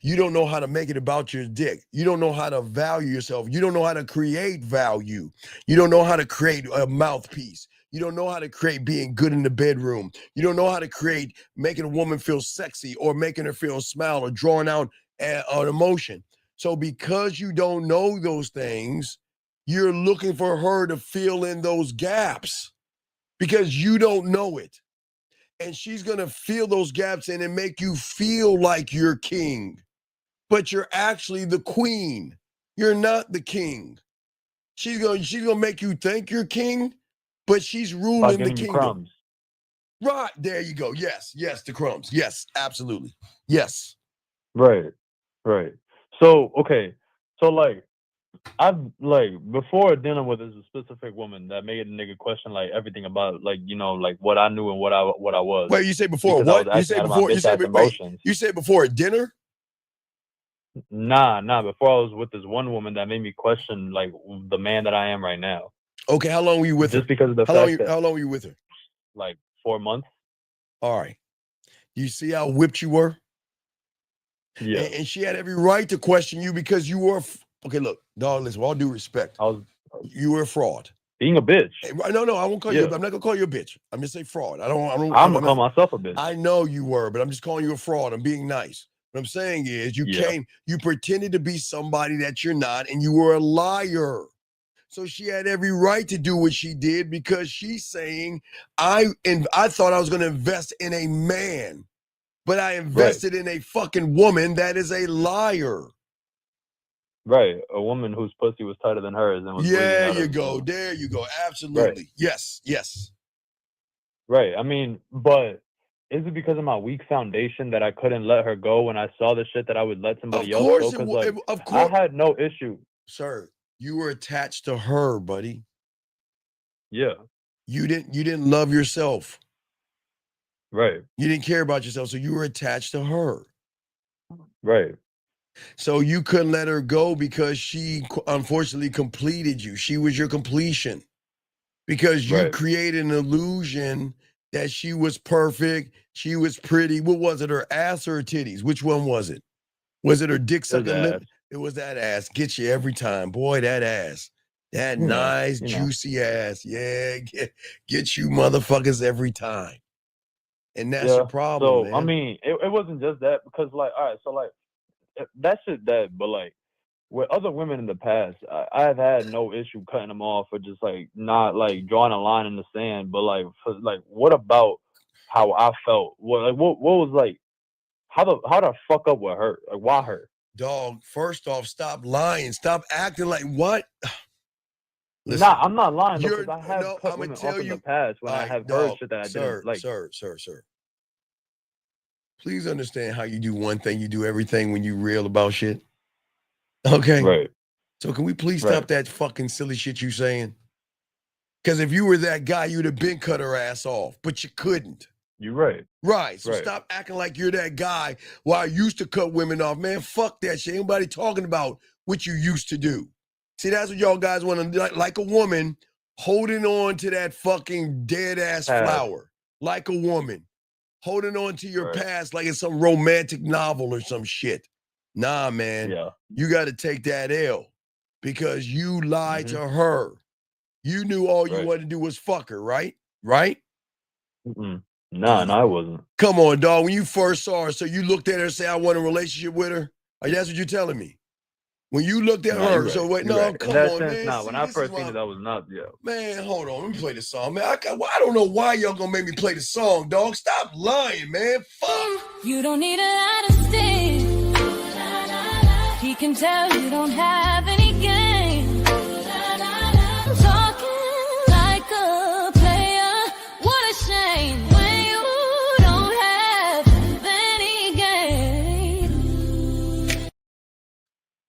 You don't know how to make it about your dick. You don't know how to value yourself. You don't know how to create value. You don't know how to create a mouthpiece. You don't know how to create being good in the bedroom. You don't know how to create making a woman feel sexy or making her feel smile or drawing out an emotion. So because you don't know those things, you're looking for her to fill in those gaps because you don't know it. And she's going to fill those gaps in and make you feel like you're king. But you're actually the queen. You're not the king. She's gonna make you think you're king, but she's ruling the kingdom. Crumbs. Right. There you go. Yes, the crumbs. Yes, absolutely. Yes. Right. So, okay. So like I've like before dealing with this specific woman that made a nigga question like everything about like like what I knew and what I was. Wait, you say before because I what? was You acting say out of my before? You bitch say ass wait? emotions. You said before at dinner? Nah. Before I was with this one woman that made me question like the man that I am right now. Okay, how long were you with her? Just because of the How fact that long were you with her? like 4 months. All right. You see how whipped you were? Yeah. And she had every right to question you because you were okay. Look, dog. Listen, with all due respect, you were a fraud. Being a bitch. No, I won't call you. I'm not gonna call you a bitch. I'm just say fraud. I'm gonna call myself a bitch. I know you were, but I'm just calling you a fraud. I'm being nice. What I'm saying is, you pretended to be somebody that you're not, and you were a liar. So she had every right to do what she did because she's saying, I thought I was gonna invest in a man, but I invested in a fucking woman that is a liar. Right, a woman whose pussy was tighter than hers and was There you go. There you go. Absolutely. Right. Yes. Right. I mean, but is it because of my weak foundation that I couldn't let her go when I saw the shit that I would let somebody else go? Because Of course, I had no issue. Sir, you were attached to her, buddy. Yeah. You didn't love yourself. Right. You didn't care about yourself, so you were attached to her. Right. So you couldn't let her go because she unfortunately completed you. She was your completion. Because you created an illusion that she was perfect, she was pretty. What was it, her ass or her titties? Which one was it? Was it her dick sucking lip? It was that ass. Get you every time. Boy, that ass. That nice, juicy ass. Yeah, get you motherfuckers every time. And that's your problem, man. I mean, it wasn't just that because like, all right, so like that shit dead, but like with other women in the past, I've had no issue cutting them off or just like not like drawing a line in the sand. But like, what about how I felt? What was like? How the fuck up with her? Like, why her? Dog, first off, stop lying. Stop acting like what? Listen, nah, I'm not lying because I have cut women off in the past when I have heard shit that I didn't like. Sir. Please understand how you do one thing, you do everything when you real about shit. Okay? Right. So can we please stop that fucking silly shit you saying? Because if you were that guy, you'd have been cut her ass off, but you couldn't. You're right. Right. So stop acting like you're that guy. Well, I used to cut women off. Man, fuck that shit. Ain't nobody talking about what you used to do. See, that's what y'all guys want to do. Like a woman holding on to that fucking dead ass flower. Like a woman holding on to your past like it's some romantic novel or some shit. Nah, man. Yeah. You got to take that L because you lied to her. You knew all you wanted to do was fuck her, right? Right? Nah, I wasn't. Come on, dog. When you first saw her, so you looked at her and said, I want a relationship with her? Like, that's what you're telling me. When you looked at her, so wait, come on, man. Nah, when I first seen it, I was not, Man, hold on. Let me play the song, man. I don't know why y'all gonna make me play the song, dog. Stop lying, man. Fuck. You don't need a lot of things. He can tell you don't have any game. I'm talking like a player. What a shame when you don't have any game.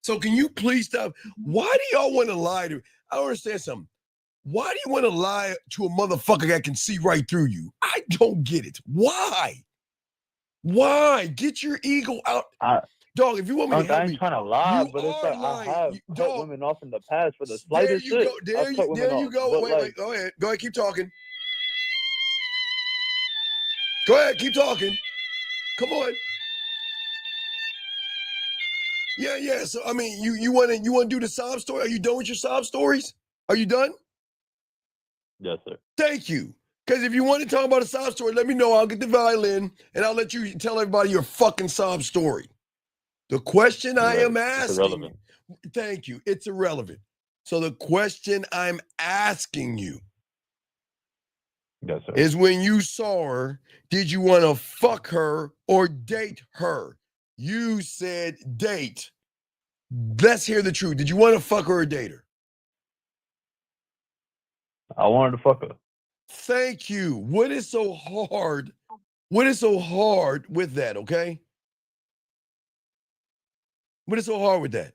So can you please stop? Why do y'all want to lie to me? I don't understand something. Why do you want to lie to a motherfucker that can see right through you? I don't get it. Why? Why? Get your ego out. Dog, if you want me to help I ain't trying to lie, but it's like I have cut women off in the past for the slightest shit. There you go. Wait. Go ahead. Keep talking. Go ahead. Keep talking. Come on. Yeah. So I mean, you want to do the sob story? Are you done with your sob stories? Are you done? Yes, sir. Thank you. Because if you want to talk about a sob story, let me know. I'll get the violin and I'll let you tell everybody your fucking sob story. The question I am asking, thank you, it's irrelevant. So the question I'm asking you is when you saw her, did you want to fuck her or date her? You said date. Let's hear the truth. Did you want to fuck her or date her? I wanted to fuck her. Thank you. What is so hard? What is so hard with that, okay? What is so hard with that?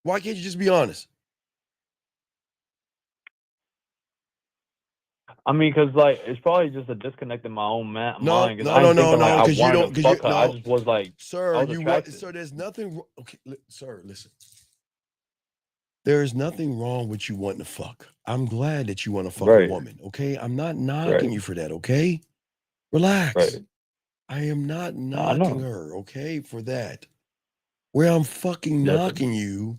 Why can't you just be honest? I mean, because like it's probably just a disconnect in my own mind. No, Because I ain't thinking like I because you don't. wanted to Because fuck her. I just was like, sir, I was you what? attracted. Sir, there's nothing. Okay, sir, listen. There is nothing wrong with you wanting to fuck. I'm glad that you want to fuck a woman. Okay, I'm not knocking you for that. Okay, relax. Right. I am not I knocking know. her. Okay, for that. Where I'm fucking Yes, knocking you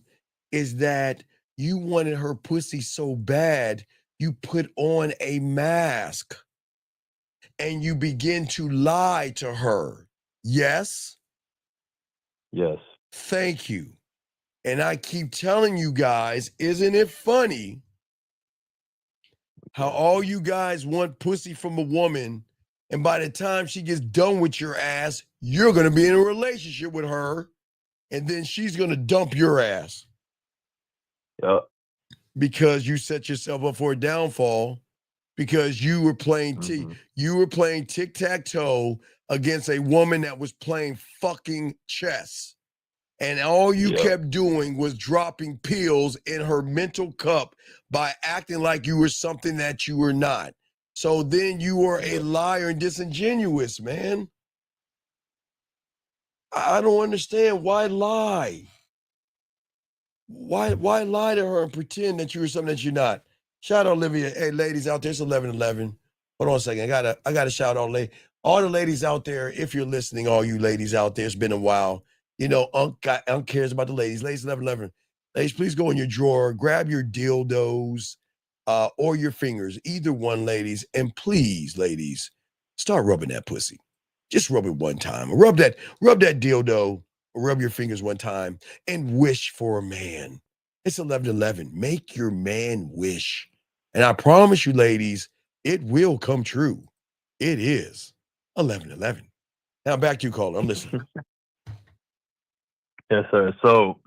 is that you wanted her pussy so bad, you put on a mask and you begin to lie to her. Yes? Yes. Thank you. And I keep telling you guys, isn't it funny how all you guys want pussy from a woman, and by the time she gets done with your ass, you're going to be in a relationship with her, and then she's going to dump your ass. Yep. Because you set yourself up for a downfall because you were playing tic-tac-toe against a woman that was playing fucking chess. And all you kept doing was dropping pills in her mental cup by acting like you were something that you were not. So then you were a liar and disingenuous, man. I don't understand. Why lie? Why lie to her and pretend that you were something that you're not? Shout out Olivia. Hey, ladies out there, it's 11:11. Hold on a second. I gotta shout out all the ladies out there. If you're listening, all you ladies out there, it's been a while. You know, Unc cares about the ladies. Ladies, 11:11. Ladies, please go in your drawer, grab your dildos or your fingers, either one, ladies, and please, ladies, start rubbing that pussy. Just rub it one time. Rub that dildo. Rub your fingers one time and wish for a man. It's 11:11. Make your man wish. And I promise you, ladies, it will come true. It is 11:11. Now back to you, caller. I'm listening. Yes, sir. So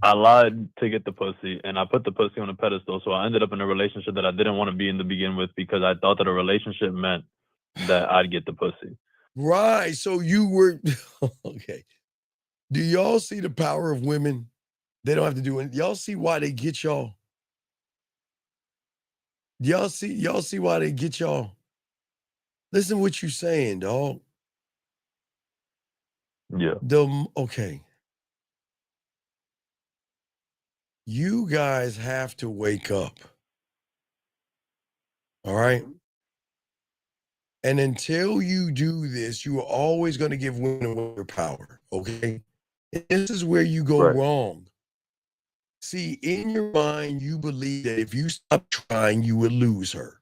I lied to get the pussy, and I put the pussy on a pedestal. So I ended up in a relationship that I didn't want to be in to begin with because I thought that a relationship meant that I'd get the pussy. Right. So you were okay. Do y'all see the power of women? They don't have to do it. Y'all see why they get y'all? Y'all see why they get y'all? Listen what you saying, dog. Yeah. Okay. You guys have to wake up. All right. And until you do this, you are always going to give women their power. Okay. And this is where you go wrong. See, in your mind, you believe that if you stop trying, you would lose her.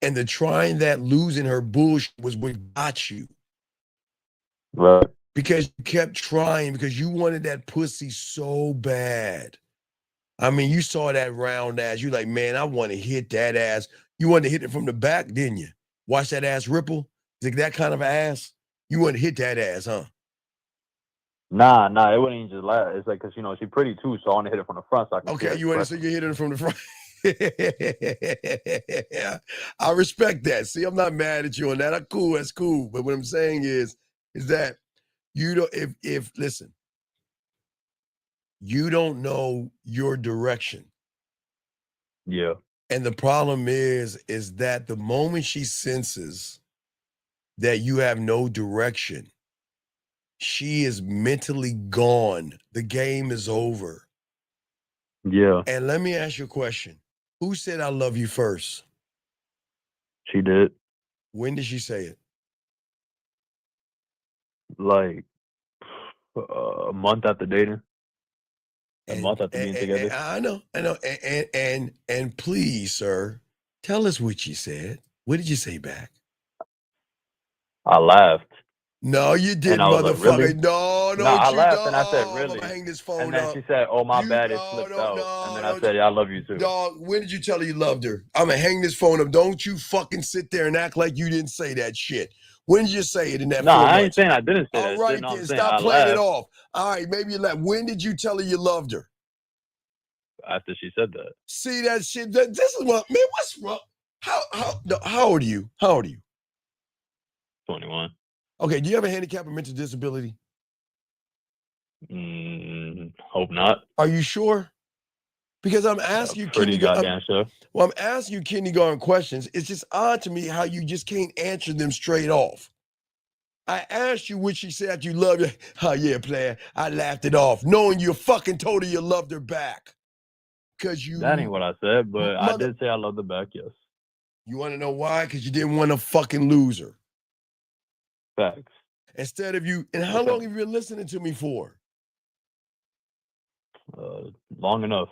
And the trying that losing her bullshit was what got you. Right. Because you kept trying because you wanted that pussy so bad. I mean, you saw that round ass. You like, man, I want to hit that ass. You wanted to hit it from the back, didn't you? Watch that ass ripple. Is it that kind of ass? You want to hit that ass, huh? Nah, it wouldn't even just laugh. It's like, because, you know, she's pretty too, so I want to hit it from the front so I can Okay, you want to, so you hit it from the front. I respect that. See, I'm not mad at you on that. Cool, that's cool. But what I'm saying is that you don't, if listen, you don't know your direction. Yeah. And the problem is that the moment she senses that you have no direction, she is mentally gone. The game is over. Yeah. And let me ask you a question. Who said I love you first? She did. When did she say it? Like a month after dating. A month after being together. I know. And please, sir, tell us what you said. What did you say back? I laughed. No, you didn't, motherfucker. Like, really? No, I laughed and I said, really? I'm gonna hang this phone and then up. she said, oh, my bad, it slipped out. And then I said, yeah, I love you too. Dog, when did you tell her you loved her? I'm gonna hang this phone up. Don't you fucking sit there and act like you didn't say that shit. When did you say it in that 4 months? No, I ain't saying I didn't say that. All right, shit. No, then stop playing it off. All right, maybe you laughed. When did you tell her you loved her? After she said that. See that shit? This is what, man, what's wrong? How old are you? How old are you? 21. Okay, do you have a handicap or mental disability? Hope not. Are you sure? Because I'm asking you Pretty goddamn sure. Well, I'm asking you kindergarten questions. It's just odd to me how you just can't answer them straight off. I asked you what she said you love her. Oh, yeah, player. I laughed it off, knowing you fucking told her you loved her back. Because you... That ain't what I said, but I Mother- did say I love the back, yes. You want to know why? Because you didn't want to fucking lose her. Facts. Instead of you... And how long have you been listening to me for? Long enough.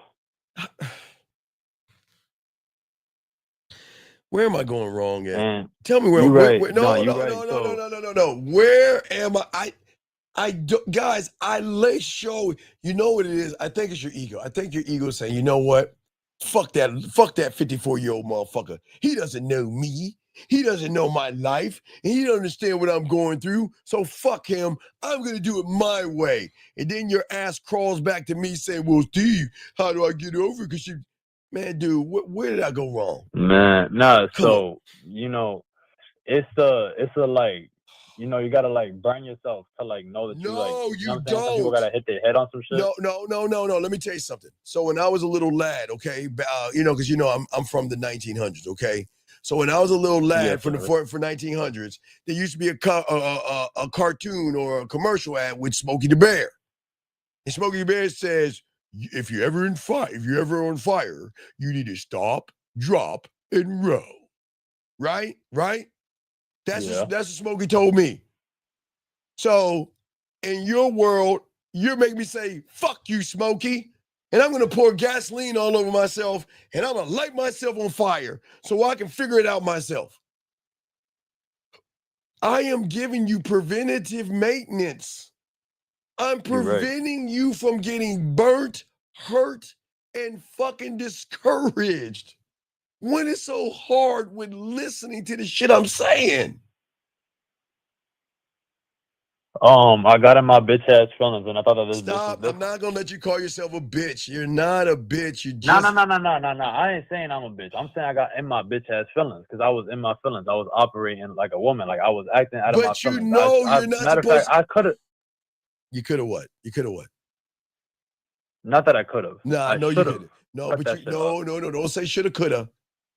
Where am I going wrong at? And tell me where. You right. No. Where am I? I do, guys. I lay show. You know what it is? I think it's your ego. I think your ego saying, you know what? Fuck that 54-year-old motherfucker. He doesn't know me. He doesn't know my life, and he don't understand what I'm going through. So fuck him. I'm gonna do it my way. And then your ass crawls back to me saying, "Well, Steve, how do I get over it?" Because you, man, dude, where did I go wrong? Man, nah. So you know, it's a like, you know, you gotta like burn yourself to like know that you like. You know what I'm saying? Some people gotta hit their head on some shit. No. Let me tell you something. So when I was a little lad, okay, you know, because you know I'm from the 1900s, okay. So when I was a little lad for 1900s, there used to be a cartoon or a commercial ad with Smokey the Bear. And Smokey the Bear says, if you're ever on fire, you need to stop, drop, and row. Right? That's what Smokey told me. So in your world, you're making me say, fuck you, Smokey. And I'm going to pour gasoline all over myself, and I'm going to light myself on fire so I can figure it out myself. I am giving you preventative maintenance. I'm preventing you from getting burnt, hurt, and fucking discouraged. When it's so hard with listening to the shit I'm saying. I got in my bitch ass feelings, and I thought that this Stop. bitch was I'm not gonna let you call yourself a bitch. You're not a bitch. You No. just I ain't saying I'm a bitch. I'm saying I got in my bitch ass feelings because I was in my feelings. I was operating like a woman. Like I was acting out of my But you feelings. know you're not matter of supposed fact, I could have. You could have what? Not that I could have. Nah, no, you didn't. No, but no. Don't say shoulda, coulda.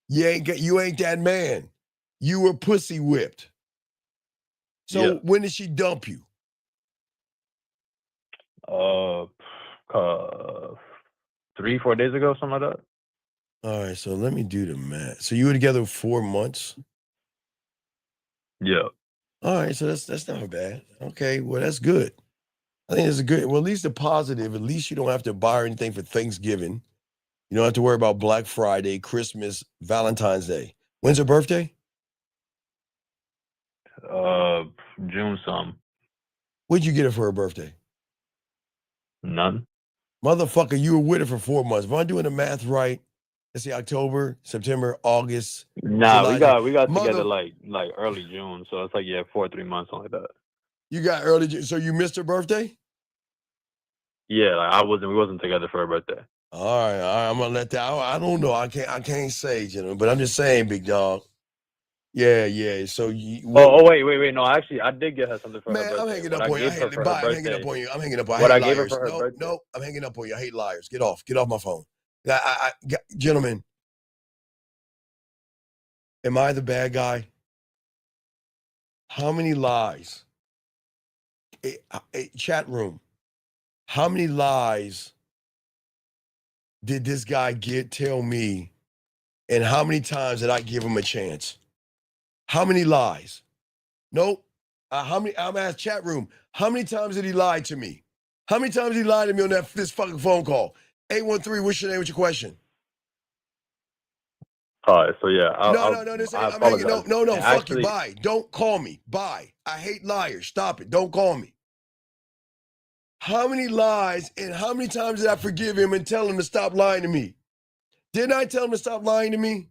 You ain't that man. You were pussy whipped. So when did she dump you? 3-4 days ago, something like that. All right, so let me do the math. So you were together 4 months? Yeah. All right, so that's not bad. Okay, well, that's good. I think it's a good, well, at least the positive, at least you don't have to buy her anything for Thanksgiving. You don't have to worry about Black Friday, Christmas, Valentine's Day. When's her birthday? June some. What'd you get her for her birthday? None. Motherfucker, you were with her for 4 months. If I'm doing the math right, let's see, October, September, August. Nah, July, we got together like early June, so it's like 4-3 months, something like that. You got early June, so you missed her birthday? Yeah, like we wasn't together for her birthday. All right, I'm gonna let that. I don't know. I can't say, gentlemen, but I'm just saying, big dog. Yeah. So you. Wait. No, actually, I did get her something for her birthday. I'm hanging up on you. I'm hanging up on you. I'm hanging up on you. What I I hate gave her liars. for her birthday. No, I'm hanging up on you. I hate liars. Get off my phone. Gentlemen, am I the bad guy? How many lies? Chat room. How many lies did this guy tell me? And how many times did I give him a chance? How many lies? Nope. I'm asking chat room. How many times did he lie to me? How many times did he lie to me on this fucking phone call? 813, what's your name? What's your question? All right, so yeah. I'm hanging. No, fuck you. Bye. Don't call me. Bye. I hate liars. Stop it. Don't call me. How many lies and how many times did I forgive him and tell him to stop lying to me? Didn't I tell him to stop lying to me?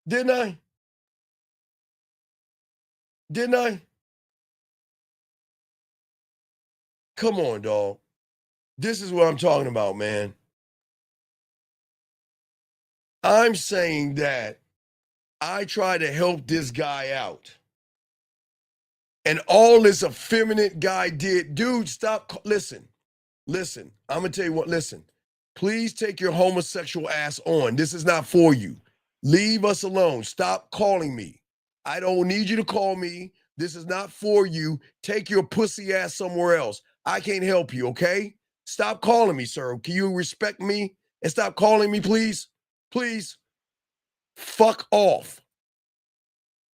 Didn't I? Come on, dog. This is what I'm talking about, man. I'm saying that I try to help this guy out. And all this effeminate guy did, dude, stop. Listen, Listen, I'm going to tell you what. Listen, please take your homosexual ass on. This is not for you. Leave us alone. Stop calling me. I don't need you to call me. This is not for you. Take your pussy ass somewhere else. I can't help you, okay? Stop calling me, sir. Can you respect me and stop calling me, please? Please. Fuck off.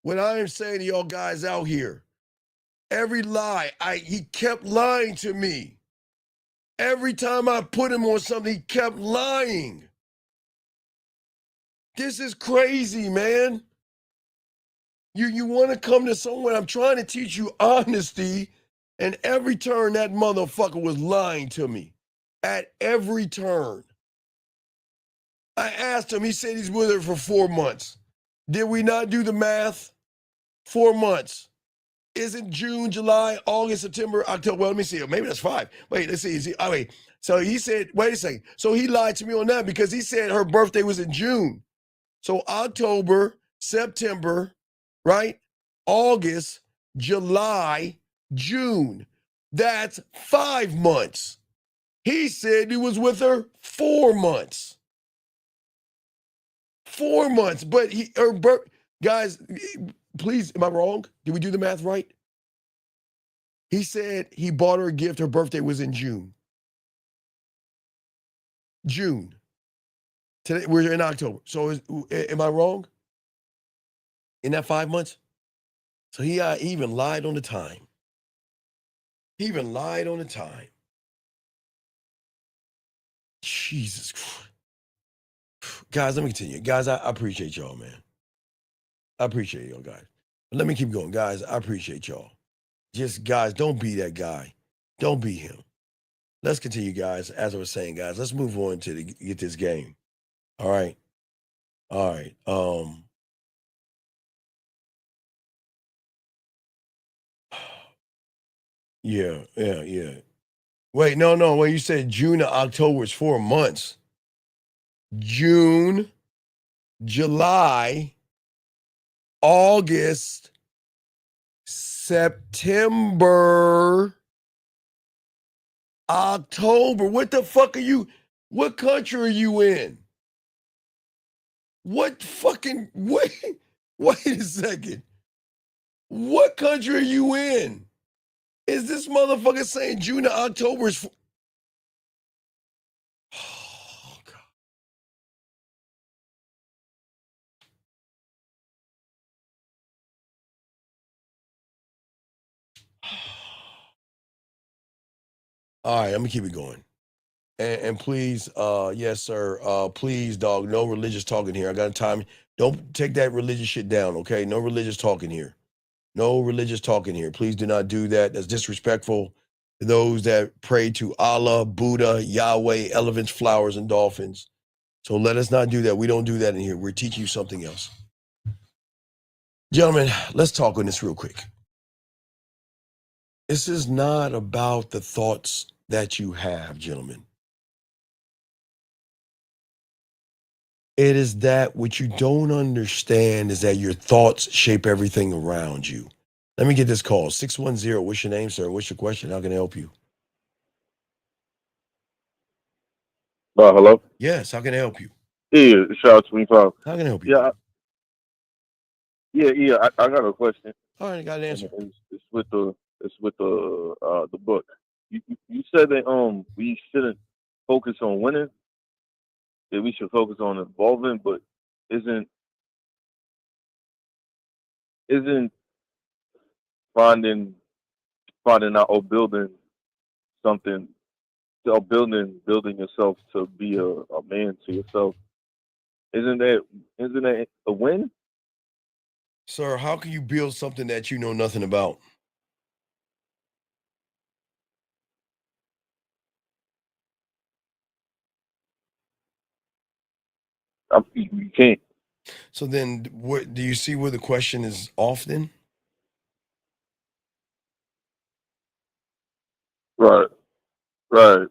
What I am saying to y'all guys out here, every lie, he kept lying to me. Every time I put him on something, he kept lying. This is crazy, man. You want to come to somewhere, I'm trying to teach you honesty, and every turn that motherfucker was lying to me. At every turn. I asked him, he said he's with her for 4 months. Did we not do the math? 4 months. Isn't June, July, August, September, October? Well, let me see. Maybe that's 5. Wait, let's see. Wait. So he said, wait a second. So he lied to me on that because he said her birthday was in June. So October, September, right? August, July, June. That's 5 months. He said he was with her 4 months. 4 months. But guys, please, am I wrong? Did we do the math right? He said he bought her a gift. Her birthday was in June. June. Today, we're in October. So am I wrong? In that 5 months? So he even lied on the time. He even lied on the time. Jesus Christ. Guys, let me continue. Guys, I appreciate y'all, man. I appreciate y'all, guys. But let me keep going. Guys, I appreciate y'all. Just, guys, don't be that guy. Don't be him. Let's continue, guys. As I was saying, guys, let's move on to get this game. All right. All right. Yeah. Wait, no. When you said June to October is 4 months. June, July, August, September, October. What the fuck are you? What country are you in? What fucking wait a second. What country are you in? Is this motherfucker saying June to October is oh, God. All right, I'm gonna keep it going. And please, yes, sir. Please, dog, no religious talking here. I got time. Don't take that religious shit down, okay? No religious talking here. No religious talking here. Please do not do that. That's disrespectful to those that pray to Allah, Buddha, Yahweh, elephants, flowers, and dolphins. So let us not do that. We don't do that in here. We're teaching you something else. Gentlemen, let's talk on this real quick. This is not about the thoughts that you have, gentlemen. It is that what you don't understand is that your thoughts shape everything around you. Let me get this call. 610. What's your name, sir? What's your question? How can I help you? Hello? Yes, how can I help you? Yeah, shout out 25. How can I help you? Yeah, I got a question. All right, I got an answer. It's with the book. You said that we shouldn't focus on winning, that we should focus on evolving, but isn't finding out or building something or building yourself to be a man to yourself, isn't that a win? Sir, how can you build something that you know nothing about? You can't. So then, what do you see where the question is off then? Right. So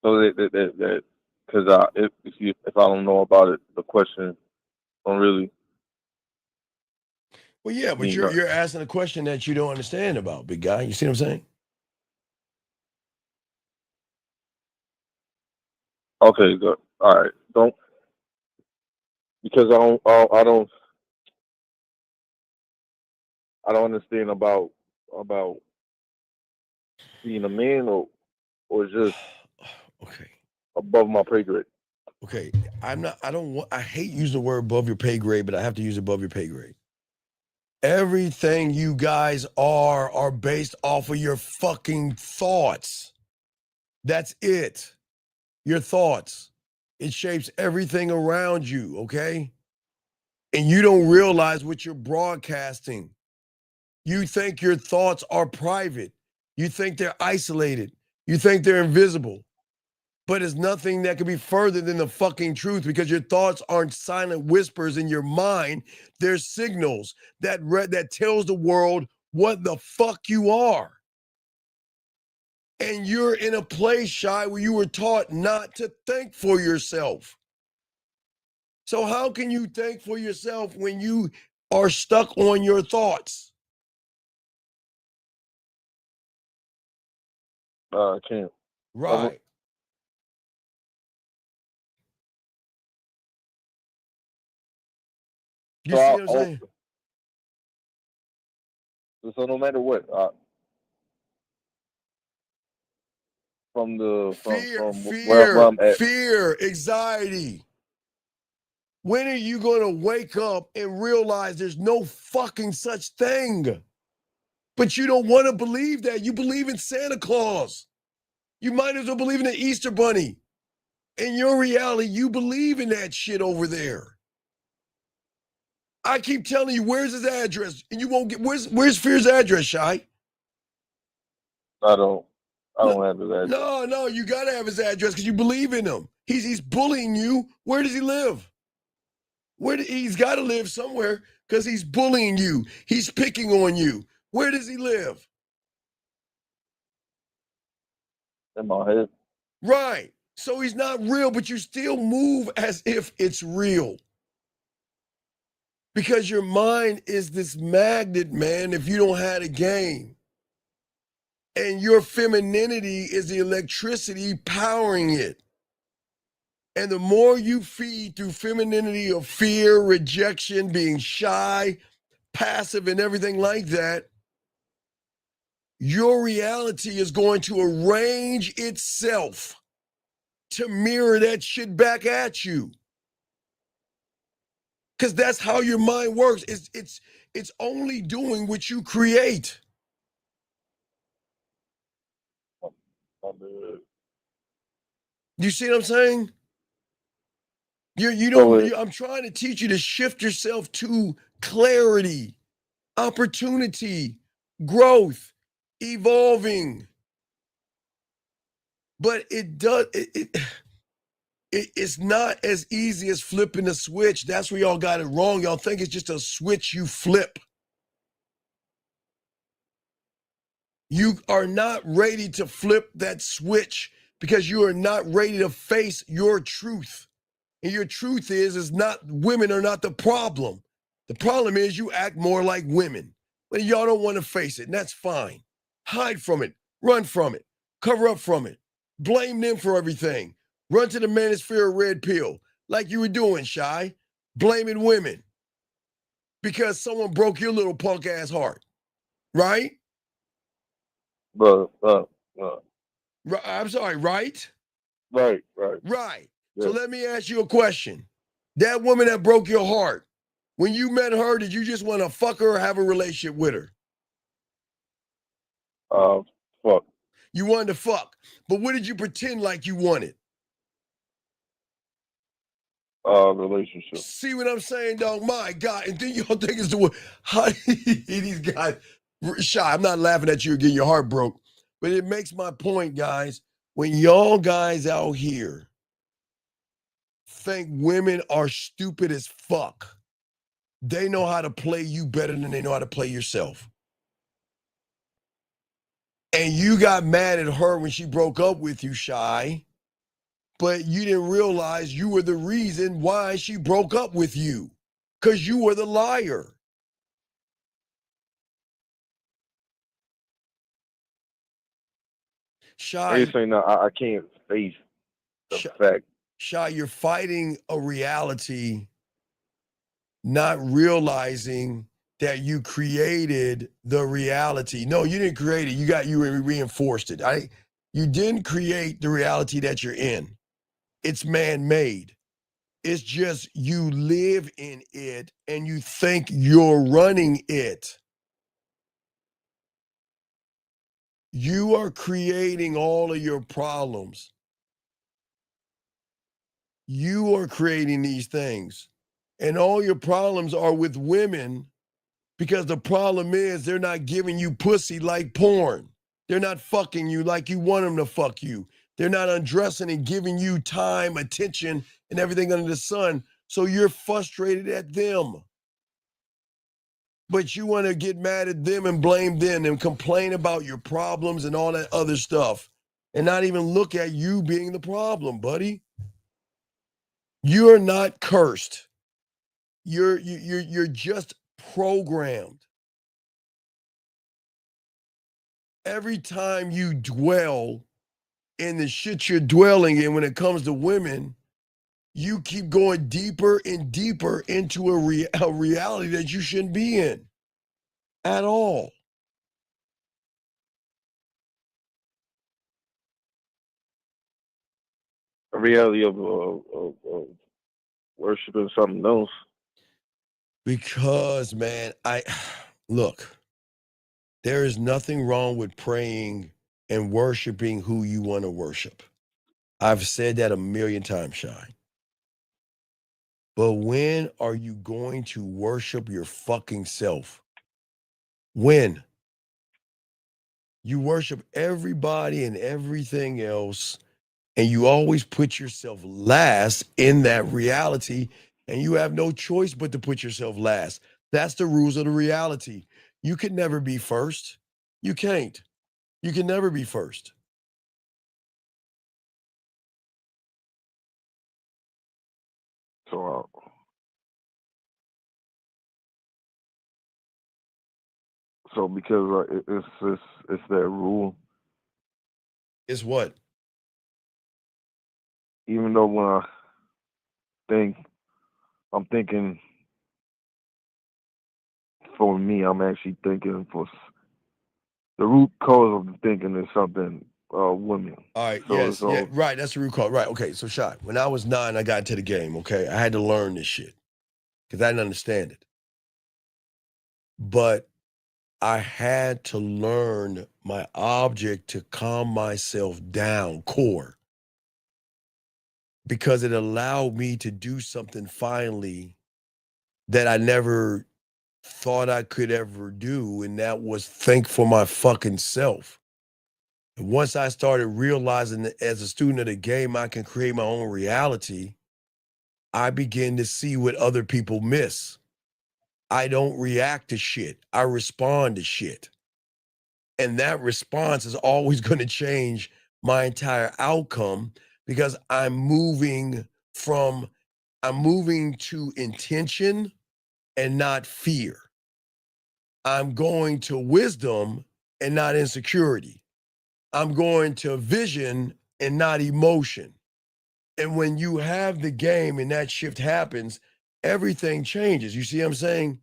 that because if I don't know about it, the question don't really. Well, yeah, but Being you're asking a question that you don't understand about, big guy. You see what I'm saying? okay, good. All right. Don't because I don't understand about being a man or just Okay. above my pay grade. Okay. I hate using the word above your pay grade, but I have to use above your pay grade. Everything you guys are based off of your fucking thoughts. That's it. Your thoughts. It shapes everything around you, okay? And you don't realize what you're broadcasting. You think your thoughts are private. You think they're isolated. You think they're invisible. But it's nothing that can be further than the fucking truth because your thoughts aren't silent whispers in your mind. They're signals that tells the world what the fuck you are. And you're in a place, Shy, where you were taught not to think for yourself. So how can you think for yourself when you are stuck on your thoughts? I can't. Right. You see what I'm saying? So no matter what, from where I'm at, Fear, anxiety. When are you going to wake up and realize there's no fucking such thing? But you don't want to believe that. You believe in Santa Claus. You might as well believe in the Easter Bunny. In your reality, you believe in that shit over there. I keep telling you, where's his address? And you won't get, where's Fear's address, Shy? I don't have his address. No, you got to have his address because you believe in him. He's bullying you. Where does he live? He's got to live somewhere because he's bullying you. He's picking on you. Where does he live? In my head. Right. So he's not real, but you still move as if it's real. Because your mind is this magnet, man, if you don't have a game. And your femininity is the electricity powering it. And the more you feed through femininity of fear, rejection, being shy, passive, and everything like that, your reality is going to arrange itself to mirror that shit back at you. Because that's how your mind works. It's only doing what you create. You see what I'm saying? I'm trying to teach you to shift yourself to clarity, opportunity, growth, evolving. But it's not as easy as flipping a switch. That's where y'all got it wrong. Y'all think it's just a switch you flip. You are not ready to flip that switch because you are not ready to face your truth. And your truth is not women are not the problem. The problem is you act more like women. But y'all don't want to face it, and that's fine. Hide from it, run from it, cover up from it, blame them for everything. Run to the manosphere of red pill, like you were doing, Shy, blaming women because someone broke your little punk ass heart, right? I'm sorry, right? Right. Right. Yeah. So let me ask you a question. That woman that broke your heart, when you met her, did you just want to fuck her or have a relationship with her? Fuck. You wanted to fuck. But what did you pretend like you wanted? Relationship. See what I'm saying, dog? My God. And then y'all think it's the how these guys Shy. I'm not laughing at you getting your heart broke. But it makes my point, guys. When y'all guys out here think women are stupid as fuck, they know how to play you better than they know how to play yourself. And you got mad at her when she broke up with you, Shy, but you didn't realize you were the reason why she broke up with you, because you were the liar. Shy, You're saying that I can't face the fact. Shy, you're fighting a reality, not realizing that you created the reality. No, you didn't create it. You reinforced it. You didn't create the reality that you're in. It's man-made. It's just you live in it and you think you're running it. You are creating all of your problems. You are creating these things. And all your problems are with women because the problem is they're not giving you pussy like porn. They're not fucking you like you want them to fuck you. They're not undressing and giving you time, attention, and everything under the sun. So you're frustrated at them. But you want to get mad at them and blame them and complain about your problems and all that other stuff and not even look at you being the problem, buddy. You're not cursed. You're just programmed. Every time you dwell in the shit you're dwelling in when it comes to women, you keep going deeper and deeper into a reality that you shouldn't be in at all. A reality of worshiping something else. Because, man, look, there is nothing wrong with praying and worshiping who you want to worship. I've said that a million times, Shy. But when are you going to worship your fucking self? When? You worship everybody and everything else, and you always put yourself last in that reality, and you have no choice but to put yourself last. That's the rules of the reality. You can never be first. You can't. You can never be first. So because it's that rule. It's what? Even though when I think, I'm thinking for me, I'm actually thinking for the root cause of the thinking is something women. All right, So yes, yeah, right, that's the root cause. Right, okay, so Shy, when I was 9, I got into the game, okay? I had to learn this shit because I didn't understand it. But I had to learn my object to calm myself down, core, because it allowed me to do something finally that I never thought I could ever do, and that was think for my fucking self. And once I started realizing that as a student of the game, I can create my own reality, I began to see what other people miss. I don't react to shit. I respond to shit. And that response is always going to change my entire outcome because I'm moving to intention and not fear. I'm going to wisdom and not insecurity. I'm going to vision and not emotion. And when you have the game and that shift happens, everything changes. You see what I'm saying?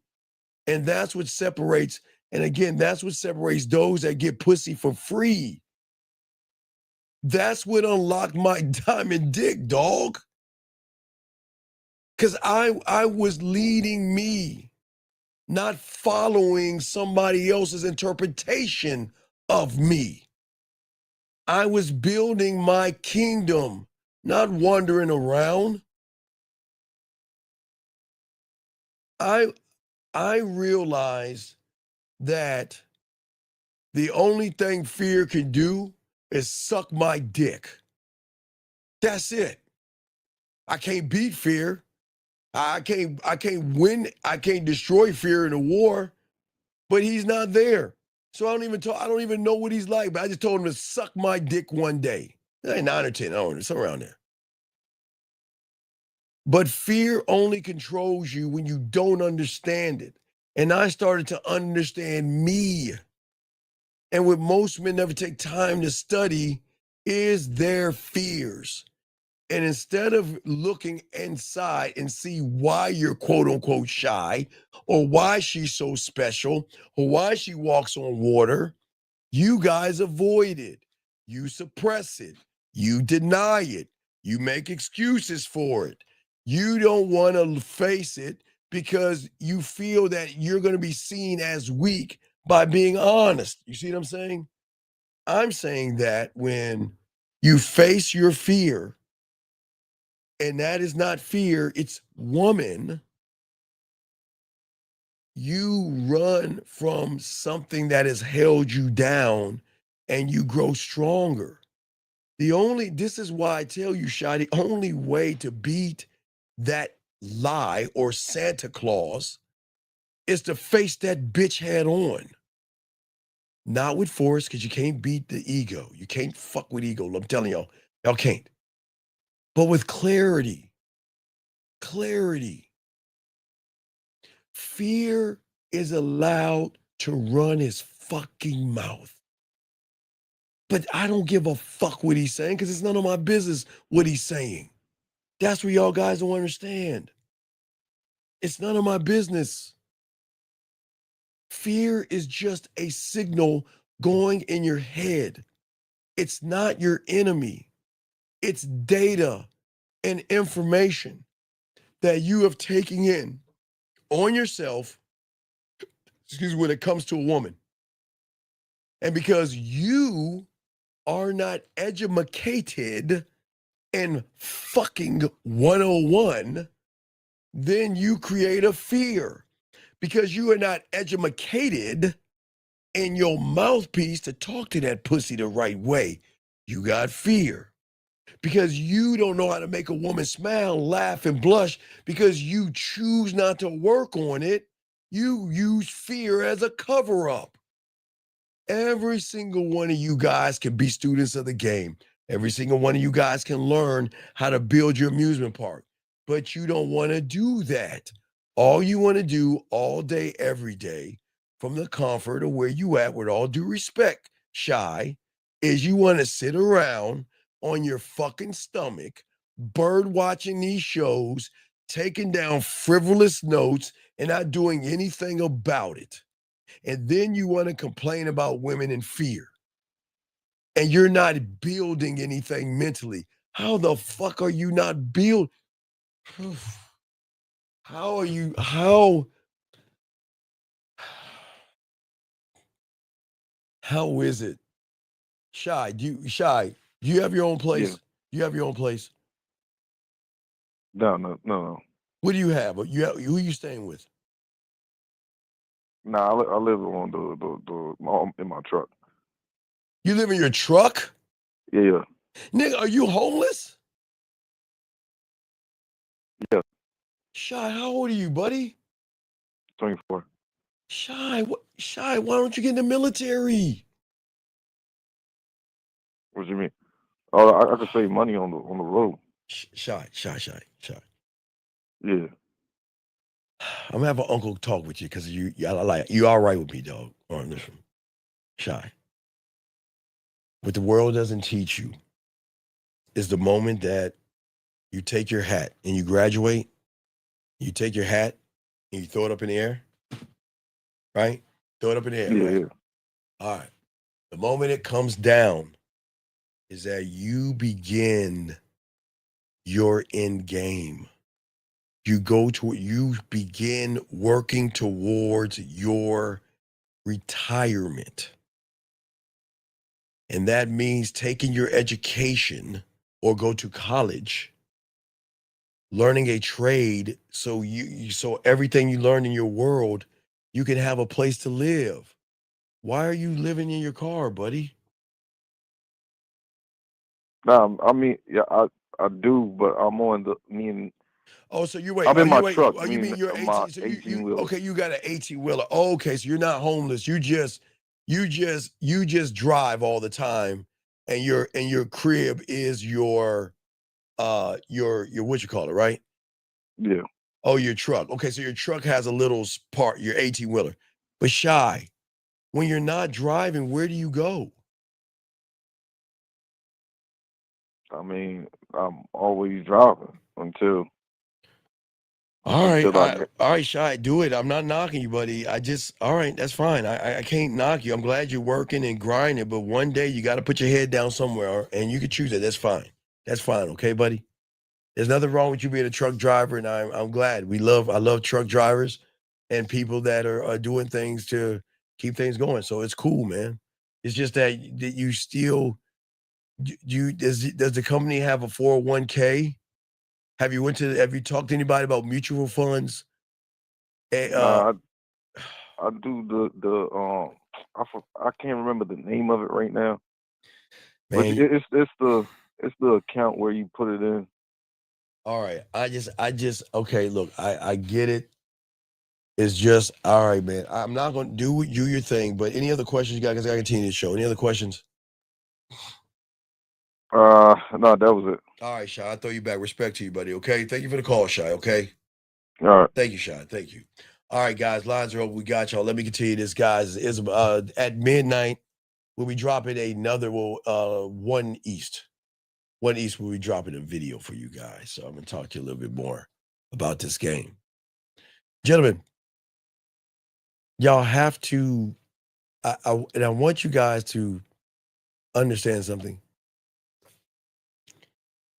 And that's what separates, and again, that's what separates those that get pussy for free. That's what unlocked my diamond dick, dog. Because I was leading me, not following somebody else's interpretation of me. I was building my kingdom, not wandering around. I realized that the only thing fear can do is suck my dick. That's it. I can't beat fear. I can't win. I can't destroy fear in a war, but he's not there. So I don't even know what he's like, but I just told him to suck my dick one day. 9 or 10, I don't know, somewhere around there. But fear only controls you when you don't understand it. And I started to understand me. and what most men never take time to study is their fears. And instead of looking inside and see why you're quote unquote shy, or why she's so special, or why she walks on water, you guys avoid it. You suppress it. You deny it. You make excuses for it. You don't want to face it because you feel that you're going to be seen as weak by being honest. You see what I'm saying? I'm saying that when you face your fear, and that is not fear, it's woman, you run from something that has held you down and you grow stronger. This is why I tell you, Shy, the only way to beat that lie or Santa Claus is to face that bitch head on. Not with force, because you can't beat the ego. You can't fuck with ego. I'm telling y'all can't. But with clarity. Clarity. Fear is allowed to run his fucking mouth. But I don't give a fuck what he's saying because it's none of my business what he's saying. That's what y'all guys don't understand. It's none of my business. Fear is just a signal going in your head. It's not your enemy. It's data and information that you have taken in on yourself, when it comes to a woman. And because you are not educated in fucking 101, then you create a fear. Because you are not educated in your mouthpiece to talk to that pussy the right way, you got fear. Because you don't know how to make a woman smile, laugh, and blush because you choose not to work on it. You use fear as a cover-up. Every single one of you guys can be students of the game. Every single one of you guys can learn how to build your amusement park. But you don't want to do that. All you want to do all day, every day, from the comfort of where you at, with all due respect, Shy, is you want to sit around on your fucking stomach, bird watching these shows, taking down frivolous notes, and not doing anything about it. And then you want to complain about women in fear. And you're not building anything mentally. How the fuck are you not build? How is it? Shy, do you have your own place? Yeah. You have your own place? No. What do you have? Who are you staying with? Nah, I live on in my truck. You live in your truck? Yeah. Nigga, are you homeless? Yeah. Shy, how old are you, buddy? 24. Shy, why don't you get in the military? What you mean? Oh, I could save money on the road. Shy. Yeah. I'm gonna have an uncle talk with you because you all right with me, dog. All right, listen. Shy. What the world doesn't teach you is the moment that you take your hat and you graduate, you take your hat and you throw it up in the air, right? Throw it up in the air, Yeah, right? yeah. All right. The moment it comes down is that you begin your end game. You begin working towards your retirement. And that means taking your education or go to college, learning a trade so so everything you learn in your world, you can have a place to live. Why are you living in your car, buddy? Nah, I mean, yeah, I do, but I'm on Oh, so you wait. I'm Oh, in my you wait. truck. Oh, you mean you're 18? My So 18 you wheeler. okay? You got an 18-wheeler. Oh, okay, so you're not homeless. You just drive all the time, and your crib is your what you call it, right? Yeah. Oh, your truck. Okay, so your truck has a little part. Your 18-wheeler, but Shy, When you're not driving, where do you go? I mean, I'm always driving until All right, I all right, Shy, do it. I'm not knocking you, buddy. All right, that's fine. I can't knock you. I'm glad you're working and grinding, but one day you got to put your head down somewhere, and you can choose that. That's fine. That's fine, okay, buddy? There's nothing wrong with you being a truck driver, and I'm glad. I love truck drivers and people that are doing things to keep things going. So it's cool, man. It's just that you still does the company have a 401k? Have you talked to anybody about mutual funds? nah, I do I can't remember the name of it right now, but Man, it's the account where you put it in. all right. Okay, look, I get it. It's just all right, man. I'm not gonna do your thing, but any other questions you got? Because I continue the show. Any other questions? No, that was it. All right, Shy. I'll throw you back. Respect to you, buddy. Okay. Thank you for the call, Shy. Okay. All right. Thank you, Shy. Thank you. All right, guys. Lines are open. We got y'all. Let me continue this, guys. Is at midnight we'll be dropping another 1 East. 1 East we'll be dropping a video for you guys. So I'm gonna talk to you a little bit more about this game. Gentlemen, y'all have to and I want you guys to understand something.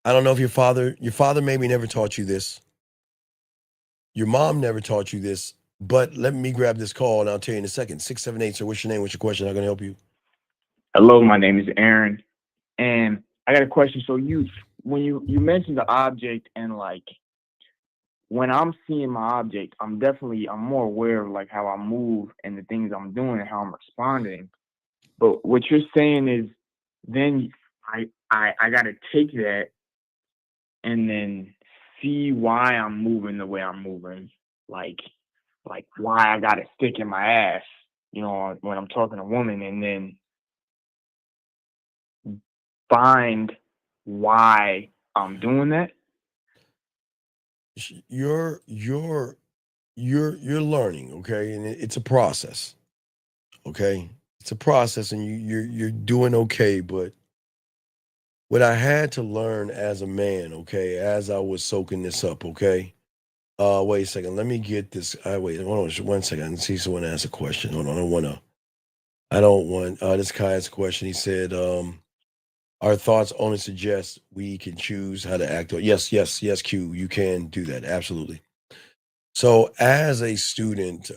I don't know if your father maybe never taught you this. Your mom never taught you this, but let me grab this call and I'll tell you in a second. 678, sir, what's your name? What's your question? I'm going to help you. Hello, my name is Aaron, and I got a question. So when you mentioned the object, and like when I'm seeing my object, I'm more aware of like how I move and the things I'm doing and how I'm responding. But what you're saying is then I got to take that and then see why I'm moving the way I'm moving, like why I got a stick in my ass, when I'm talking to a woman, and then find why I'm doing that. You're learning, okay, and it's a process, okay. It's a process, and you're doing okay. But what I had to learn as a man, okay, as I was soaking this up, okay. Wait a second. Let me get this. Wait, hold on 1 second. I can see someone ask a question. Hold on. I don't want this guy asked a question. He said, our thoughts only suggest we can choose how to act. Yes, Q, you can do that. Absolutely. So as a student,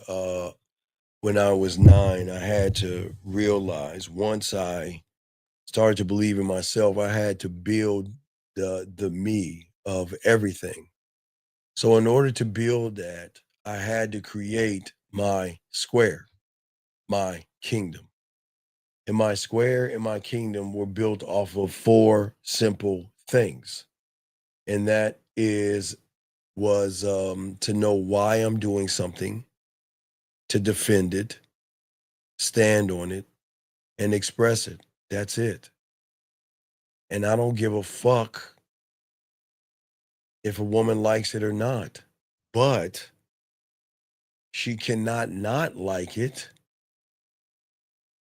when I was 9, I had to realize once I started to believe in myself, I had to build the me of everything. So in order to build that, I had to create my square, my kingdom. And my square and my kingdom were built off of 4 simple things. And that was to know why I'm doing something, to defend it, stand on it, and express it. That's it. And I don't give a fuck if a woman likes it or not. But she cannot not like it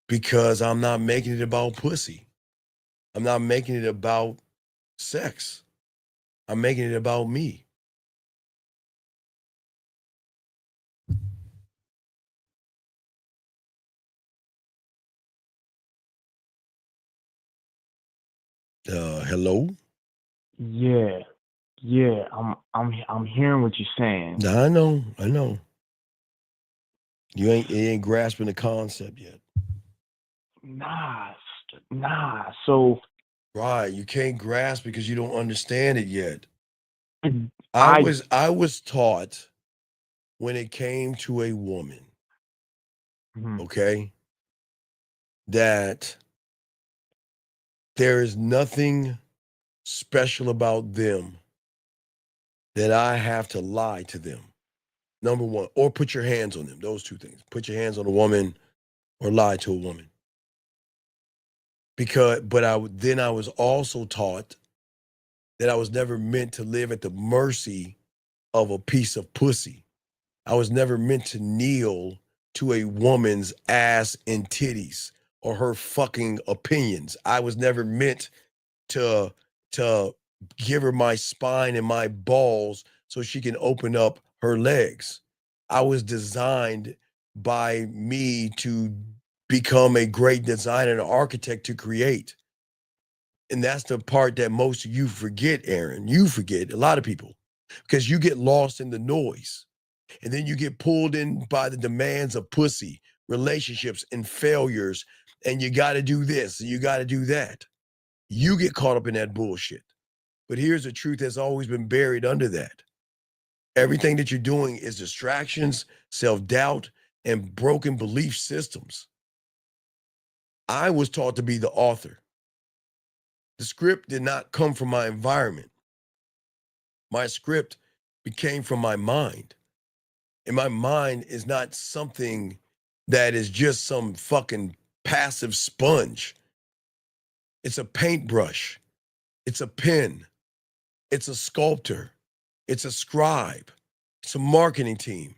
because I'm not making it about pussy. I'm not making it about sex. I'm making it about me. Hello? Yeah, I'm hearing what you're saying. I know. You ain't grasping the concept yet. Nah. So right, you can't grasp because you don't understand it yet. I was taught when it came to a woman, okay, that there is nothing special about them that I have to lie to them. Number one, or put your hands on them. Those 2 things. Put your hands on a woman or lie to a woman. But I was also taught that I was never meant to live at the mercy of a piece of pussy. I was never meant to kneel to a woman's ass and titties or her fucking opinions. I was never meant to give her my spine and my balls so she can open up her legs. I was designed by me to become a great designer and architect to create. And that's the part that most of you forget, Aaron. You forget, a lot of people, because you get lost in the noise. And then you get pulled in by the demands of pussy, relationships, and failures. And you got to do this, and you got to do that. You get caught up in that bullshit. But here's the truth that's always been buried under that. Everything that you're doing is distractions, self-doubt, and broken belief systems. I was taught to be the author. The script did not come from my environment. My script became from my mind. And my mind is not something that is just some fucking passive sponge. It's a paintbrush. It's a pen. It's a sculptor. It's a scribe. It's a marketing team.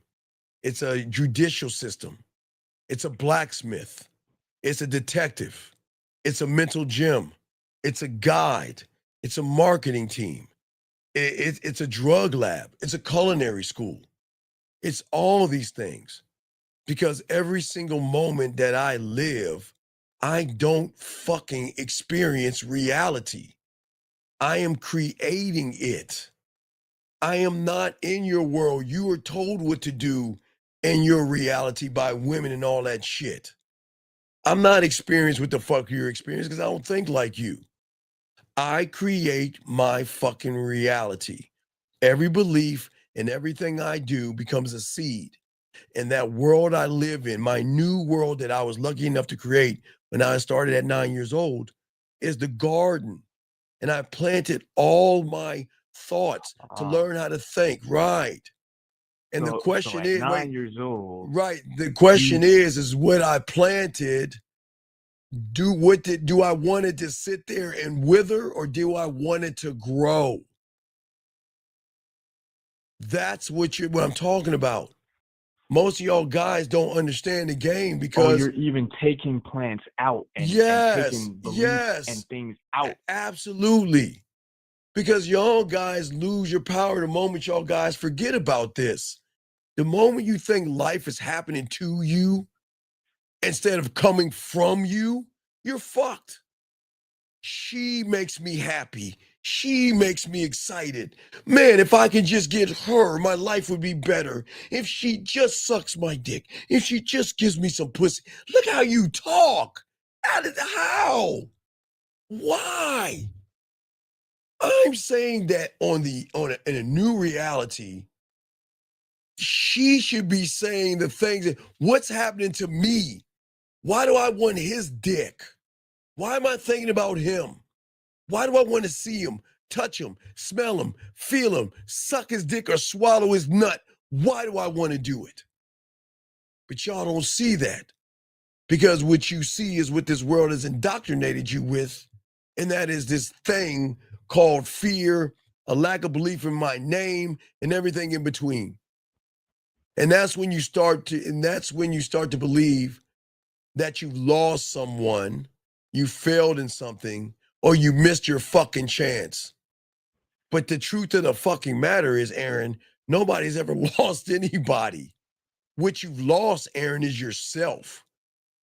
It's a judicial system. It's a blacksmith. It's a detective. It's a mental gym. It's a guide. It's a marketing team. It's a drug lab. It's a culinary school. It's all these things. Because every single moment that I live, I don't fucking experience reality. I am creating it. I am not in your world. You are told what to do in your reality by women and all that shit. I'm not experienced with the fuck you're experiencing because I don't think like you. I create my fucking reality. Every belief and everything I do becomes a seed. And that world I live in, my new world that I was lucky enough to create when I started at 9 years old, is the garden. And I planted all my thoughts to learn how to think. Right. And the question at is, 9 years old. Right. The question is what I planted, do I want it to sit there and wither, or do I want it to grow? That's what I'm talking about. Most of y'all guys don't understand the game because you're even taking plants out and taking beliefs and things out. Absolutely. Because y'all guys lose your power the moment y'all guys forget about this. The moment you think life is happening to you instead of coming from you, you're fucked. She makes me happy. She makes me excited. Man, if I can just get her, my life would be better. If she just sucks my dick, if she just gives me some pussy. Look how you talk. How? Why? I'm saying that in a new reality, she should be saying the things that, what's happening to me? Why do I want his dick? Why am I thinking about him? Why do I want to see him, touch him, smell him, feel him, suck his dick or swallow his nut? Why do I want to do it? But y'all don't see that, because what you see is what this world has indoctrinated you with, and that is this thing called fear, a lack of belief in my name, and everything in between. And that's when you start to believe that you've lost someone, you failed in something, or you missed your fucking chance. But the truth of the fucking matter is, Aaron, nobody's ever lost anybody. What you've lost, Aaron, is yourself.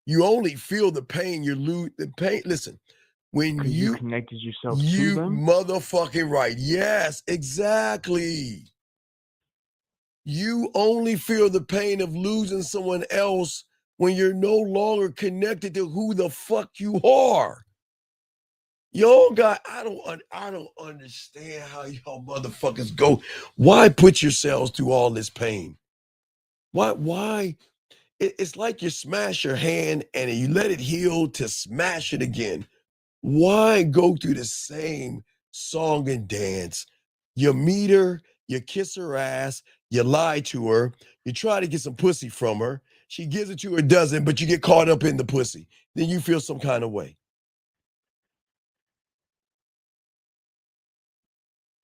You only feel the pain. You lose the pain. Listen, when you connected yourself to them, motherfucking right. Yes, exactly. You only feel the pain of losing someone else when you're no longer connected to who the fuck you are. Y'all got, I don't understand how y'all motherfuckers go. Why put yourselves through all this pain? Why? It's like you smash your hand and you let it heal to smash it again. Why go through the same song and dance? You meet her, you kiss her ass, you lie to her, you try to get some pussy from her. She gives it to you or doesn't, but you get caught up in the pussy. Then you feel some kind of way.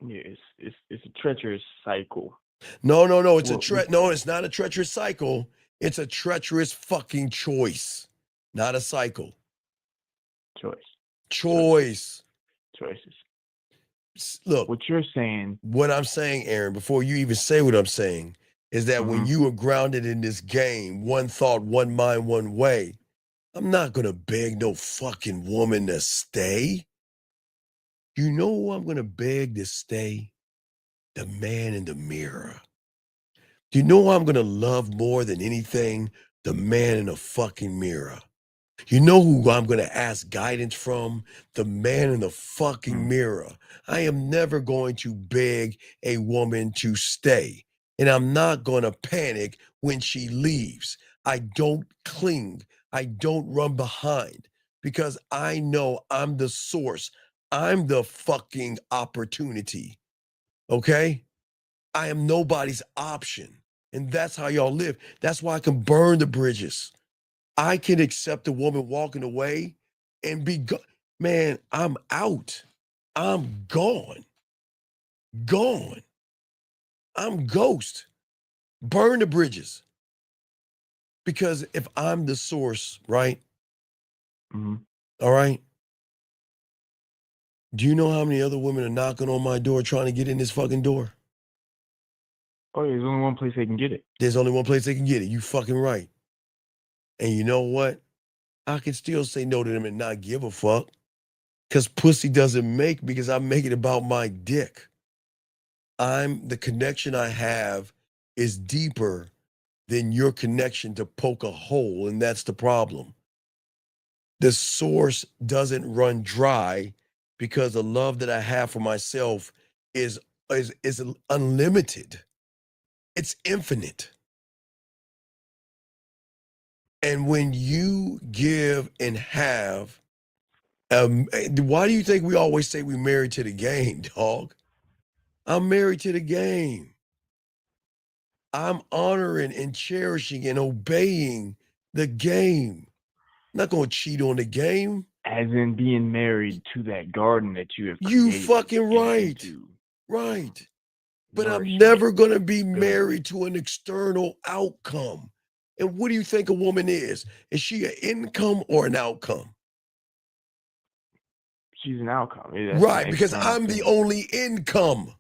Yeah, it's a treacherous cycle. No, it's it's not a treacherous cycle. It's a treacherous fucking choice, not a cycle. Choices. Look, what you're saying. What I'm saying, Aaron, before you even say what I'm saying, is that when Mm-hmm. you are grounded in this game, one thought, one mind, one way, I'm not gonna beg no fucking woman to stay. You know who I'm gonna beg to stay? The man in the mirror. Do you know who I'm gonna love more than anything? The man in the fucking mirror. You know who I'm going to ask guidance from? The man in the fucking mirror. I am never going to beg a woman to stay. And I'm not going to panic when she leaves. I don't cling. I don't run behind because I know I'm the source. I'm the fucking opportunity. Okay? I am nobody's option. And that's how y'all live. That's why I can burn the bridges. I can accept a woman walking away and be man, I'm out. I'm gone. Gone. I'm ghost. Burn the bridges. Because if I'm the source, right? Mm-hmm. All right. Do you know how many other women are knocking on my door trying to get in this fucking door? Oh, there's only one place they can get it. There's only one place they can get it. You fucking right. And you know what? I can still say no to them and not give a fuck. Because pussy doesn't make because I make it about my dick. The connection I have is deeper than your connection to poke a hole, and that's the problem. The source doesn't run dry because the love that I have for myself is unlimited. It's infinite. And when you give and have, why do you think we always say we're married to the game, dog? I'm married to the game. I'm honoring and cherishing and obeying the game. I'm not going to cheat on the game. As in being married to that garden that you have You created. fucking right. Right. But I'm never going to be married to an external outcome. And what do you think a woman is? Is she an income or an outcome? She's an outcome. Right, because I'm the only income.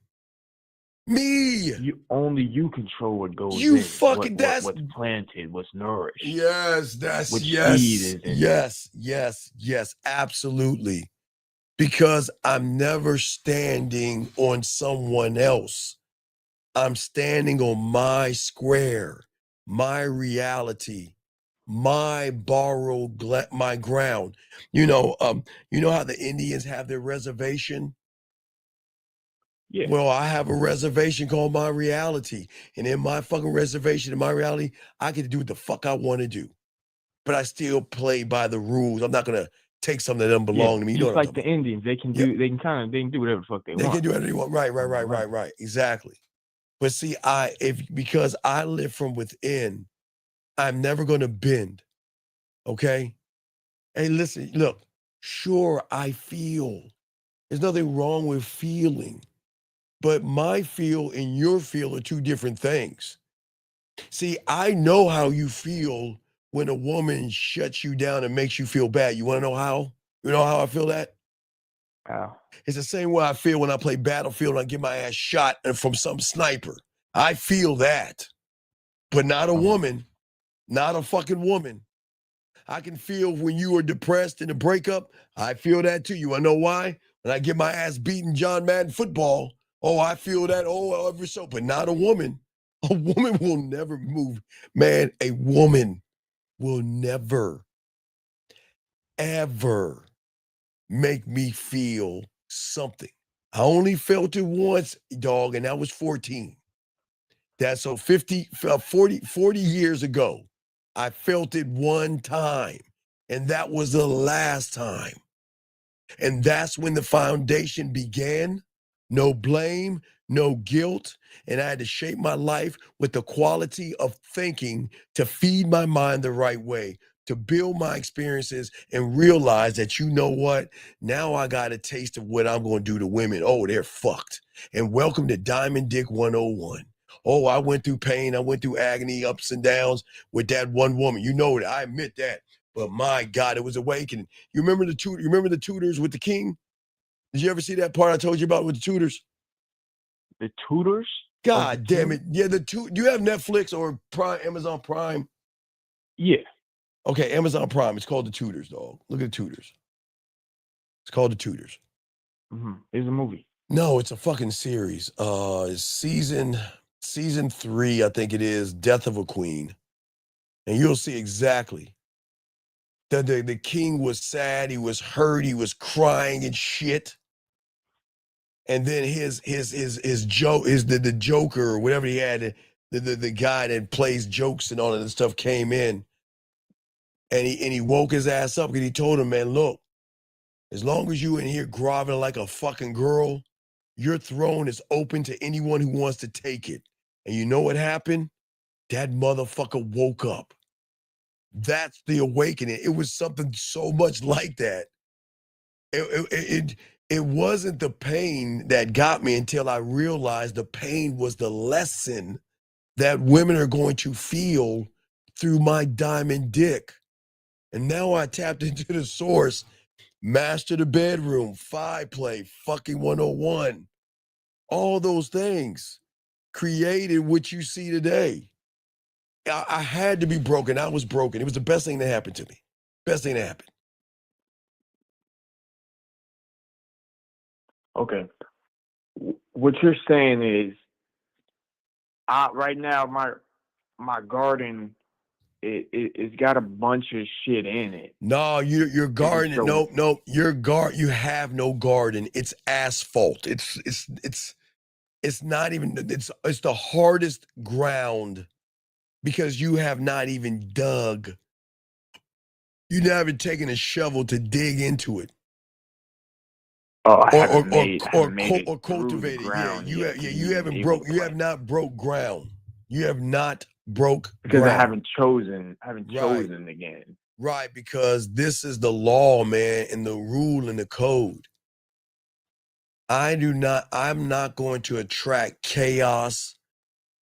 Me. You control what goes you in. Fucking what's planted, what's nourished. Yes, that's which yes. seed is in Yes, absolutely. Because I'm never standing on someone else. I'm standing on my square, my reality, my borrowed my ground. You know how the Indians have their reservation? Yeah. Well, I have a reservation called my reality. And in my fucking reservation, in my reality, I get to do what the fuck I want to do. But I still play by the rules. I'm not going to take something that doesn't belong to me. You Just know what like the Indians, they can do they can do whatever the fuck they want. They can do whatever they want. Right. Exactly. But see, because I live from within, I'm never going to bend. Okay? Hey, listen, look, sure, I feel. There's nothing wrong with feeling. But my feel and your feel are two different things. See, I know how you feel when a woman shuts you down and makes you feel bad. You want to know how? You know how I feel that? How? It's the same way I feel when I play Battlefield and I get my ass shot from some sniper. I feel that. But not a woman. Not a fucking woman. I can feel when you are depressed in a breakup. I feel that too. You want to know why? When I get my ass beaten John Madden football, oh, I feel that, ever so. But not a woman. A woman will never move. Man, a woman will never, ever make me feel something. I only felt it once, dog, and that was 14. That's so 40 years ago. I felt it one time, and that was the last time. And that's when the foundation began. No blame, no guilt. And I had to shape my life with the quality of thinking to feed my mind the right way, to build my experiences and realize that, you know what? Now I got a taste of what I'm going to do to women. Oh, they're fucked. And welcome to Diamond Dick 101. Oh, I went through pain. I went through agony, ups and downs with that one woman. You know that. I admit that. But my God, it was awakening. You remember the Tudors with the king? Did you ever see that part I told you about with the Tudors? The Tudors? God damn it. Yeah, do you have Netflix or Prime, Amazon Prime? Yeah. Okay, Amazon Prime. It's called The Tudors, dog. Look at The Tudors. It's called The Tudors. Mm-hmm. It's a movie. No, it's a fucking series. Season 3, I think it is, Death of a Queen. And you'll see exactly. The king was sad, he was hurt, he was crying and shit. And then his joke is the Joker or whatever he had, the guy that plays jokes and all of this stuff came in, and he woke his ass up and he told him, man, look, as long as you in here groveling like a fucking girl, your throne is open to anyone who wants to take it. And you know what happened? That motherfucker woke up. That's the awakening. It was something so much like that. It wasn't the pain that got me until I realized the pain was the lesson that women are going to feel through my diamond dick. And now I tapped into the source, master the bedroom, 5-play, fucking 101. All those things created what you see today. I had to be broken. I was broken. It was the best thing that happened to me. Best thing that happened. Okay. What you're saying is, right now my garden, it's got a bunch of shit in it. No, your garden. So, No, you have no garden. It's asphalt. It's not even. It's the hardest ground because you have not even dug. You haven't taken a shovel to dig into it. Oh, I or cultivated. Yeah, you haven't broke. You have not broke ground. You have not broke because ground. I haven't chosen again. Right, because this is the law, man, and the rule and the code. I'm not going to attract chaos,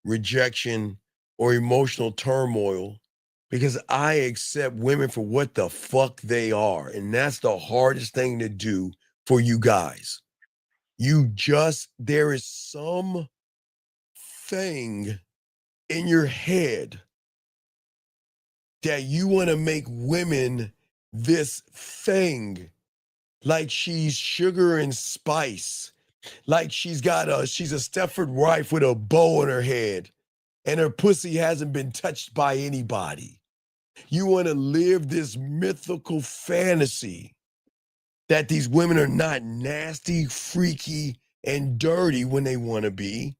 rejection, or emotional turmoil because I accept women for what the fuck they are. And that's the hardest thing to do for you guys. There is some thing in your head that you want to make women this thing, like she's sugar and spice, like she's a Stepford wife with a bow on her head and her pussy hasn't been touched by anybody. You want to live this mythical fantasy that these women are not nasty, freaky, and dirty when they want to be,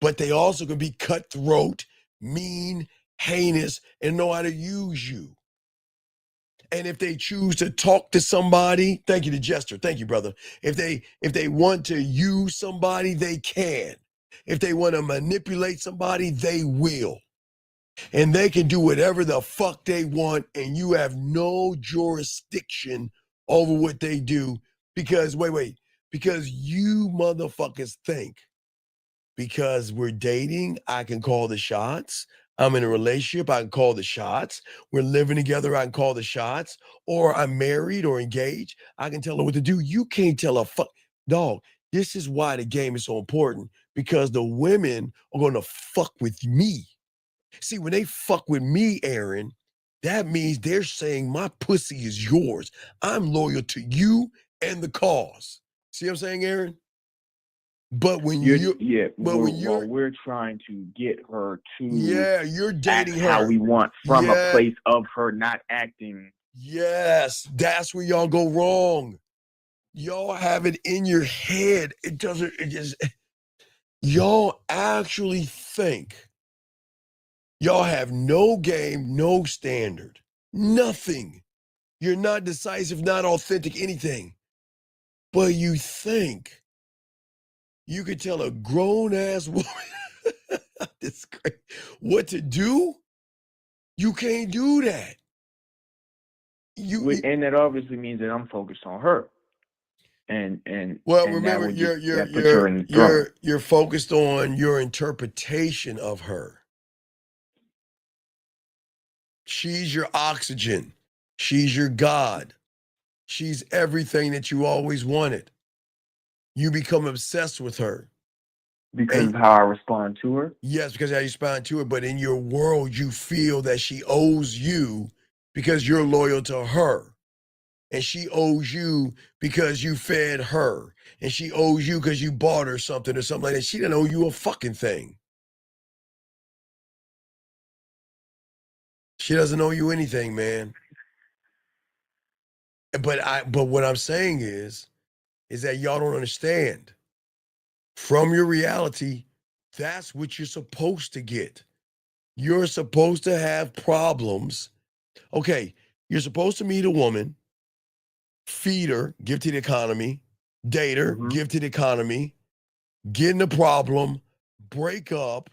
but they also can be cutthroat, mean, heinous, and know how to use you. And if they choose to talk to somebody, thank you to Jester, thank you, brother. If they want to use somebody, they can. If they want to manipulate somebody, they will. And they can do whatever the fuck they want, and you have no jurisdiction over what they do because, because you motherfuckers think because we're dating, I can call the shots. I'm in a relationship, I can call the shots. We're living together, I can call the shots. Or I'm married or engaged, I can tell her what to do. You can't tell a fuck. Dog, this is why the game is so important, because the women are going to fuck with me. See, when they fuck with me, Aaron, that means they're saying my pussy is yours. I'm loyal to you and the cause. See what I'm saying, Aaron? But when we're trying to get her to you're dating her how we want from a place of her not acting. Yes, that's where y'all go wrong. Y'all have it in your head. Y'all actually think y'all have no game, no standard, nothing. You're not decisive, not authentic, anything. But you think you could tell a grown-ass woman this great, what to do? You can't do that. And that obviously means that I'm focused on her. Well, and that remember, would just put her in the throne. you're focused on your interpretation of her. She's your oxygen. She's your God. She's everything that you always wanted. You become obsessed with her. Because of how I respond to her? Yes, because how you respond to her, but in your world, you feel that she owes you because you're loyal to her. And she owes you because you fed her. And she owes you because you bought her something or something like that. She didn't owe you a fucking thing. She doesn't owe you anything, man. But what I'm saying is that y'all don't understand. From your reality, that's what you're supposed to get. You're supposed to have problems. Okay, you're supposed to meet a woman, feed her, give to the economy, date her, give to the economy, get in a problem, break up,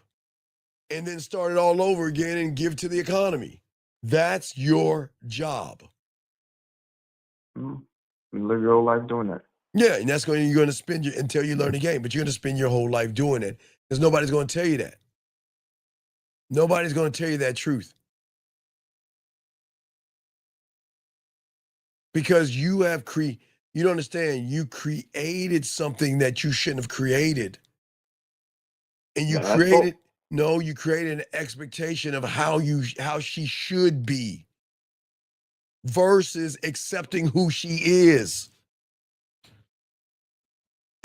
and then start it all over again and give to the economy. That's your job. Live your whole life doing that. Yeah, and that's you're going to spend until you learn the game, but you're going to spend your whole life doing it because nobody's going to tell you that. Nobody's going to tell you that truth. Because you have you don't understand, you created something that you shouldn't have created. And you created an expectation of how she should be versus accepting who she is.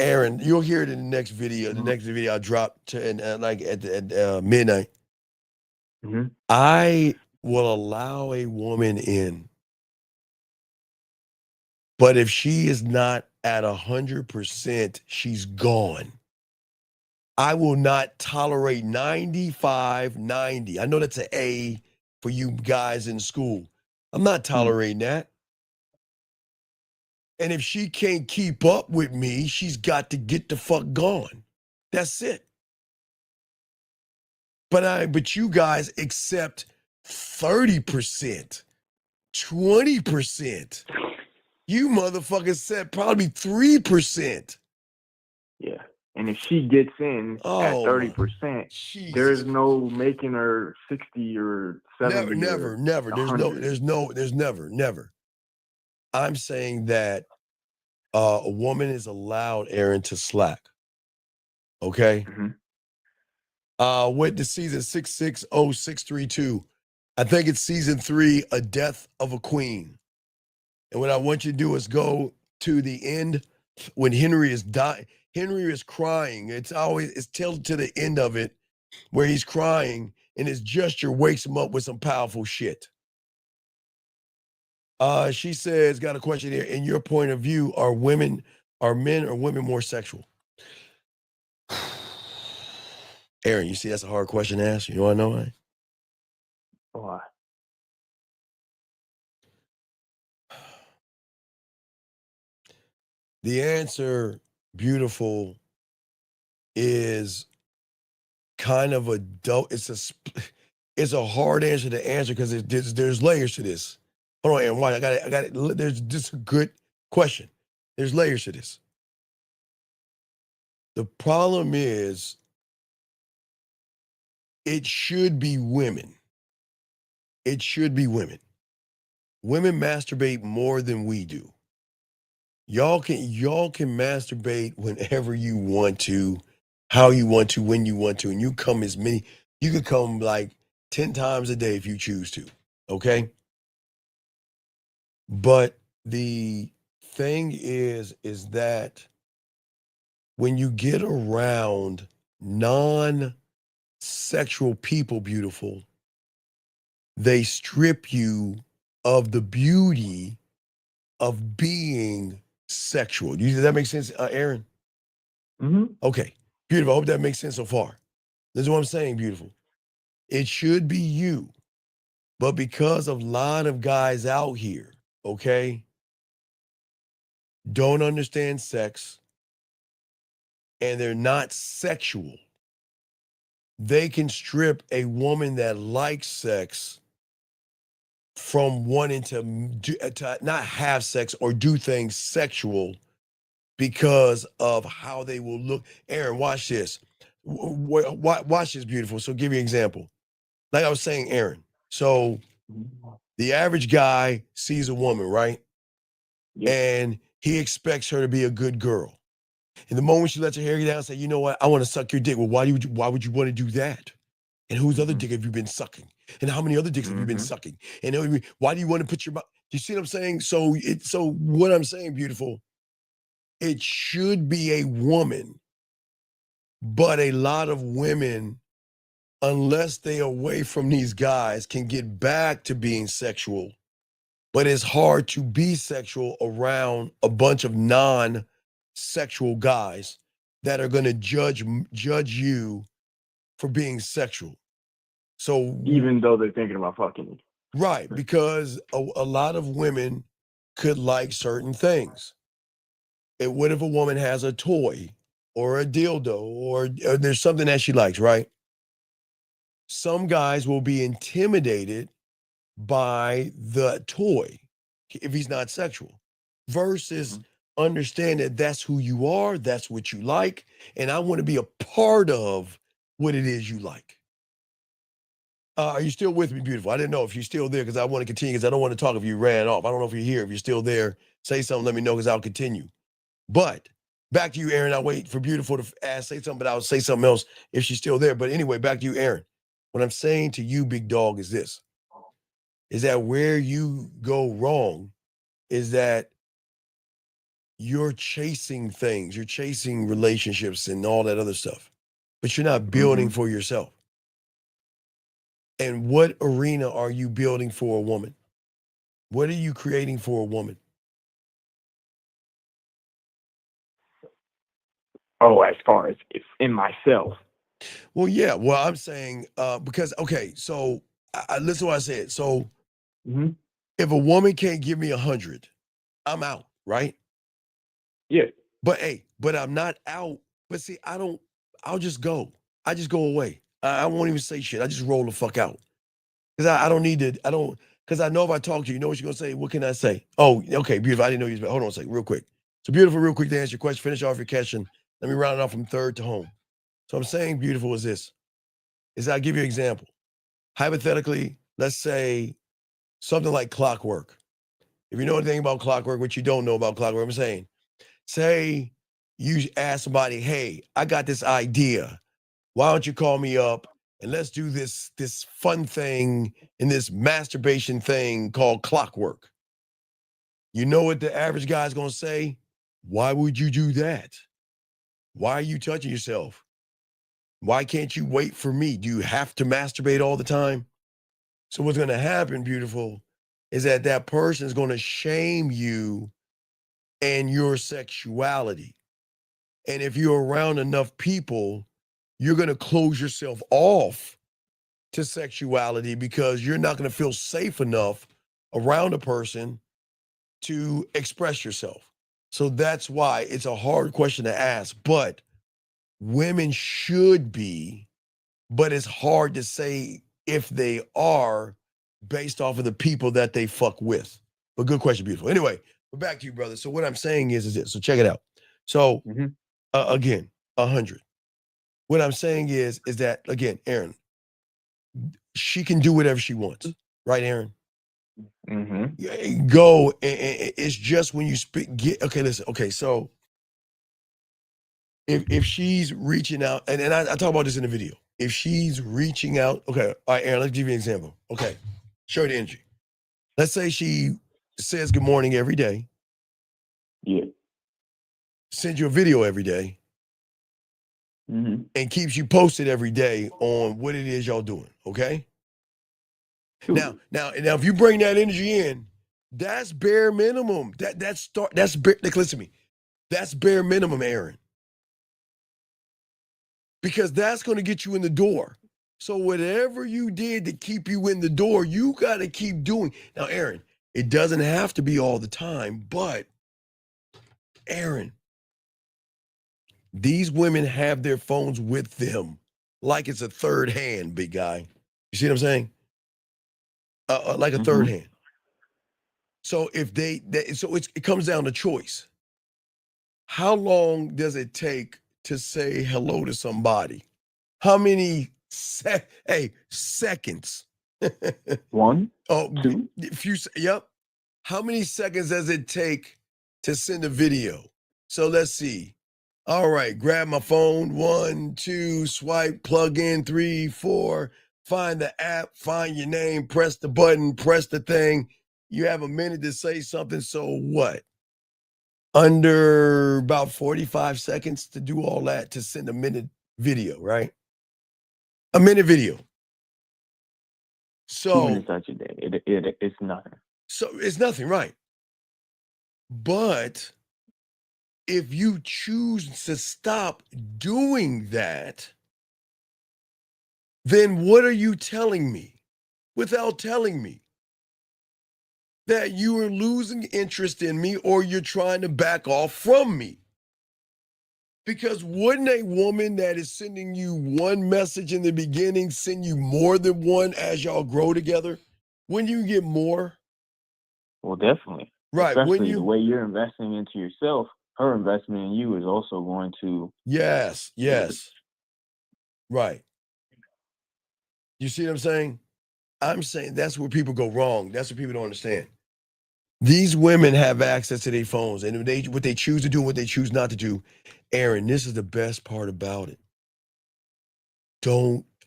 Aaron, you'll hear it in the next video. The next video I'll drop at midnight. I will allow a woman in, but if she is not at 100%, she's gone. I will not tolerate 95, 90. I know that's an A for you guys in school. I'm not tolerating that. And if she can't keep up with me, she's got to get the fuck gone. That's it. But you guys accept 30%, 20%. You motherfuckers said probably 3%. Yeah. And if she gets in at 30%, there's no making her 60 or 70. Never. There's never. I'm saying that a woman is allowed, Aaron, to slack. Okay? Went to season 660632. I think it's season 3, A Death of a Queen. And what I want you to do is go to the end when Henry is dying. Henry is crying. It's tilted to the end of it where he's crying and his gesture wakes him up with some powerful shit. She says, got a question here. In your point of view, are men or women more sexual? Aaron, you see that's a hard question to ask. You want to know why? Why? The answer, beautiful, is kind of it's a hard answer to answer because there's layers to this. Hold on, Aaron, why? I got it. There's just a good question. There's layers to this. The problem is it should be women. It should be women. Women masturbate more than we do. Y'all can masturbate whenever you want to, how you want to, when you want to, and you could come like 10 times a day if you choose to, okay? But the thing is that when you get around non-sexual people, beautiful, they strip you of the beauty of being sexual. Does that make sense, Aaron? Okay, beautiful. I hope that makes sense so far. This is what I'm saying, beautiful. It should be you. But because of a lot of guys out here, okay, don't understand sex, and they're not sexual, they can strip a woman that likes sex from wanting to not have sex or do things sexual because of how they will look. Aaron, watch this. Watch this, beautiful. So give you an example. Like I was saying, Aaron. So the average guy sees a woman, right? And he expects her to be a good girl. And the moment she lets her hair get down and say, you know what, I want to suck your dick. Well, why would you want to do that? And whose other dick have you been sucking? And how many other dicks have you been sucking? And why do you want to put your mouth? Do you see what I'm saying? So what I'm saying, beautiful, it should be a woman, but a lot of women, unless they away from these guys, can get back to being sexual. But it's hard to be sexual around a bunch of non-sexual guys that are going to judge you for being sexual. So even though they're thinking about fucking you. Right, because a lot of women could like certain things. And what if a woman has a toy or a dildo or there's something that she likes, right? Some guys will be intimidated by the toy if he's not sexual versus understand that that's who you are, that's what you like, and I want to be a part of what it is you like. Are you still with me, beautiful? I didn't know if you're still there because I want to continue because I don't want to talk if you ran off. I don't know if you're here. If you're still there, say something, let me know because I'll continue. But back to you, Aaron. I'll wait for beautiful to say something, but I'll say something else if she's still there. But anyway, back to you, Aaron. What I'm saying to you, big dog, is this. Is that where you go wrong is that you're chasing things. You're chasing relationships and all that other stuff. But you're not building for yourself. And what arena are you building for a woman? What are you creating for a woman? Oh, as far as it's in myself. Well, yeah. Well, I'm saying because, okay, so listen to what I said. So if a woman can't give me 100, I'm out, right? Yeah. But I'm not out. But see, I'll just go. I just go away. I won't even say shit. I just roll the fuck out. Because I don't need to, because I know if I talk to you, you know what you're going to say? What can I say? Oh, okay, beautiful. I didn't know you was, hold on a second, real quick. So beautiful, real quick to answer your question, finish off your question. Let me round it off from third to home. So I'm saying beautiful is this, is I'll give you an example. Hypothetically, let's say something like clockwork. If you know anything about clockwork, what you don't know about clockwork, I'm saying, say you ask somebody, hey, I got this idea. Why don't you call me up and let's do this fun thing and this masturbation thing called clockwork. You know what the average guy's going to say? Why would you do that? Why are you touching yourself? Why can't you wait for me? Do you have to masturbate all the time? So what's going to happen, beautiful, is that person is going to shame you and your sexuality. And if you're around enough people, you're going to close yourself off to sexuality because you're not going to feel safe enough around a person to express yourself. So that's why it's a hard question to ask, but women should be, but it's hard to say if they are based off of the people that they fuck with. But good question, beautiful. Anyway, we're back to you, brother. So what I'm saying is this. So check it out. So again, 100. What I'm saying is that, again, Aaron, she can do whatever she wants. Right, Aaron? Go. It's just when you okay, listen. Okay, so if she's reaching out, and I talk about this in the video. If she's reaching out, okay, all right, Aaron, let's give you an example. Okay, show the energy. Let's say she says good morning every day. Yeah. Sends you a video every day. And keeps you posted every day on what it is y'all doing, okay? Now, if you bring that energy in, that's bare minimum. That's bare, like, listen to me. That's bare minimum, Aaron. Because that's going to get you in the door. So whatever you did to keep you in the door, you got to keep doing. Now, Aaron, it doesn't have to be all the time, but Aaron, these women have their phones with them like it's a third hand, big guy. You see what I'm saying? Like a third hand. So if it comes down to choice. how long does it take to say hello to somebody? How many seconds? 1, Oh, 2. Yep. How many seconds does it take to send a video? So let's see. All right, grab my phone. 1, 2, swipe, plug in, 3, 4. Find the app, find your name, press the button, press the thing. You have a minute to say something. So what? Under about 45 seconds to do all that to send a minute video, right? A minute video. 2 So minutes out your day. It's nothing. So it's nothing, right? But if you choose to stop doing that, then what are you telling me without telling me? That you are losing interest in me or you're trying to back off from me. Because wouldn't a woman that is sending you one message in the beginning send you more than one as y'all grow together? Wouldn't you get more? Well, definitely. Right. Especially the way you're investing into yourself, her investment in you is also going to. Yes. Right. You see what I'm saying? I'm saying that's where people go wrong. That's what people don't understand. These women have access to their phones, and what they choose to do, what they choose not to do. Aaron, this is the best part about it.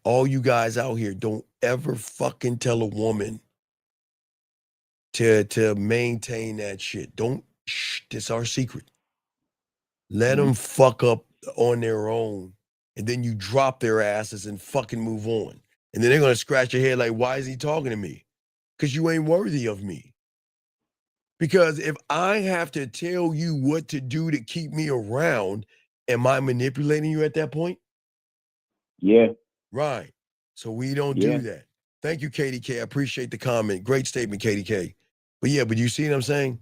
All you guys out here, don't ever fucking tell a woman to maintain that shit. It's our secret. Let them fuck up on their own, and then you drop their asses and fucking move on. And then they're gonna scratch your head like, why is he talking to me? Because you ain't worthy of me. Because if I have to tell you what to do to keep me around, am I manipulating you at that point? Yeah. Right. So we don't do that. Thank you, Katie K. I appreciate the comment. Great statement, Katie K. But you see what I'm saying?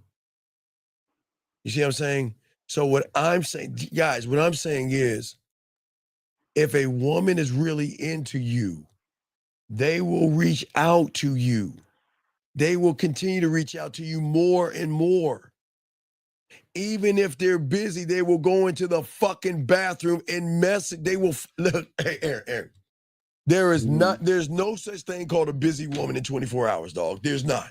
You see what I'm saying? So what I'm saying, guys, what I'm saying is, if a woman is really into you, they will reach out to you. They will continue to reach out to you more and more. Even if they're busy, they will go into the fucking bathroom and message. They will look. Hey, Aaron. There's no such thing called a busy woman in 24 hours, dog. There's not.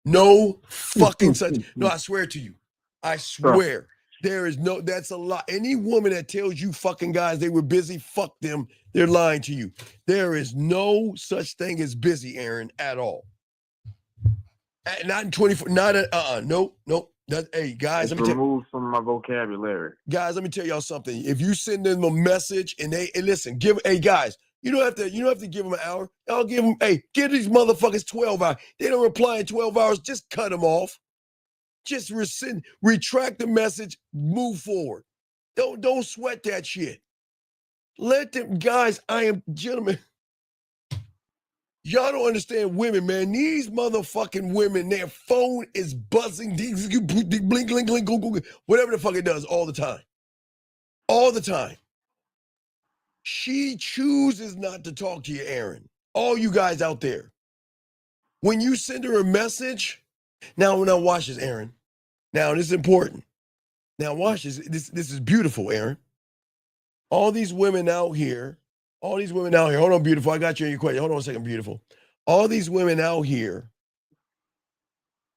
No fucking such. No, I swear to you. I swear. There is no, that's a lie. Any woman that tells you fucking guys they were busy, fuck them. They're lying to you. There is no such thing as busy, Aaron, at all. Not in 24, nope. Hey, guys, it's removed from my vocabulary. Guys, let me tell y'all something. If you send them a message and listen, guys, you don't have to give them an hour. I'll give them, give these motherfuckers 12 hours. They don't reply in 12 hours, just cut them off. Just retract the message, move forward. Don't sweat that shit. Let them, guys, gentlemen. Y'all don't understand women, man. These motherfucking women, their phone is buzzing, blink, blink, blink, go, whatever the fuck it does all the time. All the time. She chooses not to talk to you, Aaron. All you guys out there. When you send her a message, now watch this, Aaron. Now, this is important. Now, watch this. This is beautiful, Aaron. All these women out here. Hold on, beautiful. I got you in your question. Hold on a second, beautiful. All these women out here,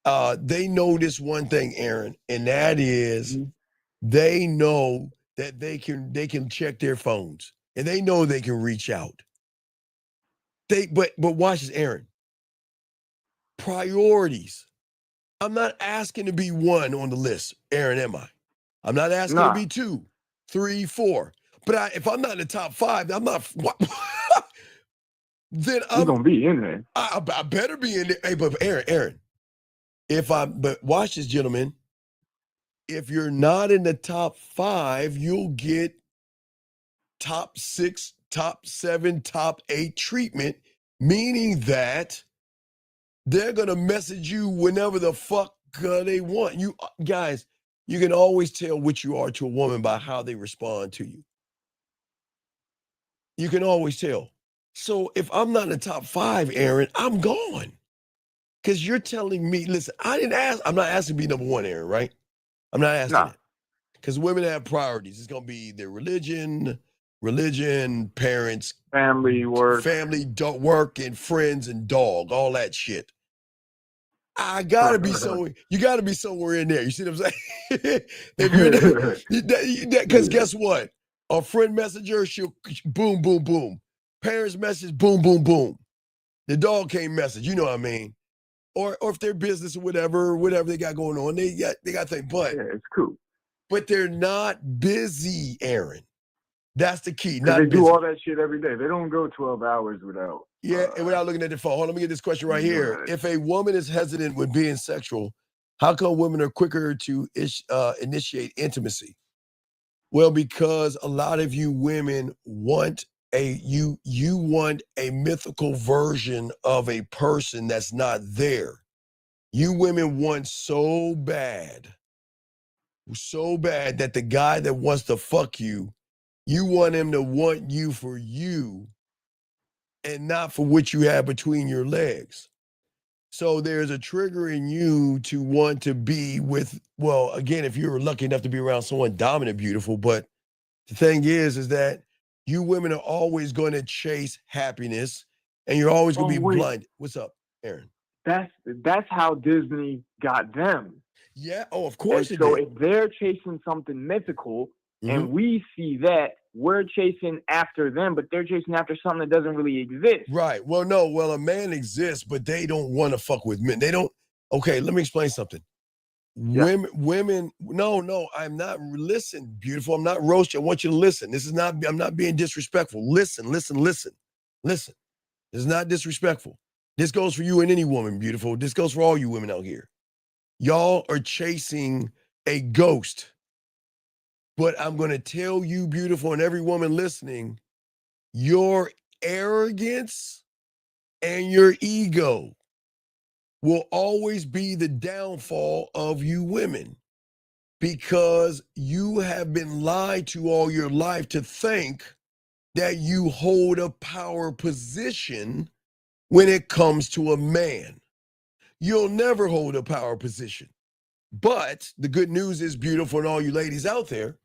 they know this one thing, Aaron, and that is they know that they can check their phones and they know they can reach out. But watch this, Aaron. Priorities. I'm not asking to be 1 on the list, Aaron, am I? I'm not asking to be 2, 3, 4. But if I'm not in the top 5, I'm not. Then I'm gonna be in there. I better be in there. Hey, but Aaron, but watch this, gentlemen. If you're not in the top 5, you'll get top 6, top 7, top 8 treatment, meaning that they're gonna message you whenever the fuck they want. You guys, you can always tell what you are to a woman by how they respond to you. You can always tell. So if I'm not in the top 5, Aaron, I'm gone. Because you're telling me, listen, I'm not asking to be number 1, Aaron, right? I'm not asking that. because women have priorities. It's gonna be their religion, parents, family, work, work, and friends and dog, all that shit. I gotta be somewhere. You gotta be somewhere in there. You see what I'm saying? If you're because guess what? A friend messenger, she'll boom, boom, boom. Parents message, boom, boom, boom. The dog came message. You know what I mean? Or if their business or whatever they got going on, they got things. But yeah, it's cool. But they're not busy, Aaron. That's the key. Because Not they busy. do all that shit every day. They don't go 12 hours without. Yeah, and without looking at their phone. Hold on, let me get this question right here. If a woman is hesitant with being sexual, how come women are quicker to initiate intimacy? Well, because a lot of you women want you want a mythical version of a person that's not there. You women want so bad that the guy that wants to fuck you, you want him to want you for you and not for what you have between your legs. So there's a trigger in you to want to be with, well, again, if you're lucky enough to be around someone dominant, beautiful, but the thing is that you women are always going to chase happiness and you're always going to be blind. What's up, Aaron? That's how Disney got them. Yeah, of course it did. If they're chasing something mythical and we see that, we're chasing after them, but they're chasing after something that doesn't really exist. Right. Well, no. Well, a man exists, but they don't want to fuck with men. They don't. Okay, let me explain something. Yeah. Women. No. I'm not. Listen, beautiful. I'm not roasting. I want you to listen. This is not. I'm not being disrespectful. Listen. This is not disrespectful. This goes for you and any woman, beautiful. This goes for all you women out here. Y'all are chasing a ghost. But I'm going to tell you, beautiful, and every woman listening, your arrogance and your ego will always be the downfall of you women because you have been lied to all your life to think that you hold a power position when it comes to a man. You'll never hold a power position. But the good news is, beautiful, and all you ladies out there,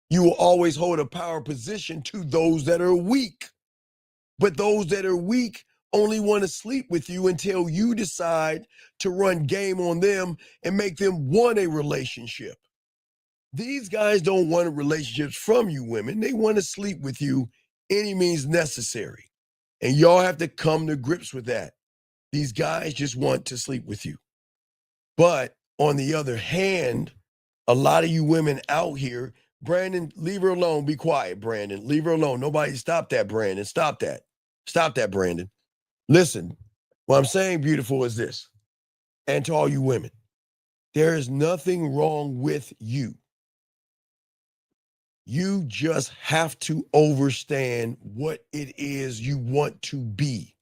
you will always hold a power position to those that are weak. But those that are weak only want to sleep with you until you decide to run game on them and make them want a relationship. These guys don't want relationships from you women. They want to sleep with you any means necessary. And y'all have to come to grips with that. These guys just want to sleep with you. But on the other hand, a lot of you women out here, Brandon, leave her alone. Be quiet, Brandon. Leave her alone. Nobody stop that, Brandon. Stop that. Stop that, Brandon. Listen, what I'm saying, beautiful, is this. And to all you women, there is nothing wrong with you. You just have to understand what it is you want to be.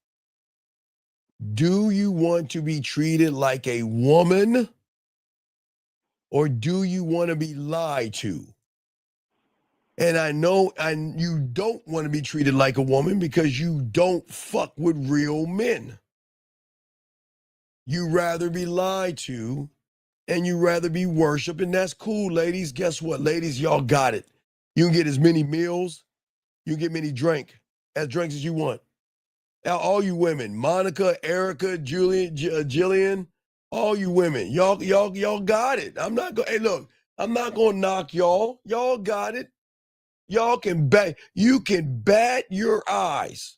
Do you want to be treated like a woman? Or do you want to be lied to? And I know you don't want to be treated like a woman because you don't fuck with real men. You rather be lied to and you rather be worshiped, and that's cool, ladies. Guess what, ladies? Y'all got it. You can get as many meals, you can get many drinks as you want. Now, all you women, Monica, Erica, Jillian, all you women, y'all got it. Hey, look, I'm not gonna knock y'all. Y'all got it. Y'all can bat your eyes.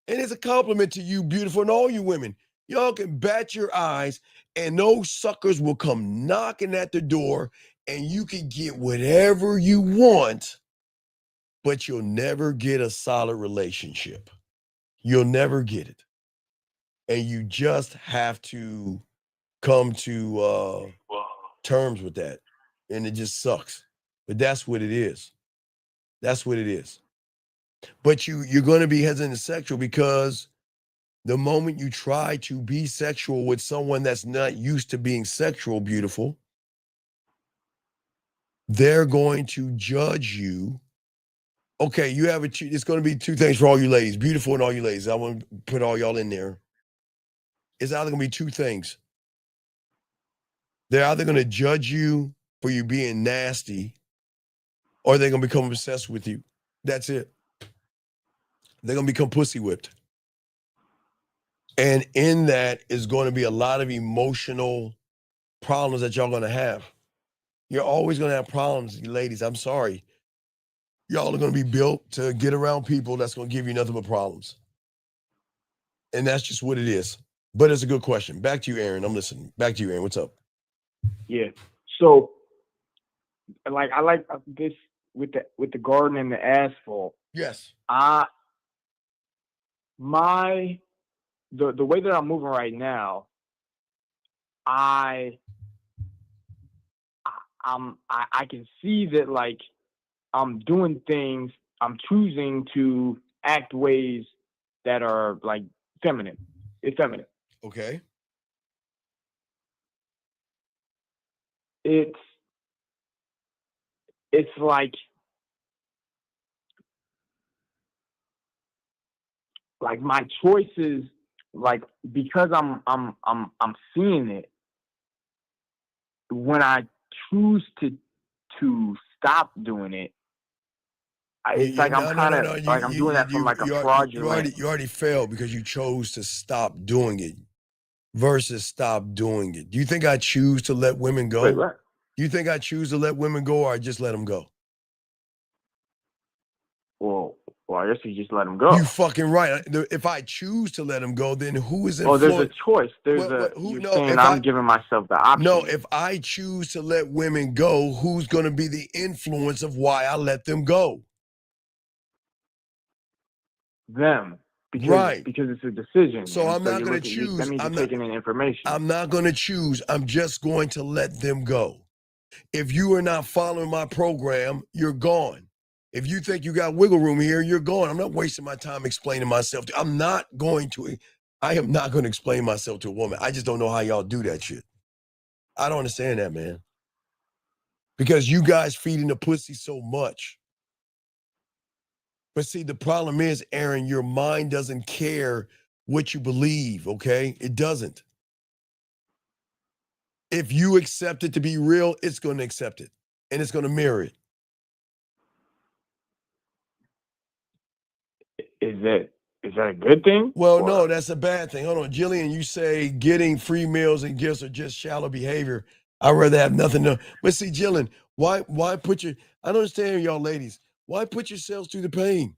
And it's a compliment to you, beautiful, and all you women. Y'all can bat your eyes, and those suckers will come knocking at the door, and you can get whatever you want, but you'll never get a solid relationship. You'll never get it. And you just have to come to terms with that. And it just sucks. But that's what it is. That's what it is. But you're going to be hesitant sexual because the moment you try to be sexual with someone that's not used to being sexual, beautiful, they're going to judge you. Okay, you have it's going to be two things for all you ladies, beautiful and all you ladies. I want to put all y'all in there. It's either going to be two things. They're either going to judge you for you being nasty or they're going to become obsessed with you. That's it. They're going to become pussy whipped. And in that is going to be a lot of emotional problems that y'all going to have. You're always going to have problems, ladies. I'm sorry. Y'all are going to be built to get around people that's going to give you nothing but problems. And that's just what it is. But it's a good question. Back to you, Aaron. I'm listening. Back to you, Aaron. What's up? Yeah. So, like, I like this with the garden and the asphalt. Yes. The way that I'm moving right now, I can see that, like, I'm doing things, I'm choosing to act ways that are like feminine. It's feminine. Okay. It's like my choices, like, because I'm seeing it, when I choose to stop doing it, it's like I'm kind of like I'm doing that from like a fraudulent. You already failed because you chose to stop doing it versus stop doing it. Do you think I choose to let women go? Wait, what? Do you think I choose to let women go, or I just let them go? Well, I guess you just let them go. You fucking right. If I choose to let them go, then who is Oh, influenced? there's a choice. You're saying I'm giving myself the option. No, if I choose to let women go, who's going to be the influence of why I let them go? Them. Because, right. Because it's a decision. So I'm not going to choose. That means you're taking in information. I'm not going to choose. I'm just going to let them go. If you are not following my program, you're gone. If you think you got wiggle room here, you're gone. I'm not wasting my time explaining myself. I am not going to explain myself to a woman. I just don't know how y'all do that shit. I don't understand that, man. Because you guys feeding the pussy so much. But see, the problem is, Aaron, your mind doesn't care what you believe, okay? It doesn't. If you accept it to be real, it's going to accept it. And it's going to mirror it. Is that a good thing? Well, no, that's a bad thing. Hold on. Jillian, you say getting free meals and gifts are just shallow behavior. I'd rather have nothing to. But see, Jillian, why put your, I don't understand y'all ladies. Why put yourselves through the pain?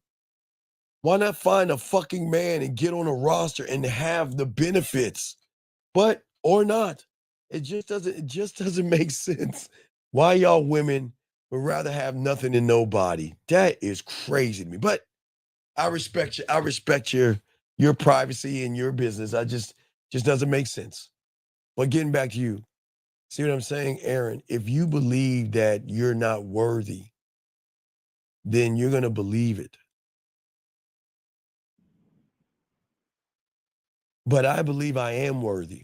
Why not find a fucking man and get on a roster and have the benefits? But, or not. It just doesn't make sense. Why y'all women would rather have nothing and nobody? That is crazy to me. But I respect you. I respect your privacy and your business. I just doesn't make sense. But getting back to you, see what I'm saying, Aaron? If you believe that you're not worthy, then you're gonna believe it. But I believe I am worthy.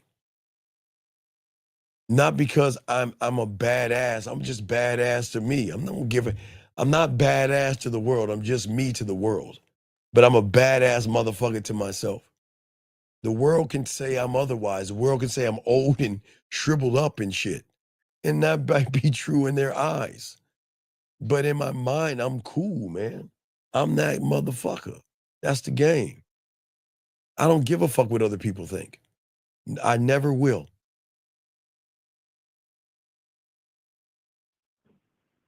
Not because I'm a badass. I'm just badass to me. I'm not badass to the world. I'm just me to the world. But I'm a badass motherfucker to myself. The world can say I'm otherwise. The world can say I'm old and shriveled up and shit. And that might be true in their eyes. But in my mind, I'm cool, man. I'm that motherfucker. That's the game. I don't give a fuck what other people think. I never will.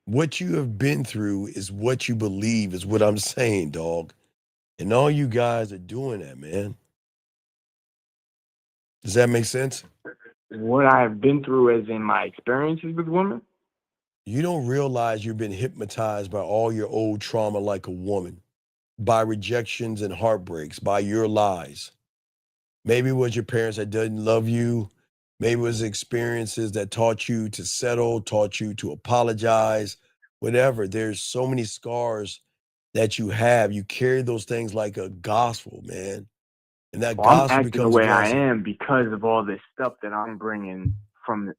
What you have been through is what you believe, is what I'm saying, dog. And all you guys are doing that, man. Does that make sense? What I have been through as in my experiences with women? You don't realize you've been hypnotized by all your old trauma like a woman, by rejections and heartbreaks, by your lies. Maybe it was your parents that didn't love you. Maybe it was experiences that taught you to settle, taught you to apologize, whatever. There's so many scars that you have. You carry those things like a gospel, man. And that gospel I'm acting becomes the way blessing. I am because of all this stuff that I'm bringing from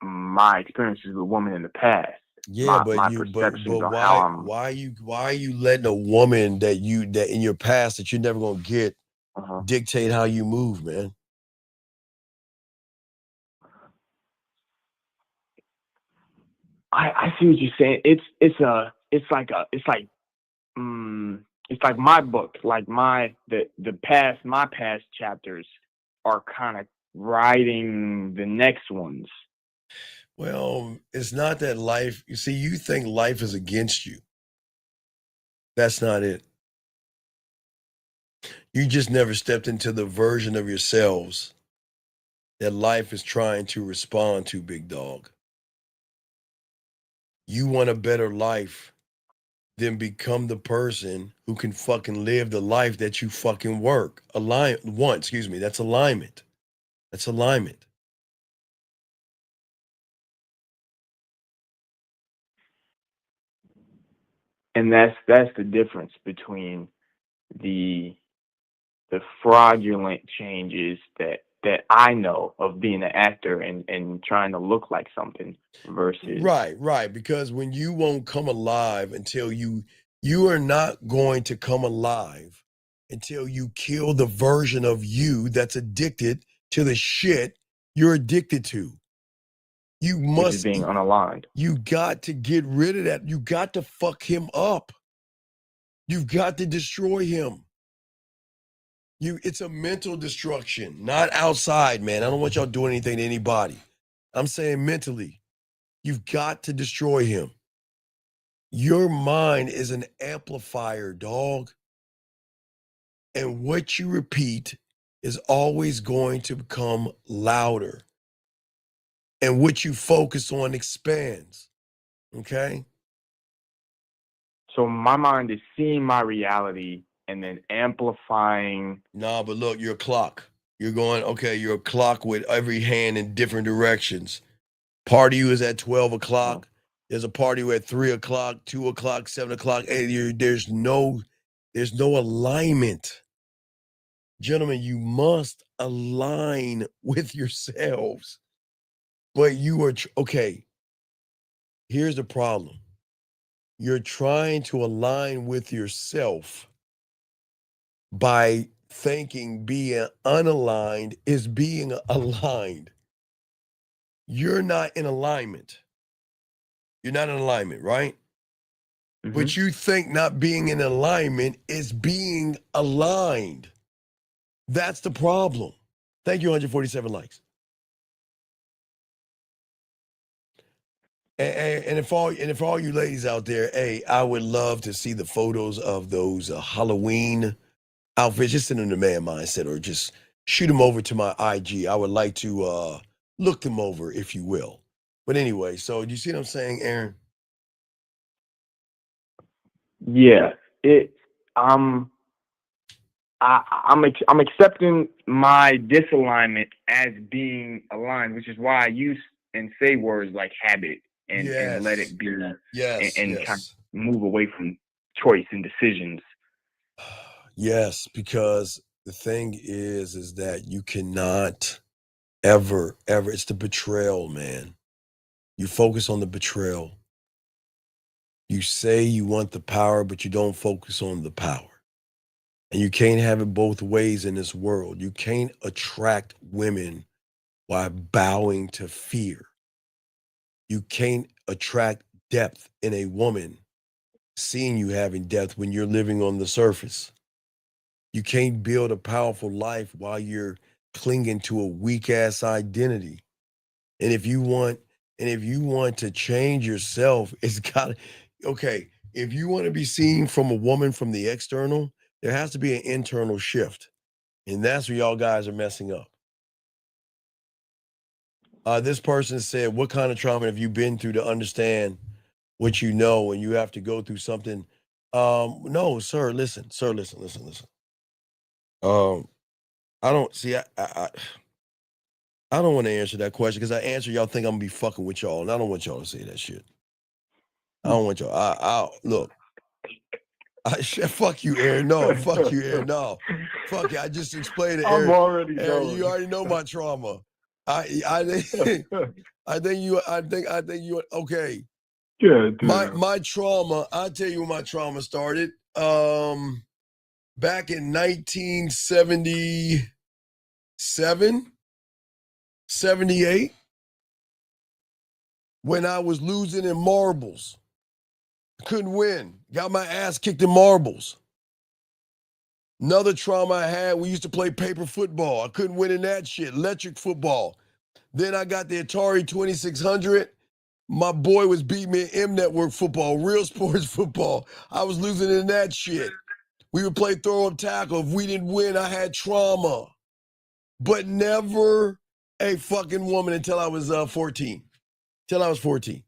my experiences with women in the past. Yeah, my perceptions on how I'm. why are you letting a woman that in your past that you're never gonna get dictate how you move, man? I see what you're saying. It's like my book, like my past chapters are kind of writing the next ones. Well, it's not that life, you see, you think life is against you. That's not it. You just never stepped into the version of yourselves that life is trying to respond to, big dog. You want a better life, then become the person who can fucking live the life that you fucking want. That's alignment. That's alignment. And that's the difference between the fraudulent changes that I know of being an actor and trying to look like something versus Right. Because when you won't come alive until you are not going to come alive until you kill the version of you that's addicted to the shit you're addicted to. You which is must being unaligned. You got to get rid of that. You got to fuck him up. You've got to destroy him. It's a mental destruction, not outside, man. I don't want y'all doing anything to anybody. I'm saying mentally. You've got to destroy him. Your mind is an amplifier, dog. And what you repeat is always going to become louder. And what you focus on expands. Okay? So my mind is seeing my reality and then amplifying. Nah, but look, you're a clock. You're a clock with every hand in different directions. Part of you is at 12 o'clock. There's a party at 3 o'clock, 2 o'clock, 7 o'clock. And there's no alignment. Gentlemen, you must align with yourselves. But you are, okay, here's the problem. You're trying to align with yourself by thinking being unaligned is being aligned. You're not in alignment. You're not in alignment, right? Mm-hmm. But you think not being in alignment is being aligned. That's the problem. Thank you, 147 likes. And if all you ladies out there, hey, I would love to see the photos of those Halloween outfits. Just send them to Man Mindset or just shoot them over to my IG. I would like to look them over, if you will. But anyway, so do you see what I'm saying, Aaron? Yeah, I'm accepting my disalignment as being aligned, which is why I use and say words like habit and let it be, and kind of move away from choice and decisions. Yes, because the thing is that you cannot ever, it's the betrayal, man. You focus on the betrayal. You say you want the power, but you don't focus on the power. And you can't have it both ways in this world. You can't attract women by bowing to fear. You can't attract depth in a woman seeing you having depth when you're living on the surface. You can't build a powerful life while you're clinging to a weak ass identity. And if you want to change yourself, it's got okay, if you want to be seen from a woman from the external, there has to be an internal shift. And that's where y'all guys are messing up. This person said, what kind of trauma have you been through to understand what you know and you have to go through something? No, sir, listen. I don't see, I don't want to answer that question because I answer y'all think I'm gonna be fucking with y'all, and I don't want y'all to say that shit. I don't want y'all. I look. Fuck you, Aaron. No, fuck you, Aaron. No, fuck you. I just explained it, Aaron. I'm already Aaron, knowing. you already know my trauma. I think you. Okay. Yeah, dude. My trauma. I'll tell you when my trauma started. Back in 1977, 78. when I was losing in marbles. Couldn't win. Got my ass kicked in marbles. Another trauma I had, we used to play paper football. I couldn't win in that shit. Electric football. Then I got the Atari 2600. My boy was beating me in M Network football, real sports football. I was losing in that shit. We would play throw up tackle. If we didn't win, I had trauma. But never a fucking woman until I was 14. Till I was 14.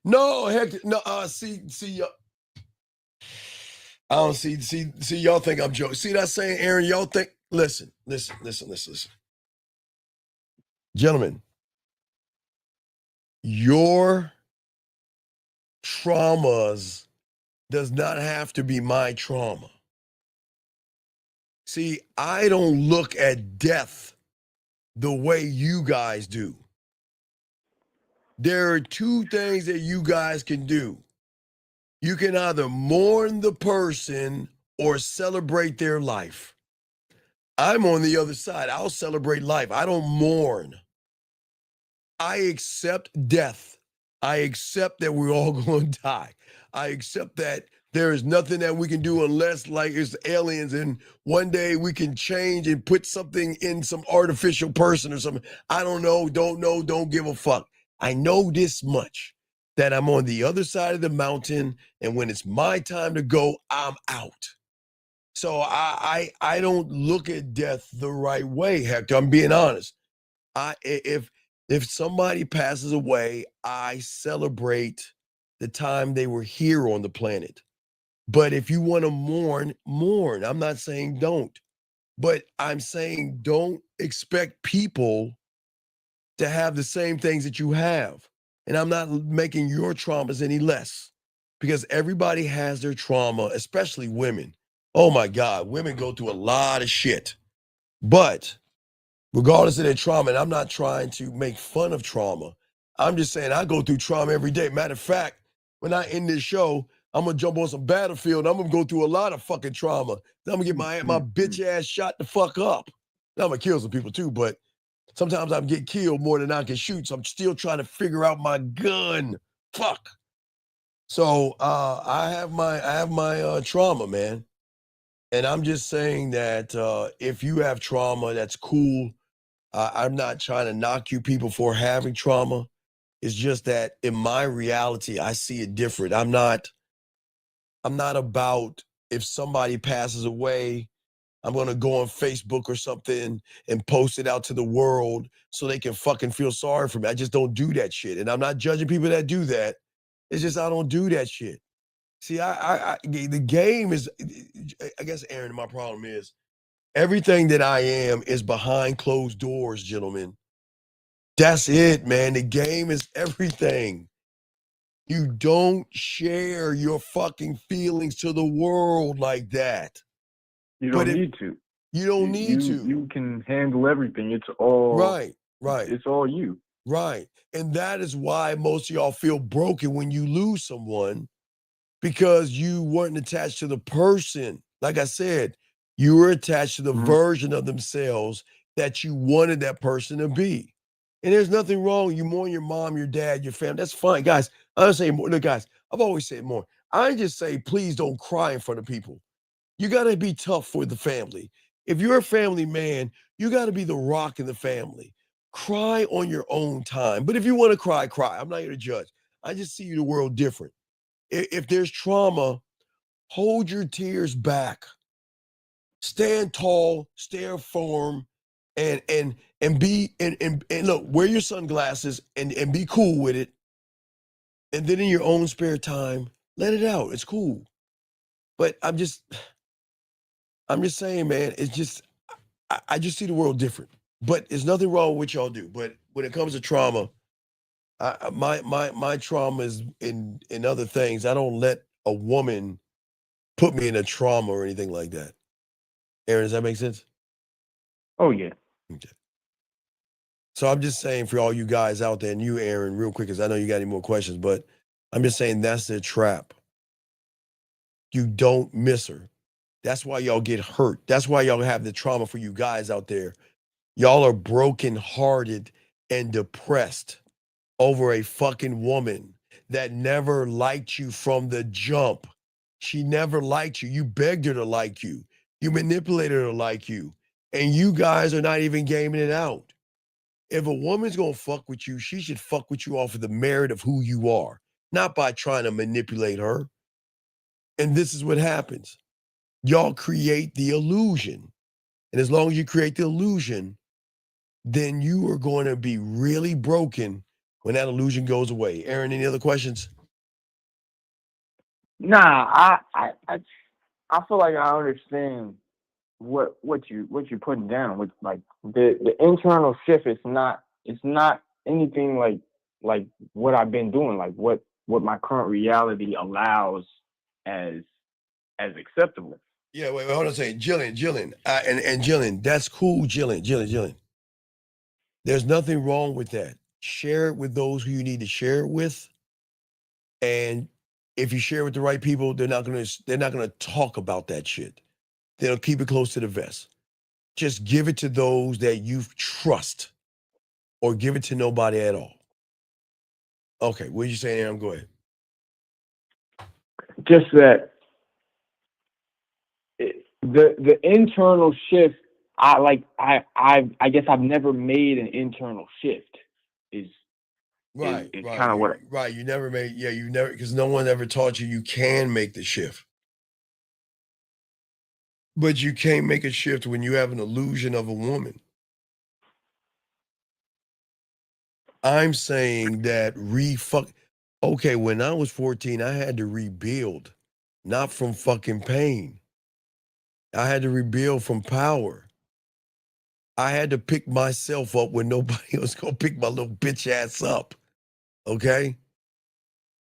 No, heck, no, see, I don't see, y'all think I'm joking. See that saying, Aaron, y'all think, listen. Gentlemen, your traumas does not have to be my trauma. See, I don't look at death the way you guys do. There are two things that you guys can do. You can either mourn the person or celebrate their life. I'm on the other side. I'll celebrate life. I don't mourn. I accept death. I accept that we're all going to die. I accept that there is nothing that we can do unless, like, it's aliens and one day we can change and put something in some artificial person or something. I don't know, don't give a fuck. I know this much, that I'm on the other side of the mountain, and when it's my time to go, I'm out. So I don't look at death the right way, Hector. I'm being honest. If somebody passes away, I celebrate the time they were here on the planet. But if you want to mourn. I'm not saying don't. But I'm saying don't expect people to have the same things that you have. And I'm not making your traumas any less, because everybody has their trauma, especially women. Oh my God, women go through a lot of shit. But regardless of their trauma, and I'm not trying to make fun of trauma, I'm just saying I go through trauma every day. Matter of fact, when I end this show, I'm gonna jump on some battlefield. I'm gonna go through a lot of fucking trauma. Then I'm gonna get my bitch ass shot the fuck up. Now I'm gonna kill some people too, but sometimes I get killed more than I can shoot. So I'm still trying to figure out my gun. Fuck. So I have my trauma, man. And I'm just saying that if you have trauma, that's cool. I'm not trying to knock you people for having trauma. It's just that in my reality, I see it different. I'm not about, if somebody passes away, I'm going to go on Facebook or something and post it out to the world so they can fucking feel sorry for me. I just don't do that shit. And I'm not judging people that do that. It's just I don't do that shit. See, the game is, I guess, Aaron, my problem is everything that I am is behind closed doors, gentlemen. That's it, man. The game is everything. You don't share your fucking feelings to the world like that. You don't need to. You don't need to. You can handle everything. It's all right. It's all you. Right. And that is why most of y'all feel broken when you lose someone, because you weren't attached to the person. Like I said, you were attached to the version of themselves that you wanted that person to be. And there's nothing wrong. You mourn your mom, your dad, your family. That's fine. Guys, I'm saying more. Look, guys, I've always said more. I just say, please don't cry in front of people. You got to be tough for the family. If you're a family man, you got to be the rock in the family. Cry on your own time. But if you want to cry, cry. I'm not here to judge. I just see the world different. If there's trauma, hold your tears back. Stand tall, stand firm, and be and look, wear your sunglasses and be cool with it. And then in your own spare time, let it out. It's cool. But I'm just saying, man, it's just I just see the world different. But there's nothing wrong with what y'all do. But when it comes to trauma, my trauma is in other things. I don't let a woman put me in a trauma or anything like that. Aaron, does that make sense? Oh yeah. Okay. So I'm just saying for all you guys out there, and you, Aaron, real quick, because I know you got any more questions, but I'm just saying that's the trap. You don't miss her. That's why y'all get hurt. That's why y'all have the trauma. For you guys out there, y'all are brokenhearted and depressed over a fucking woman that never liked you from the jump. She never liked you. You begged her to like you. You manipulated her to like you. And you guys are not even gaming it out. If a woman's gonna fuck with you, she should fuck with you off of the merit of who you are, not by trying to manipulate her. And this is what happens. Y'all create the illusion. And as long as you create the illusion, then you are going to be really broken when that illusion goes away. Aaron, any other questions? Nah, I feel like I understand what you're putting down with like the internal shift. It's not anything like what I've been doing, like what my current reality allows as acceptable. Yeah, wait, hold on a second. Jillian, and Jillian, that's cool, Jillian. There's nothing wrong with that. Share it with those who you need to share it with. And if you share it with the right people, they're not gonna talk about that shit. They'll keep it close to the vest. Just give it to those that you trust, or give it to nobody at all. Okay, what are you saying, Aaron? Go ahead. Just that the internal shift. I guess I've never made an internal shift. Right. Kind of what. Right. You never made. Yeah, you never, because no one ever taught you can make the shift. But you can't make a shift when you have an illusion of a woman. I'm saying that okay, when I was 14, I had to rebuild, not from fucking pain. I had to rebuild from power. I had to pick myself up when nobody was gonna pick my little bitch ass up. Okay?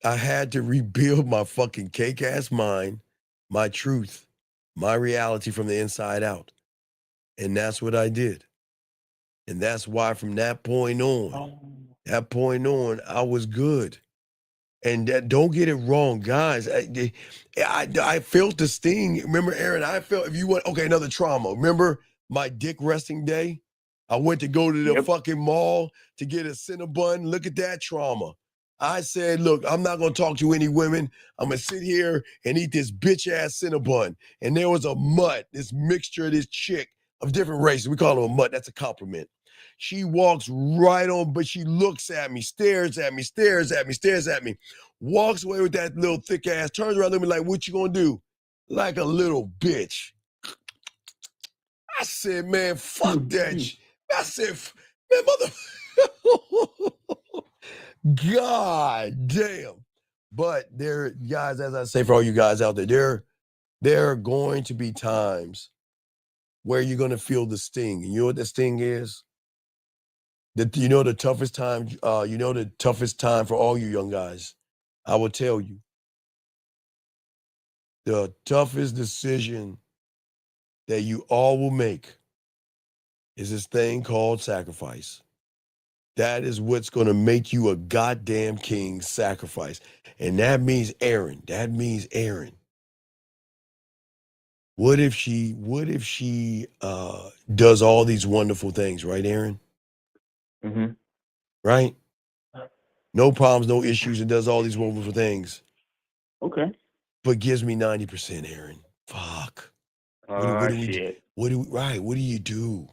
I had to rebuild my fucking cake ass mind, my truth, my reality from the inside out. And that's what I did. And that's why from that point on, I was good. And don't get it wrong, guys. I felt the sting. Remember, Aaron, another trauma. Remember my dick resting day? I went to go to the fucking mall to get a Cinnabon. Look at that trauma. I said, look, I'm not going to talk to any women. I'm going to sit here and eat this bitch ass Cinnabon. And there was a mutt, this mixture of this chick of different races. We call her a mutt. That's a compliment. She walks right on, but she looks at me, stares at me, walks away with that little thick ass, turns around at me like, what you gonna do? Like a little bitch. I said, man, fuck that shit. I said, man, God damn. But there, guys, as I say for all you guys out there are going to be times where you're gonna feel the sting. And you know what the sting is? The toughest time for all you young guys, I will tell you, the toughest decision that you all will make is this thing called sacrifice. That is what's going to make you a goddamn king, sacrifice. And that means Aaron. What if she does all these wonderful things, right, Aaron? Mm-hmm. Right? No problems, no issues, and does all these wonderful things. Okay. But gives me 90%, Aaron. Fuck. What do shit. What do you do?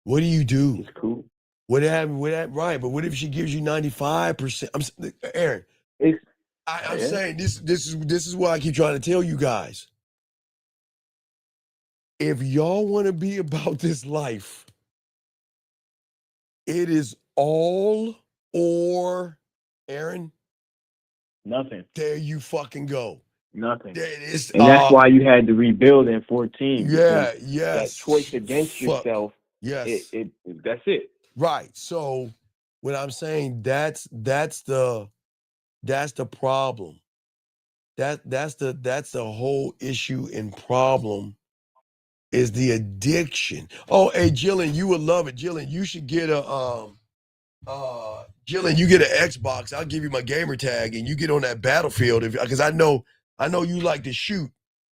What do you do? It's cool. What happened with that? Right, but what if she gives you 95%? Aaron, I'm saying this is why I keep trying to tell you guys. If y'all want to be about this life, it is all or, Aaron. Nothing. There you fucking go. Nothing. And that's why you had to rebuild in 14. Yeah, yes. That choice against yourself. Yes. That's it. Right. So what I'm saying, that's the problem. That's the whole issue and problem is the addiction. Oh, hey, Jillian, you would love it. Jillian, you should get Jillian, you get an Xbox. I'll give you my gamer tag and you get on that Battlefield because I know you like to shoot.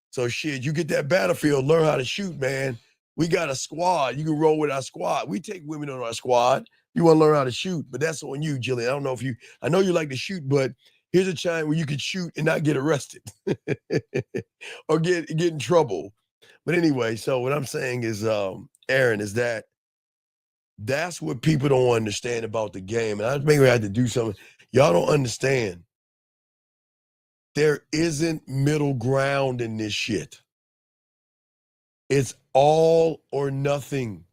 So shit, you get that Battlefield, learn how to shoot, man. We got a squad. You can roll with our squad. We take women on our squad You want to learn how to shoot, but that's on you, Jillian. I don't know if you, I know you like to shoot, but here's a time where you could shoot and not get arrested or get in trouble. But anyway, so what I'm saying is, Aaron, is that's what people don't understand about the game. And I maybe I had to do something. Y'all don't understand. There isn't middle ground in this shit. It's all or nothing.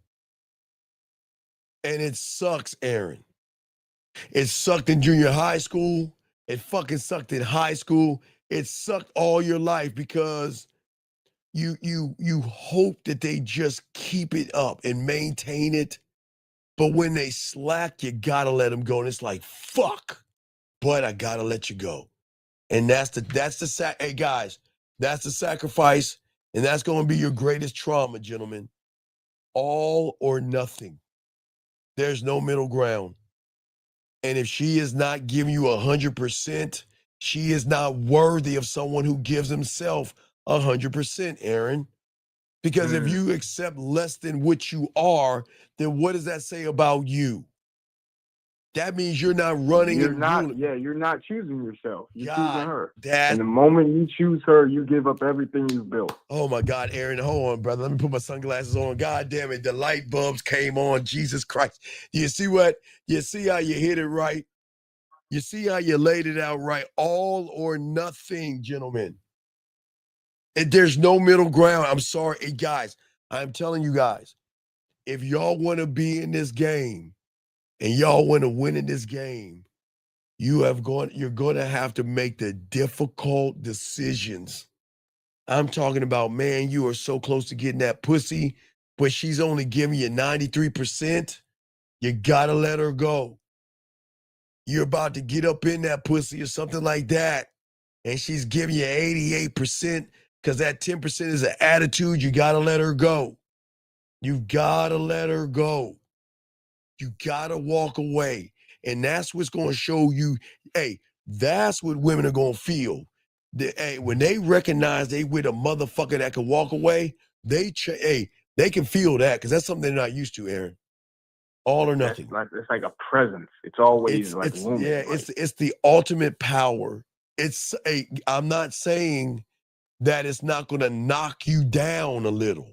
And it sucks, Aaron. It sucked in junior high school. It fucking sucked in high school. It sucked all your life because you hope that they just keep it up and maintain it. But when they slack, you gotta let them go. And it's like, fuck, but I gotta let you go. And hey guys, that's the sacrifice. And that's gonna be your greatest trauma, gentlemen. All or nothing. There's no middle ground. And if she is not giving you 100%, she is not worthy of someone who gives himself 100%, Aaron. Because if you accept less than what you are, then what does that say about you? That means you're not running. You're not choosing yourself. You're choosing her. That, and the moment you choose her, you give up everything you've built. Oh my God, Aaron, hold on, brother. Let me put my sunglasses on. God damn it, the light bulbs came on. Jesus Christ. You see how you hit it right? You see how you laid it out right? All or nothing, gentlemen. And there's no middle ground. I'm sorry, hey, guys. I'm telling you guys, if y'all want to be in this game and y'all want to win in this game, you're going to have to make the difficult decisions. I'm talking about, man, you are so close to getting that pussy, but she's only giving you 93%. You got to let her go. You're about to get up in that pussy or something like that, and she's giving you 88% because that 10% is an attitude. You got to let her go. You got to let her go. You got to walk away. And that's what's going to show you, hey, that's what women are going to feel. When they recognize they with a motherfucker that can walk away, they can feel that because that's something they're not used to, Aaron. All or nothing. It's like a presence. It's always looming. Yeah, it's the ultimate power. I'm not saying that it's not going to knock you down a little.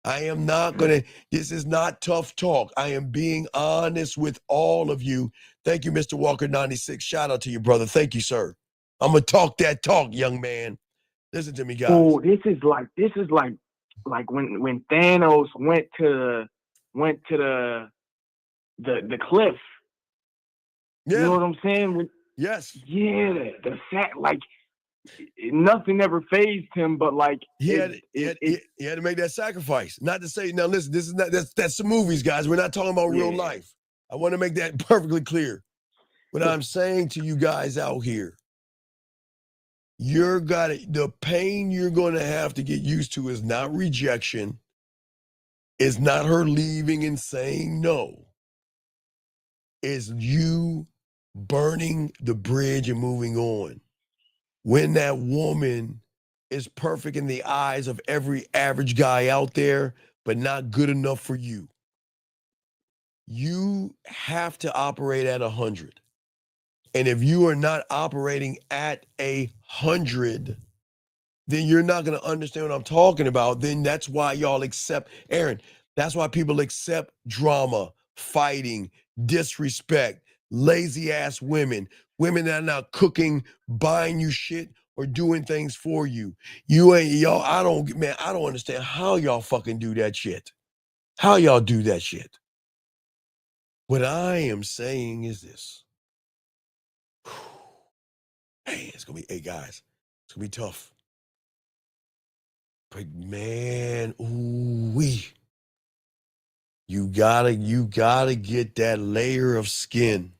I am not going to, this is not tough talk. I am being honest with all of you. Thank you, Mr. Walker 96. Shout out to you, brother. Thank you, sir. I'm going to talk that talk, young man. Listen to me, guys. Oh, this is like when Thanos went to the cliff. Yeah. You know what I'm saying? Yes. Yeah, the fact, like, nothing ever fazed him, but like he had to make that sacrifice. Not to say, now listen, this is not that's the movies, guys. We're not talking about real life. I want to make that perfectly clear. What I'm saying to you guys out here, the pain you're going to have to get used to is not rejection, is not her leaving and saying no. Is you burning the bridge and moving on. When that woman is perfect in the eyes of every average guy out there, but not good enough for you, you have to operate at 100. And if you are not operating at 100, then you're not going to understand what I'm talking about. Then that's why y'all accept, Aaron, that's why people accept drama, fighting, disrespect, lazy ass women that are not cooking, buying you shit, or doing things for you. I don't understand how y'all fucking do that shit. How y'all do that shit. What I am saying is this. Hey, hey guys, it's gonna be tough. But man, ooh-wee. You gotta get that layer of skin.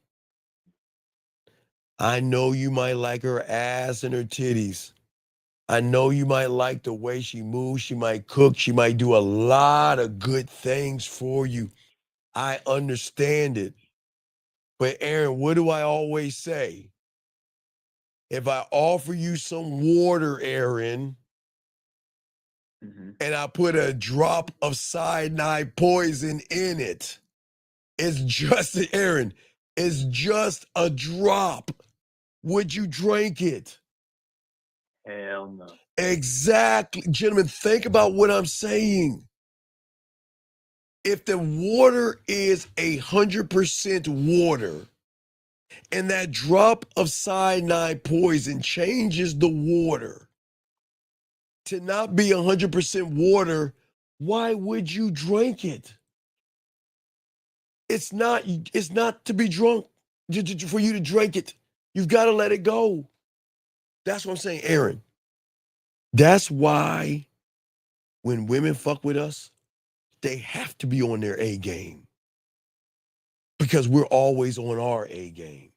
I know you might like her ass and her titties. I know you might like the way she moves. She might cook. She might do a lot of good things for you. I understand it. But Aaron, what do I always say? If I offer you some water, Aaron, and I put a drop of cyanide poison in it, It's just, Aaron, it's just a drop. Would you drink it? Hell no. Exactly. Gentlemen, think about what I'm saying. If the water is 100% water, and that drop of cyanide poison changes the water to not be 100% water, why would you drink it? It's not to be drunk, for you to drink it. You've got to let it go. That's what I'm saying, Aaron. That's why when women fuck with us, they have to be on their A game, because we're always on our A game.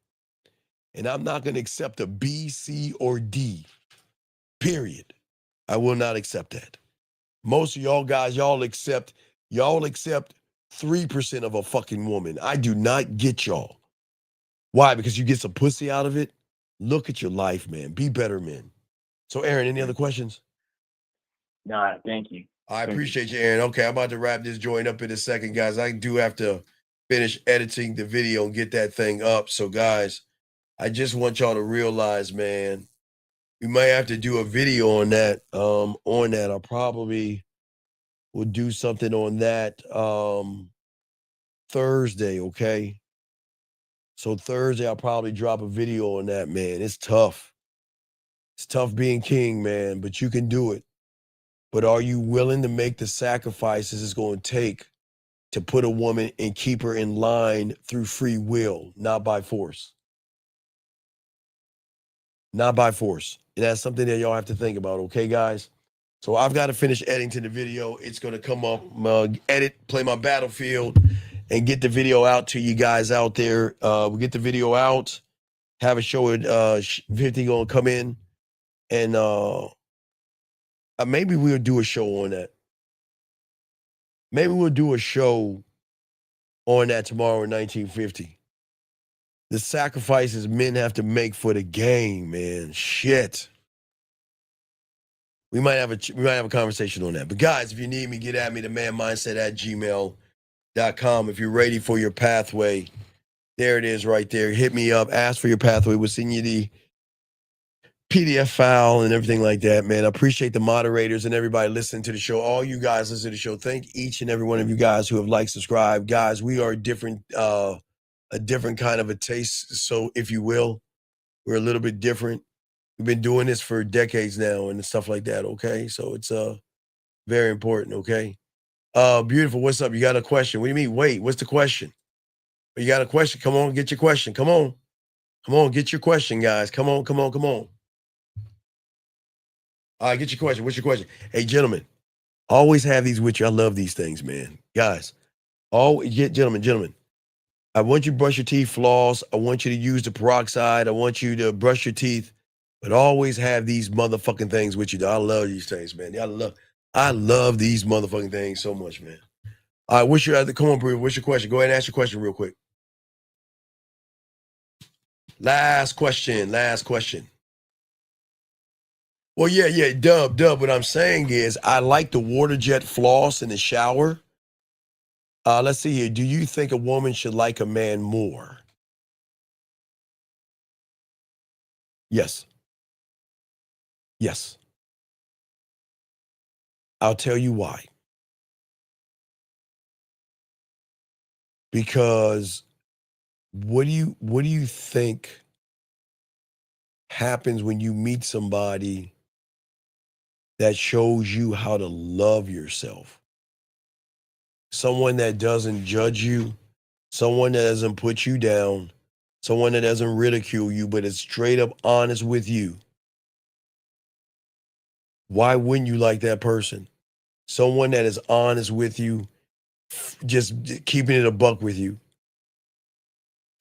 And I'm not going to accept a B, C, or D, period. I will not accept that. Most of y'all guys, y'all accept 3% of a fucking woman. I do not get y'all. Why? Because you get some pussy out of it? Look at your life, man. Be better men. So, Aaron, any other questions? Nah, thank you. I appreciate you, Aaron. Okay, I'm about to wrap this joint up in a second, guys. I do have to finish editing the video and get that thing up. So, guys, I just want y'all to realize, man, we might have to do a video on that. I probably will do something on that Thursday, okay? So Thursday, I'll probably drop a video on that, man. It's tough. It's tough being king, man, but you can do it. But are you willing to make the sacrifices it's going to take to put a woman and keep her in line through free will, not by force? Not by force. And that's something that y'all have to think about, okay, guys? So I've got to finish editing the video. It's going to come up, play my Battlefield, and get the video out to you guys out there. We'll get the video out, have a show at 50 going to come in, and maybe we'll do a show on that. Maybe we'll do a show on that tomorrow in 1950. The sacrifices men have to make for the game, man. Shit. We might have a conversation on that. But guys, if you need me, get at me, themanmindset@gmail.com. If you're ready for your pathway, there it is right there. Hit me up, ask for your pathway. We'll send you the PDF file and everything like that, man. I appreciate the moderators and everybody listening to the show. All you guys listening to the show, thank each and every one of you guys who have liked, subscribed. Guys, we are different, a different kind of a taste, so if you will. We're a little bit different. We've been doing this for decades now and stuff like that, okay? So it's very important, okay? Beautiful, what's up? You got a question? What do you mean? Wait, what's the question? You got a question? Come on, get your question. Come on. Come on, get your question, guys. Come on, come on, come on. All right, get your question. What's your question? Hey, gentlemen, always have these with you. I love these things, man. Guys, gentlemen, I want you to brush your teeth, floss. I want you to use the peroxide. I want you to brush your teeth, but always have these motherfucking things with you. I love these things, man. I love these motherfucking things so much, man. All right, come on, Brie. What's your question? Go ahead and ask your question real quick. Last question. Well, yeah, dub. What I'm saying is I like the water jet floss in the shower. Let's see here. Do you think a woman should like a man more? Yes. Yes. I'll tell you why. Because what do you think happens when you meet somebody that shows you how to love yourself? Someone that doesn't judge you, someone that doesn't put you down, someone that doesn't ridicule you, but is straight up honest with you. Why wouldn't you like that person? Someone that is honest with you, just keeping it a buck with you.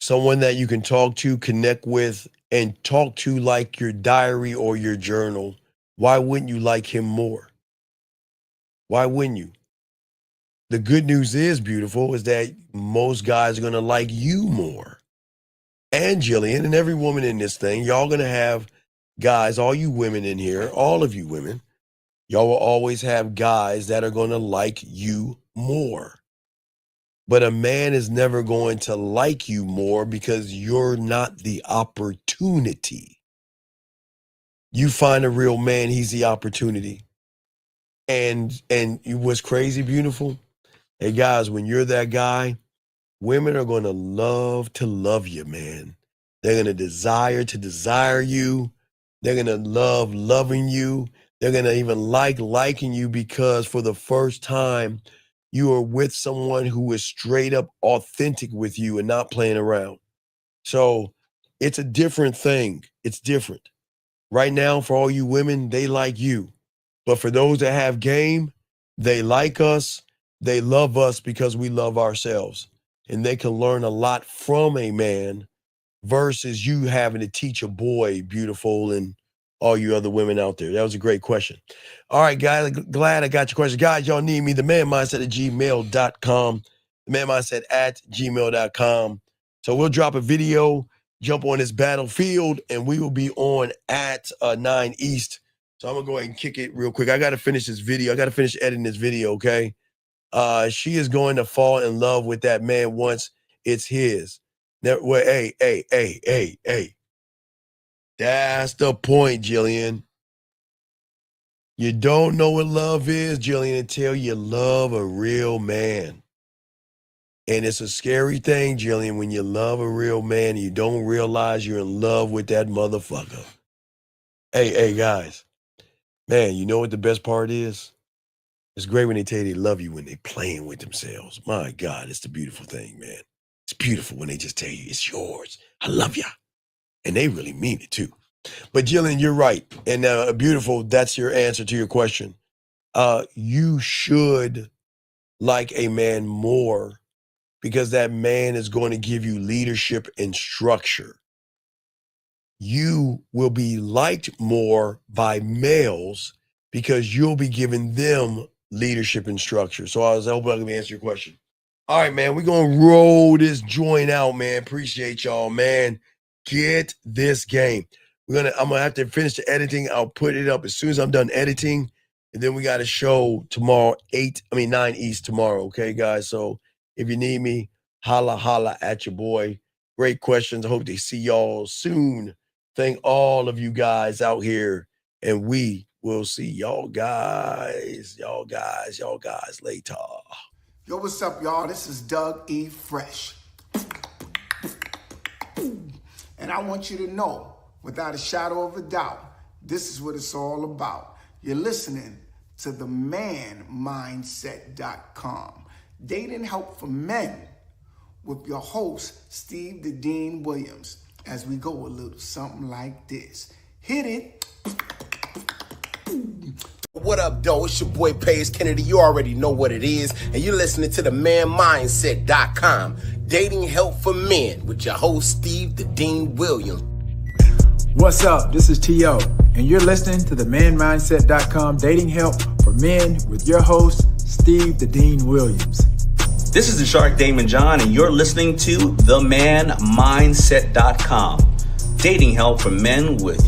Someone that you can talk to, connect with, and talk to like your diary or your journal. Why wouldn't you like him more? Why wouldn't you? The good news is, beautiful, is that most guys are going to like you more. And Jillian and every woman in this thing, y'all going to have guys, all you women in here, all of you women, y'all will always have guys that are going to like you more. But a man is never going to like you more because you're not the opportunity. You find a real man, he's the opportunity. And what's crazy, beautiful? Hey, guys, when you're that guy, women are going to love you, man. They're going to desire you. They're going to love loving you. They're going to even liking you because for the first time, you are with someone who is straight up authentic with you and not playing around. So it's a different thing. It's different. Right now, for all you women, they like you. But for those that have game, they like us. They love us because we love ourselves. And they can learn a lot from a man versus you having to teach a boy, beautiful, and all you other women out there. That was a great question. All right, guys, glad I got your question. Guys, y'all need me, themanmindset@gmail.com, themanmindset@gmail.com. So we'll drop a video, jump on this battlefield, and we will be on at 9 East. So I'm going to go ahead and kick it real quick. I got to finish this video. I got to finish editing this video, okay? She is going to fall in love with that man once it's his. Now, well, hey. That's the point, Jillian. You don't know what love is, Jillian, until you love a real man. And it's a scary thing, Jillian, when you love a real man and you don't realize you're in love with that motherfucker. Hey, guys. Man, you know what the best part is? It's great when they tell you they love you when they're playing with themselves. My God, it's the beautiful thing, man. It's beautiful when they just tell you it's yours. I love you. And they really mean it too. But Jillian, you're right. And beautiful, that's your answer to your question. You should like a man more because that man is going to give you leadership and structure. You will be liked more by males because you'll be giving them leadership and structure. So I hope I can answer your question. All right, man, we're going to roll this joint out, man. Appreciate y'all, man. Get this game. I'm going to have to finish the editing. I'll put it up as soon as I'm done editing. And then we got a show tomorrow, 9 East tomorrow. Okay, guys? So if you need me, holla at your boy. Great questions. I hope to see y'all soon. Thank all of you guys out here. And we will see y'all guys later. Yo, what's up, y'all? This is Doug E. Fresh. And I want you to know, without a shadow of a doubt, this is what it's all about. You're listening to themanmindset.com. Dating help for men with your host, Steve the Dean Williams, as we go a little something like this. Hit it. What up, though? It's your boy Paige Kennedy. You already know what it is. And you're listening to themanmindset.com. Dating help for men with your host, Steve the Dean Williams. What's up? This is T.O. And you're listening to themanmindset.com. Dating help for men with your host, Steve the Dean Williams. This is the Shark Damon John, and you're listening to themanmindset.com. Dating help for men with